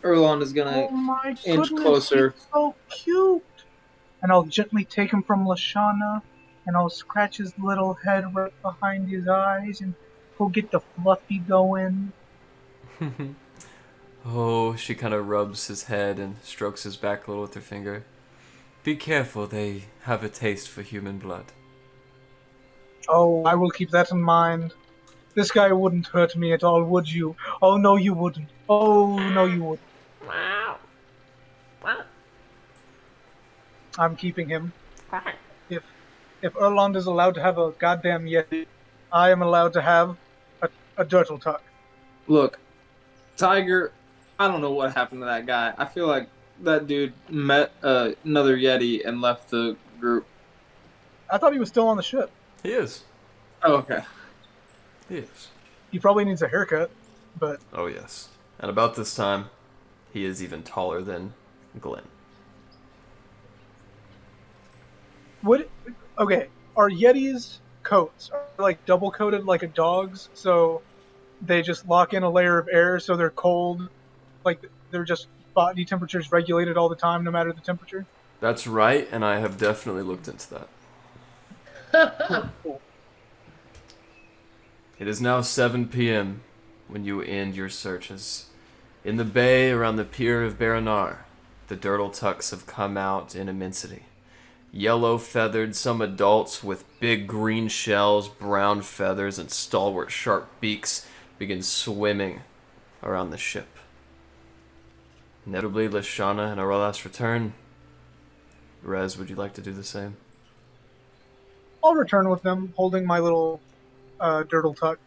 Erland is gonna Oh my inch goodness, closer. he's so cute. and I'll gently take him from Lashana, and I'll scratch his little head right behind his eyes, and he'll get the fluffy going. Oh, she kind of rubs his head and strokes his back a little with her finger. Be careful, they have a taste for human blood. Oh, I will keep that in mind. This guy wouldn't hurt me at all, would you? Oh, no, you wouldn't. Oh, no, you wouldn't. I'm keeping him. If Erland is allowed to have a goddamn Yeti, I am allowed to have a Dirtle Tuck. Look, Tiger, I don't know what happened to that guy. I feel like that dude met another Yeti and left the group. I thought he was still on the ship. He is. Oh, okay. He is. He probably needs a haircut, but... Oh, yes. And about this time, he is even taller than Glenn. What? Okay, are Yetis' coats like double coated like a dog's? So they just lock in a layer of air so they're cold, like they're just body temperatures regulated all the time, no matter the temperature? That's right, and I have definitely looked into that. Cool. It is now 7 p.m. when you end your searches. In the bay around the pier of Baranar, the Dirtle Tucks have come out in immensity. Yellow-feathered, some adults with big green shells, brown feathers, and stalwart sharp beaks begin swimming around the ship. Inevitably, Lashana and Aurelas return. Rez, would you like to do the same? I'll return with them, holding my little Dirtle Tuck.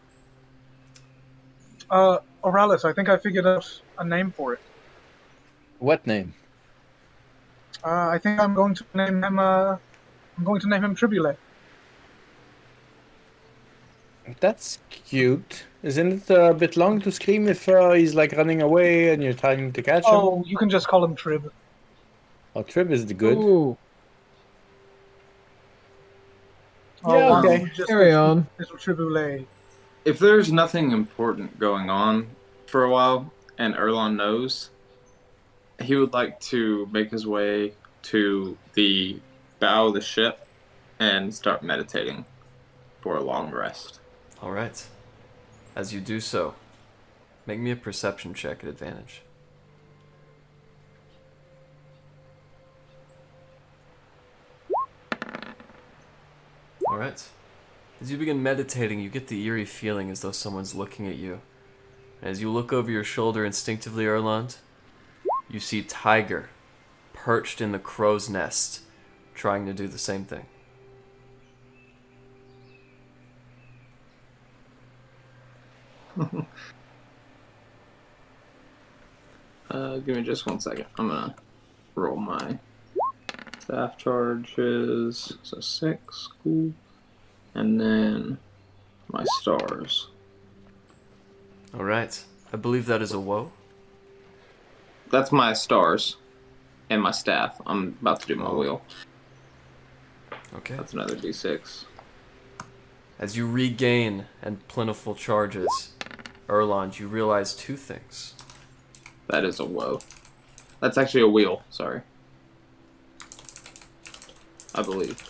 Oralis, I think I figured out a name for it. What name? I think I'm going to name him. I'm going to name him Tribulate. That's cute. Isn't it a bit long to scream if he's like running away and you're trying to catch him? Oh, you can just call him Trib. Oh, Trib is the good. Ooh, Yeah, okay. Just carry on. Little Tribulate. If there's nothing important going on for a while, and Erlon knows, he would like to make his way to the bow of the ship and start meditating for a long rest. Alright. As you do so, make me a perception check at advantage. Alright. As you begin meditating, you get the eerie feeling as though someone's looking at you. As you look over your shoulder instinctively, Erland, you see Tiger perched in the crow's nest, trying to do the same thing. Give me just 1 second. I'm gonna roll my staff charges. So 6, cool. And then my stars. Alright. I believe that is a woe. That's my stars and my staff. I'm about to do my wheel. Okay. That's another d6. As you regain and plentiful charges, Erland, you realize two things. That is a woe. That's actually a wheel, sorry. I believe.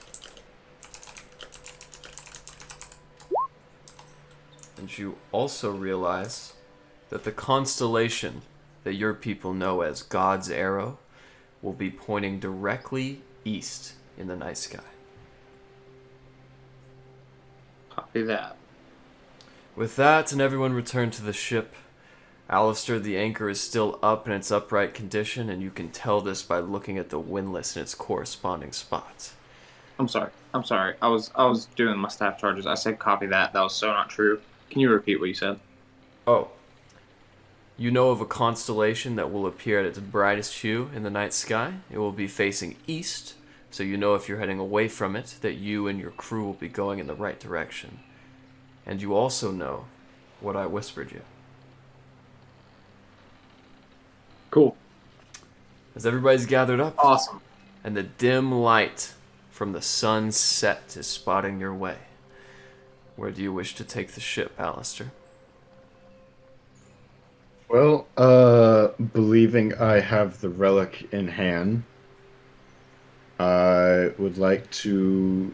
And you also realize that the constellation that your people know as God's Arrow will be pointing directly east in the night sky. Copy that. With that, and everyone return to the ship, Alistair, the anchor is still up in its upright condition, and you can tell this by looking at the windlass in its corresponding spot. I'm sorry. I was doing my staff charges. I said copy that. That was so not true. Can you repeat what you said? Oh. You know of a constellation that will appear at its brightest hue in the night sky. It will be facing east, so you know if you're heading away from it that you and your crew will be going in the right direction. And you also know what I whispered you. Cool. As everybody's gathered up, Awesome. and the dim light from the sun's set is spotting your way, where do you wish to take the ship, Alistair? Well, believing I have the relic in hand, I I would like to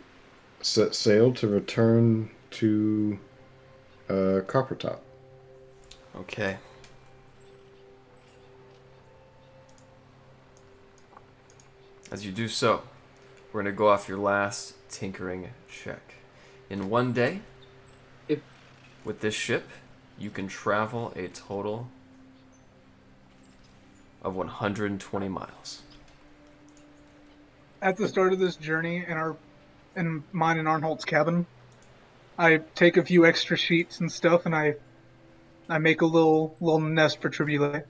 set sail to return to Coppertop. Okay. As you do so, we're going to go off your last tinkering check. In one day, with this ship, you can travel a total of 120 miles. At the start of this journey, in mine and Arnholt's cabin, I take a few extra sheets and stuff, and I make a little nest for Tribulate.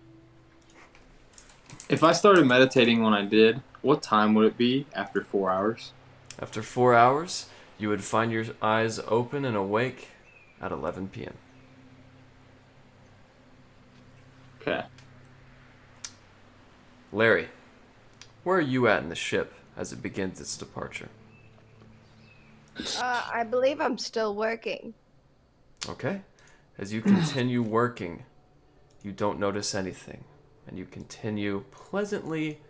If I started meditating when I did, what time would it be after 4 hours? After 4 hours, you would find your eyes open and awake at 11 p.m. Okay. Layree, where are you at in the ship as it begins its departure? I believe I'm still working. Okay. As you continue working, you don't notice anything, and you continue pleasantly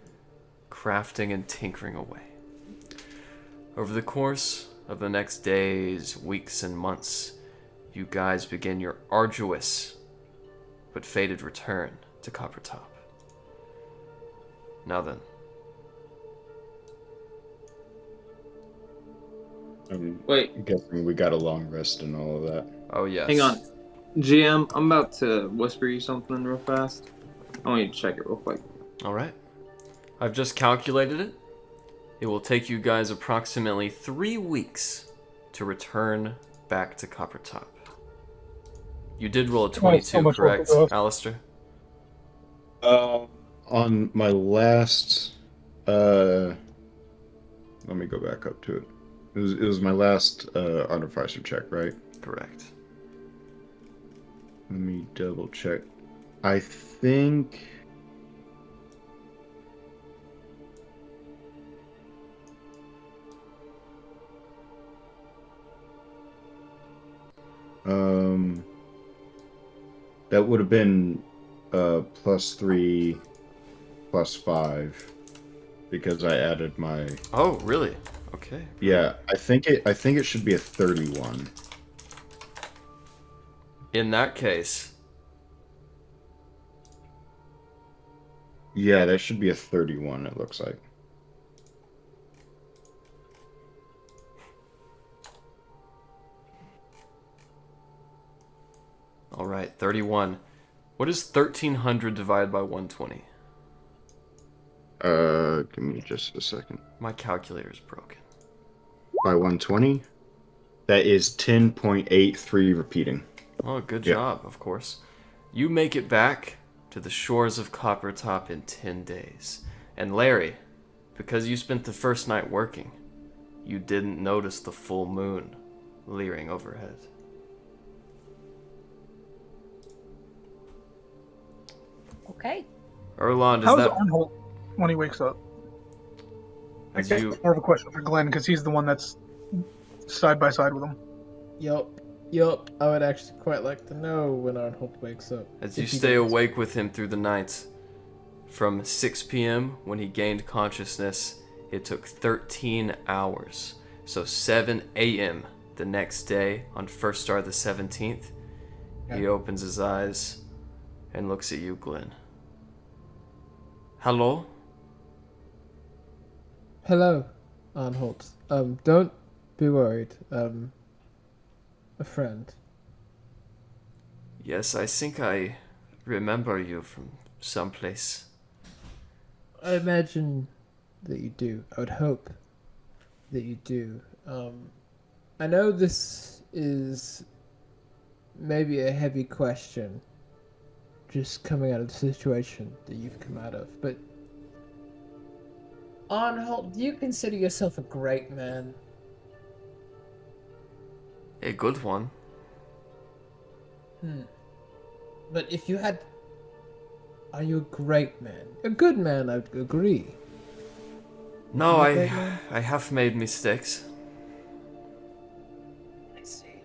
crafting and tinkering away. Over the course of the next days, weeks, and months, you guys begin your arduous but fated return to Coppertop. Now then. Wait. I'm guessing we got a long rest and all of that. Oh, yes. Hang on. GM, I'm about to whisper you something real fast. I want you to check it real quick. Alright. I've just calculated it. It will take you guys approximately 3 weeks to return back to Coppertop. You did roll a 22, correct, Alistair? On my last, let me go back up to it. It was my last artificer check, right? Correct. Let me double check. I think. That would have been +3, +5, because I added my. Oh, really? Okay. Yeah, I think it should be a 31. In that case, yeah, that should be a 31. It looks like. all right, 31. What is 1300 divided by 120? Give me just a second. My calculator is broken. By 120, that is 10.83 repeating. Oh, good job, of course. You make it back to the shores of Coppertop in 10 days. And Layree, because you spent the first night working, you didn't notice the full moon leering overhead. Okay. Erland, is How is that... Arnholt when he wakes up? As I guess you... more of a question for Glenn, because he's the one that's side by side with him. Yup. I would actually quite like to know when Arnholt wakes up. As you stay awake with him through the night, from 6 p.m. when he gained consciousness, it took 13 hours. So 7 a.m. the next day, on first star the 17th, he opens his eyes and looks at you, Glenn. Hello? Hello, Arnholt. Don't be worried. A friend. Yes, I think I remember you from someplace. I imagine that you do. I would hope that you do. I know this is maybe a heavy question, just coming out of the situation that you've come out of, but Arnholt, do you consider yourself a great man? A good one. But if you had... Are you a great man? A good man, I would agree. No, Are you a great man? I have made mistakes. I see.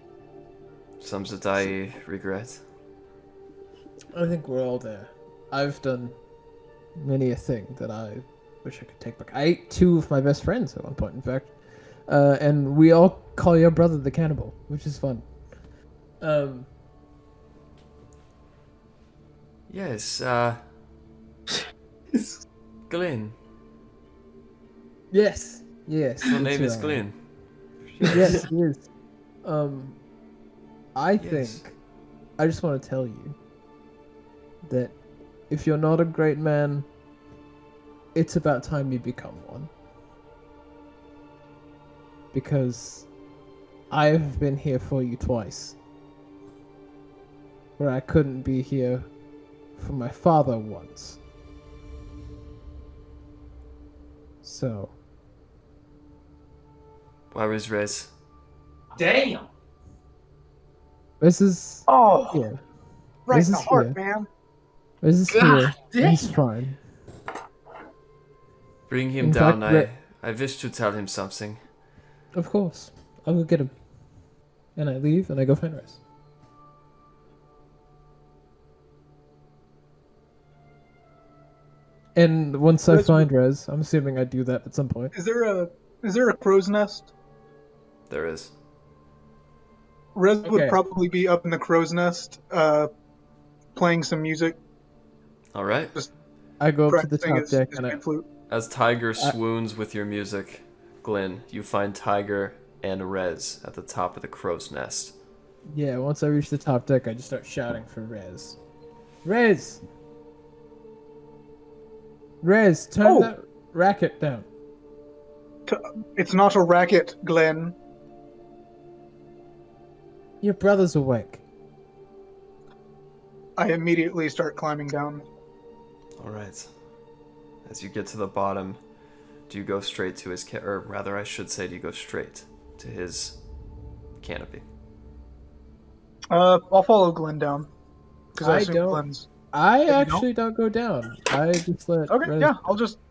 Some that I regret. I think we're all there. I've done many a thing that I wish I could take back. I ate 2 of my best friends at one point, in fact. And we all call your brother the cannibal, which is fun. Yes, Glenn. Yes. Your that's name is right. Glenn. Yes, it is. I Yes. think I just want to tell you that if you're not a great man, it's about time you become one. Because I've been here for you twice. Where I couldn't be here for my father once. So, Where is Rez? Damn. this is Oh, here. right This in the is heart, here. man. This is God here. He's damn. fine. Bring him In down. fact, I wish to tell him something. Of course. I'll go get him. And I leave and I go find Rez. And once I Rez find Rez, I'm assuming I do that at some point. Is there a crow's nest? There is. Rez would Okay. probably be up in the crow's nest, playing some music, All right. I go up to the practicing top his deck and I, pan flute. As Tiger swoons with your music, Glenn, you find Tiger and Rez at the top of the crow's nest. yeah, once I reach the top deck, I just start shouting for Rez. Rez! Rez, turn Oh. that racket down. It's not a racket, Glenn. Your brother's awake. I immediately start climbing down. All right. As you get to the bottom, do you go straight to his or rather, I should say, do you go straight to his canopy? I'll follow Glenn down. Because I I assume don't- Glenn's... I you actually don't go down. I just let Okay, Rez... yeah,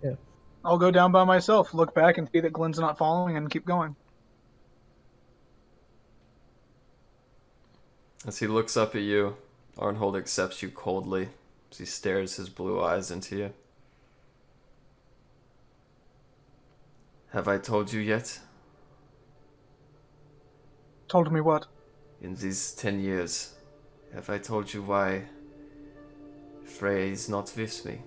Yeah. I'll go down by myself, look back and see that Glenn's not following, and keep going. As he looks up at you, Arnhold accepts you coldly as he stares his blue eyes into you. Have I told you yet? Told me what? In these 10 years, have I told you why Freya is not with me?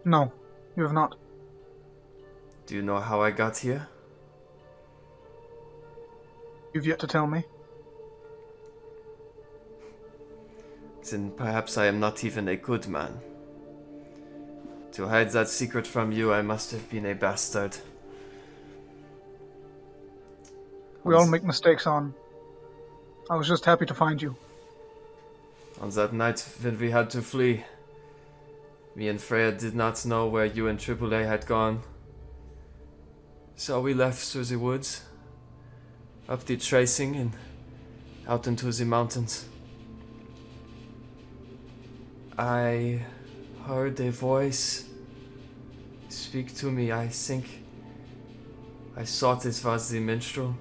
No, you have not. Do you know how I got here? You've yet to tell me. Then perhaps I am not even a good man. To hide that secret from you, I must have been a bastard. We all make mistakes I was just happy to find you. On that night when we had to flee, me and Freya did not know where you and AAA had gone. So we left through the woods, up the tracing and out into the mountains. I heard a voice speak to me. I think I thought it was the minstrel.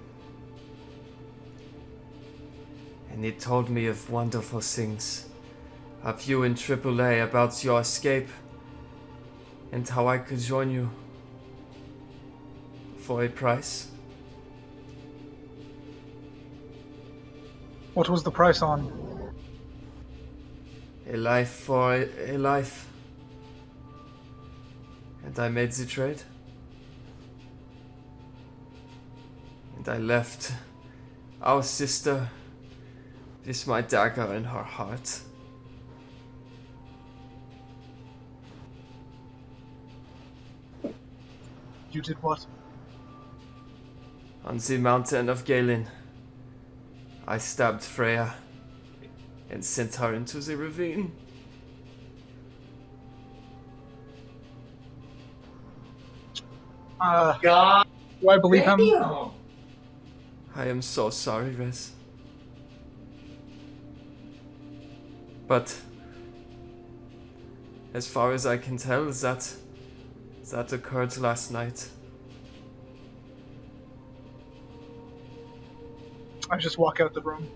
And he told me of wonderful things, of you in AAA, about your escape, and how I could join you for a price. What was the price on? A life for a life. And I made the trade. And I left our sister with my dagger in her heart. You did what? On the mountain of Galen, I stabbed Freya and sent her into the ravine. God Do I believe him? damn. I am so sorry, Rez. But as far as I can tell, that occurred last night. I just walk out the room.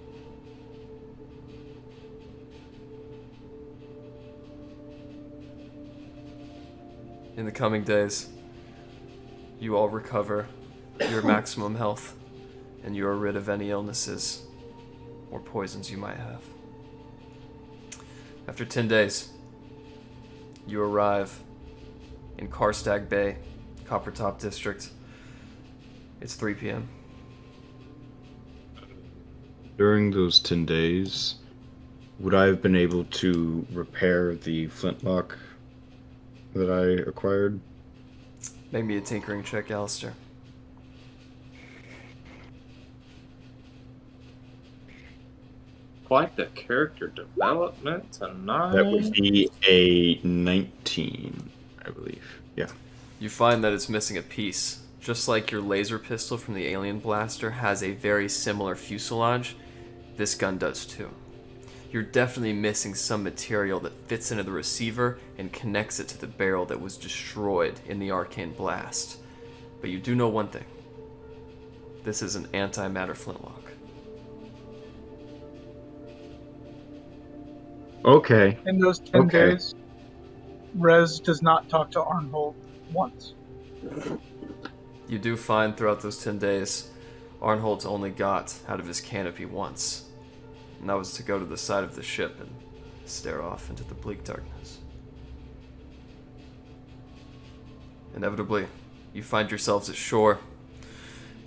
In the coming days, you all recover your maximum health, and you are rid of any illnesses or poisons you might have. After 10 days, you arrive in Karstag Bay, Coppertop District. It's 3 p.m. During those 10 days, would I have been able to repair the flintlock that I acquired? Make me a tinkering check, Alistair. Quite the character development tonight. That would be a 19, I believe. Yeah. You find that it's missing a piece. Just like your laser pistol from the alien blaster has a very similar fuselage, this gun does too. You're definitely missing some material that fits into the receiver and connects it to the barrel that was destroyed in the arcane blast. But you do know one thing. This is an antimatter flintlock. Okay. In those 10 Okay. days, Rez does not talk to Arnhold once. You do find throughout those 10 days, Arnhold's only got out of his canopy once. And that was to go to the side of the ship and stare off into the bleak darkness. Inevitably, you find yourselves at shore.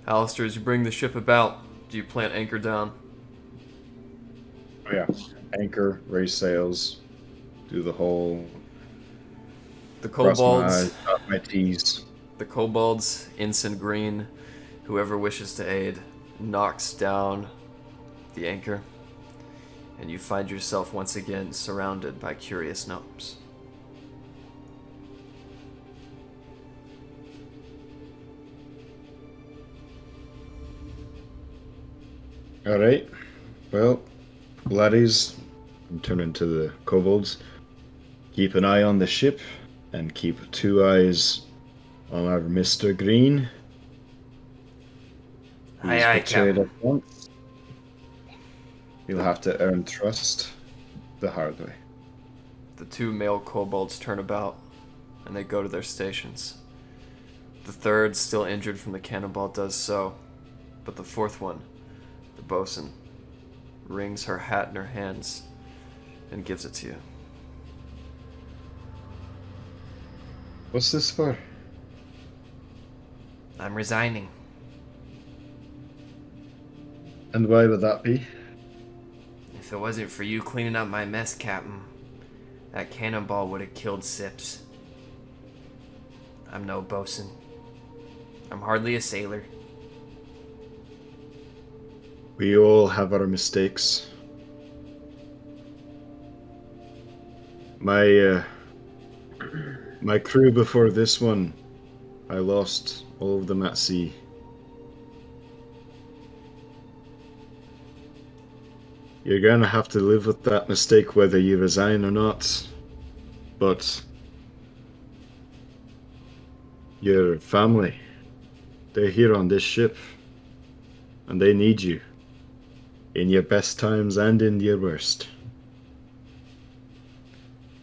Alistair, as you bring the ship about, do you plant anchor down? Oh, yeah. Anchor, raise sails, do the whole. The Cross my kobolds, eyes, dot my T's. the kobolds, Ensign Green, whoever wishes to aid, knocks down the anchor, and you find yourself once again surrounded by curious gnomes. Alright. Well, laddies, turn into the kobolds. Keep an eye on the ship, and keep 2 eyes on our Mr. Green. He's Aye, betrayed Captain. us once. You'll have to earn trust the hard way. The 2 male kobolds turn about, and they go to their stations. The third, still injured from the cannonball, does so, but the fourth one, the bosun, wrings her hat in her hands and gives it to you. What's this for? I'm resigning. And why would that be? If it wasn't for you cleaning up my mess, Captain, that cannonball would have killed Sips. I'm no bosun. I'm hardly a sailor. We all have our mistakes. My crew before this one, I lost all of them at sea. You're gonna have to live with that mistake whether you resign or not. But your family, they're here on this ship. And they need you. In your best times and in your worst.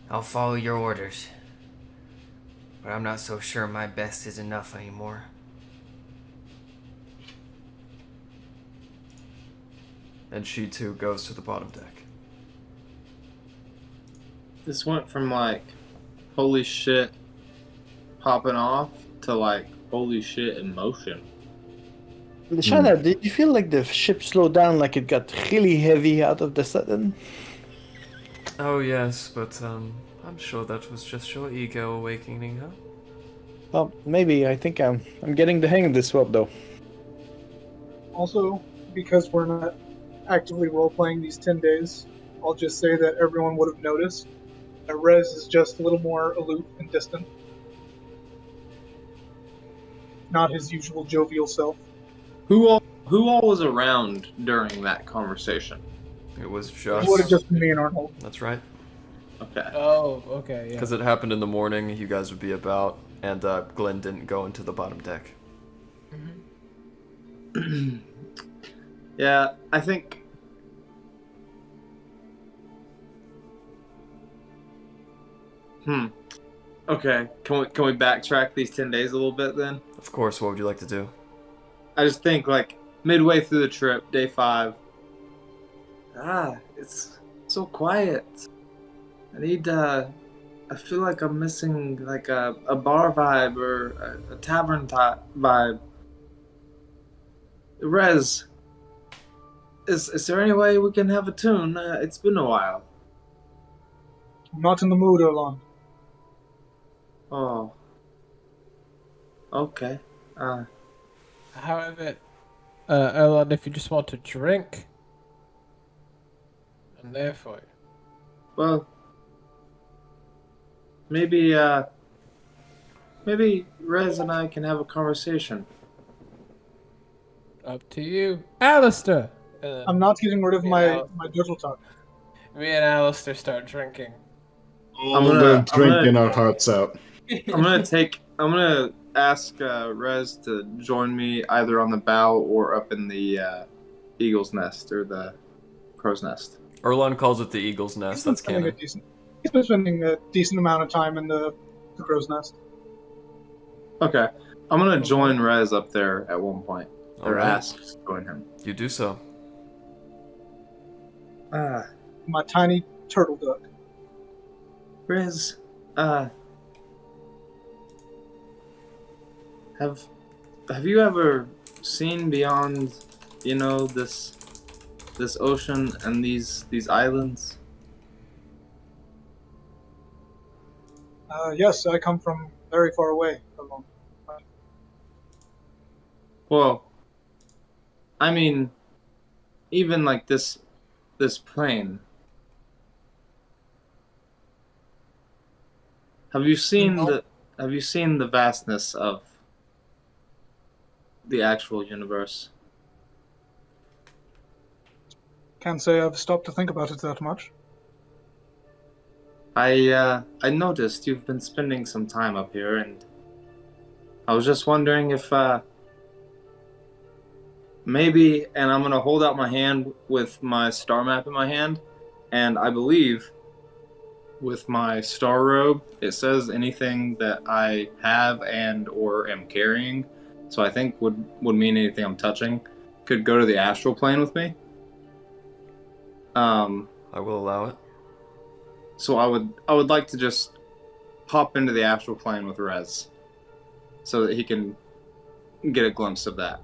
I'll follow your orders. But I'm not so sure my best is enough anymore. And she too goes to the bottom deck. This went from like, holy shit, popping off to like, holy shit, emotion. Shana, did you feel like the ship slowed down, like it got really heavy out of the sudden? Oh yes, but I'm sure that was just your ego awakening, huh? Well, maybe. I think I'm getting the hang of this swap, though. Also, because we're not actively role-playing these 10 days, I'll just say that everyone would have noticed that Rez is just a little more aloof and distant. Not his usual jovial self. Who all was around during that conversation? It was It just... would have just been me and Arnold. That's right. Okay. Oh, okay, yeah. Because it happened in the morning, you guys would be about, and Glenn didn't go into the bottom deck. Yeah, I think... Okay, can we backtrack these 10 days a little bit then? Of course, what would you like to do? I just think like midway through the trip, day 5. It's so quiet. I need I feel like I'm missing like a bar vibe or a tavern vibe. Rez, is there any way we can have a tune? It's been a while. I'm not in the mood, Erlon. Oh. Okay. However, Erlon, if you just want to drink, I'm there for you. Well, maybe Rez and I can have a conversation. Up to you, Alistair. I'm not getting rid of Me my and digital talk. Me and Alistair start drinking. All the drinking our hearts out. I'm gonna ask Rez to join me either on the bow or up in the eagle's nest or the crow's nest. Erlon calls it the Eagle's Nest. That's canon. He's been spending a decent amount of time in the crow's nest. Okay, I'm gonna join Rez up there at one point, or Alright. ask to join him. You do so. My tiny turtle duck. Rez, have you ever seen beyond, this ocean and these islands? Yes, I come from very far away. Erlon. Well, I mean, even like this plane. Have you seen the vastness of the actual universe? Can't say I've stopped to think about it that much. I noticed you've been spending some time up here, and I was just wondering if maybe, and I'm gonna hold out my hand with my star map in my hand, and I believe with my star robe it says anything that I have and or am carrying, so I think would mean anything I'm touching could go to the astral plane with me. I will allow it. So I would like to just hop into the astral plane with Rez, so that he can get a glimpse of that.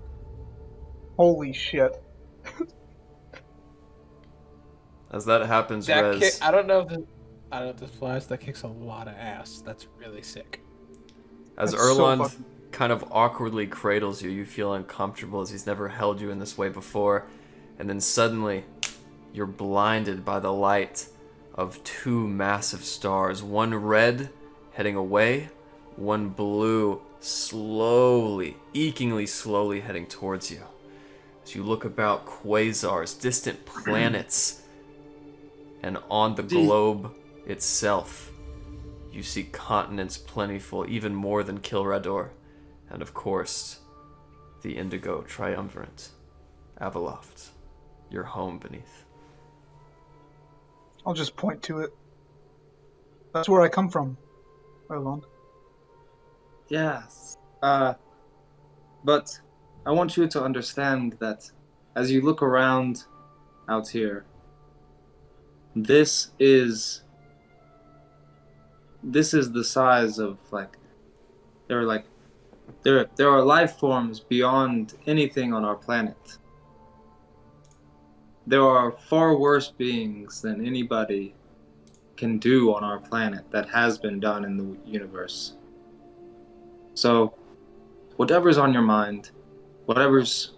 Holy shit. As that happens, That Rez, I don't know if this flies. That kicks a lot of ass. That's really sick. as That's so Erlon fucking- kind of awkwardly cradles you, you feel uncomfortable as he's never held you in this way before, and then suddenly you're blinded by the light of 2 massive stars, one red heading away, one blue slowly, ekingly slowly heading towards you. As you look about, quasars, distant planets, and on the globe itself, you see continents plentiful, even more than Kilrador, and of course, the Indigo Triumvirate, Abeloft, your home beneath. I'll just point to it. That's where I come from, Erlon. Yes. But I want you to understand that as you look around out here, this is the size of there are life forms beyond anything on our planet. There are far worse beings than anybody can do on our planet that has been done in the universe. So, whatever's on your mind, whatever's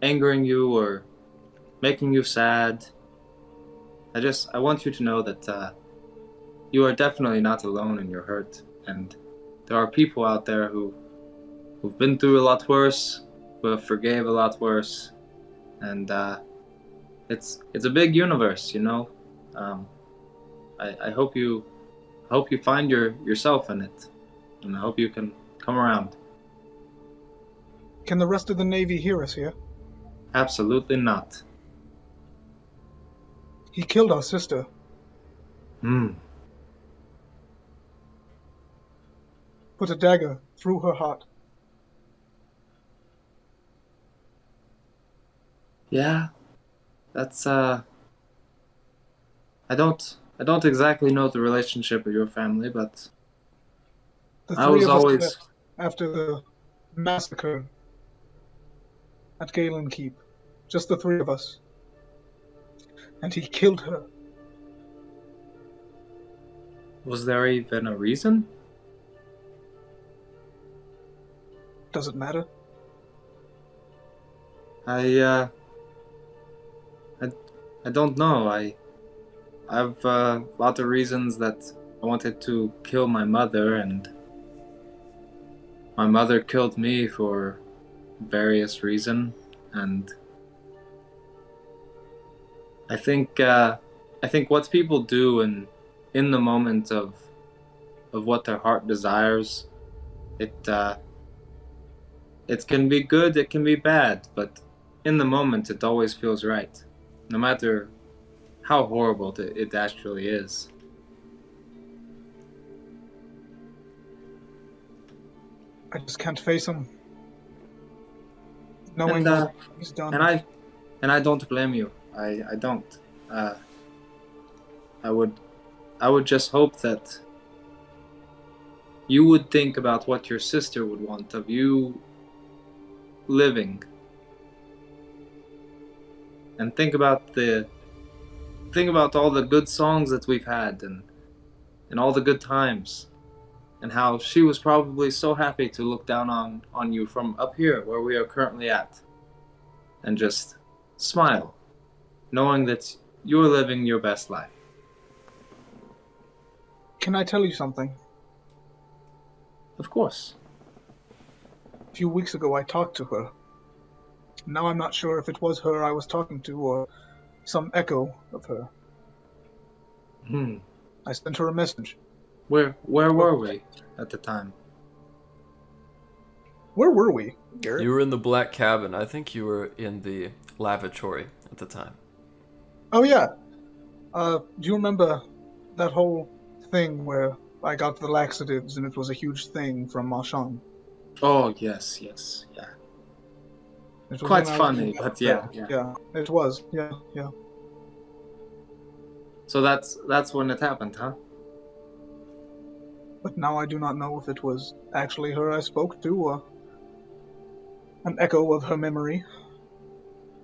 angering you or making you sad, I want you to know that you are definitely not alone in your hurt, and there are people out there who've been through a lot worse, who have forgave a lot worse, and it's a big universe, I hope you find yourself in it, and I hope you can come around. Can the rest of the Navy hear us here? Absolutely not. He killed our sister. put a dagger through her heart. Yeah, that's I don't exactly know the relationship of your family, but The I three was of us always left after the massacre at Galen Keep. Just the three of us. And he killed her. Was there even a reason? Does it matter? I don't know. I've lot of reasons that I wanted to kill my mother, and my mother killed me for various reasons, and I think what people do in the moment of what their heart desires, it can be good, it can be bad, but in the moment it always feels right, no matter how horrible it actually is. I just can't face him. Knowing And what he's done. and I don't blame you. I don't. I would just hope that you would think about what your sister would want of you living, and think about all the good songs that we've had, and all the good times, and how she was probably so happy to look down on you from up here where we are currently at, and just smile, knowing that you're living your best life. Can I tell you something? Of course. A few weeks ago I talked to her. Now I'm not sure if it was her I was talking to or some echo of her. I sent her a message. Where were we at the time? Where were we, Garrett? You were in the black cabin. I think you were in the lavatory at the time. Oh yeah. Do you remember that whole thing where I got the laxatives and it was a huge thing from Marchand? Oh yes, yeah. It was Quite when I was funny, in but that- yeah. Yeah, it was. Yeah. So that's when it happened, huh? But now I do not know if it was actually her I spoke to or an echo of her memory.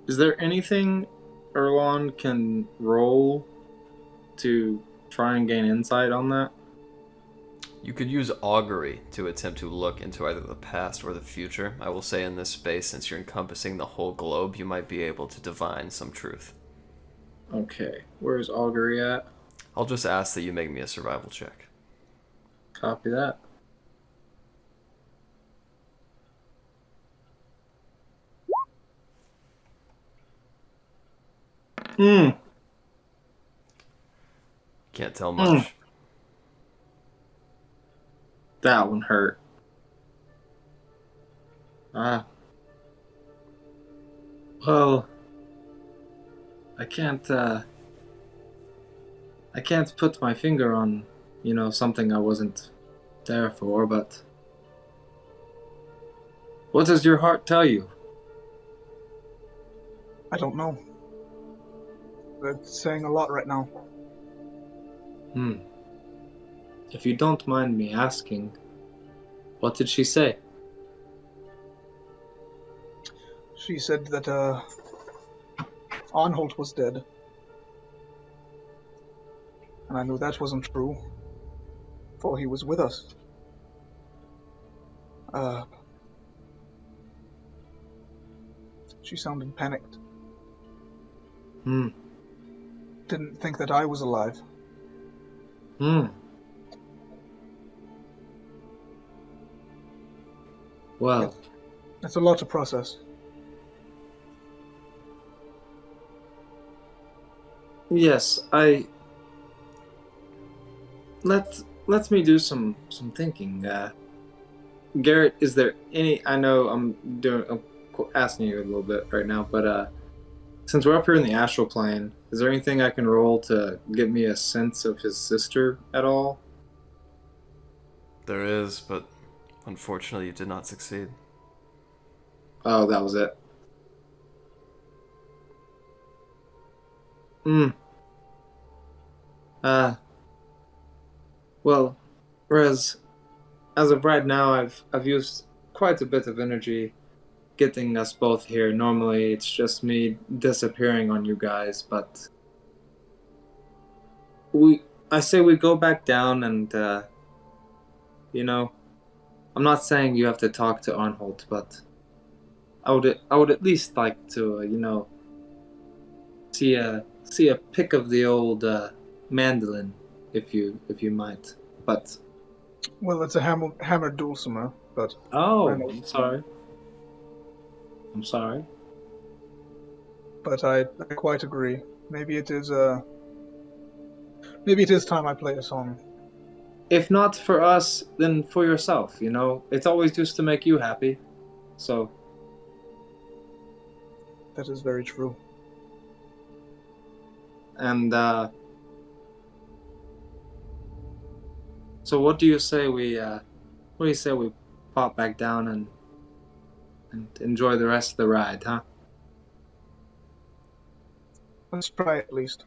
Is there anything Erwin can roll to try and gain insight on that? You could use augury to attempt to look into either the past or the future. I will say in this space, since you're encompassing the whole globe, you might be able to divine some truth. Okay, where's augury at? I'll just ask that you make me a survival check. Copy that. Can't tell much. That one hurt. Well, I can't put my finger on, something I wasn't there for, but what does your heart tell you? I don't know. It's saying a lot right now. If you don't mind me asking, what did she say? She said that Arnholt was dead. And I knew that wasn't true, for he was with us. She sounded panicked. Didn't think that I was alive. Well, It's a lot to process. yes, let me do some thinking. Garrett, is there any? I know I'm asking you a little bit right now, but since we're up here in the astral plane, is there anything I can roll to get me a sense of his sister at all? There is, but Unfortunately, you did not succeed. Oh, that was it. Well, whereas as of right now, I've used quite a bit of energy getting us both here. Normally, it's just me disappearing on you guys, but I say we go back down and, you know, I'm not saying you have to talk to Arnholt, but I would at least like to, you know, see a pic of the old mandolin, if you might. But Well, it's a hammered dulcimer, but oh, I know. I'm sorry. I'm sorry. But I quite agree. Maybe it is time I play a song. If not for us, then for yourself. You know, it's always just to make you happy. So That is very true. and so what do you say we pop back down and enjoy the rest of the ride, huh? Let's try at least.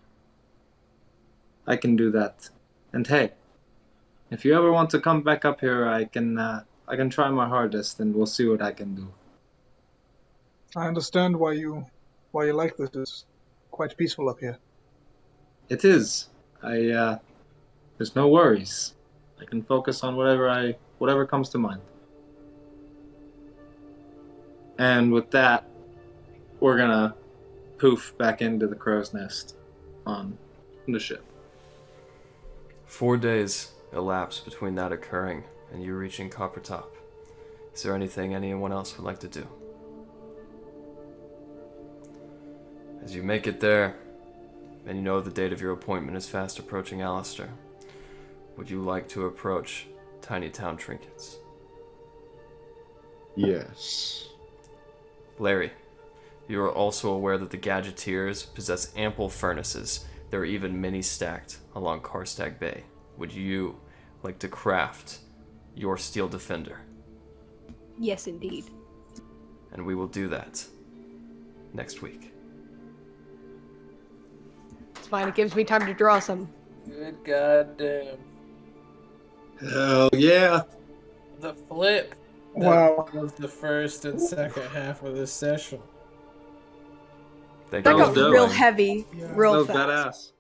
I can do that. And hey, if you ever want to come back up here, I can try my hardest, and we'll see what I can do. I understand why you like this. It's quite peaceful up here. It is. There's no worries. I can focus on whatever comes to mind. And with that, we're gonna poof back into the crow's nest on the ship. 4 days elapse between that occurring and you reaching Coppertop. Is there anything anyone else would like to do? As you make it there, and you know the date of your appointment is fast approaching, Alistair, would you like to approach Tiny Town Trinkets? Yes. Layree, you are also aware that the Gadgeteers possess ample furnaces. There are even many stacked along Karstag Bay. Would you like to craft your Steel Defender? Yes, indeed. And we will do that next week. It's fine. It gives me time to draw some. Good goddamn. Hell yeah! The flip. Wow. That was the first and second half of this session. Thank That you. got was real dope. heavy, Yeah. real That was fast. badass.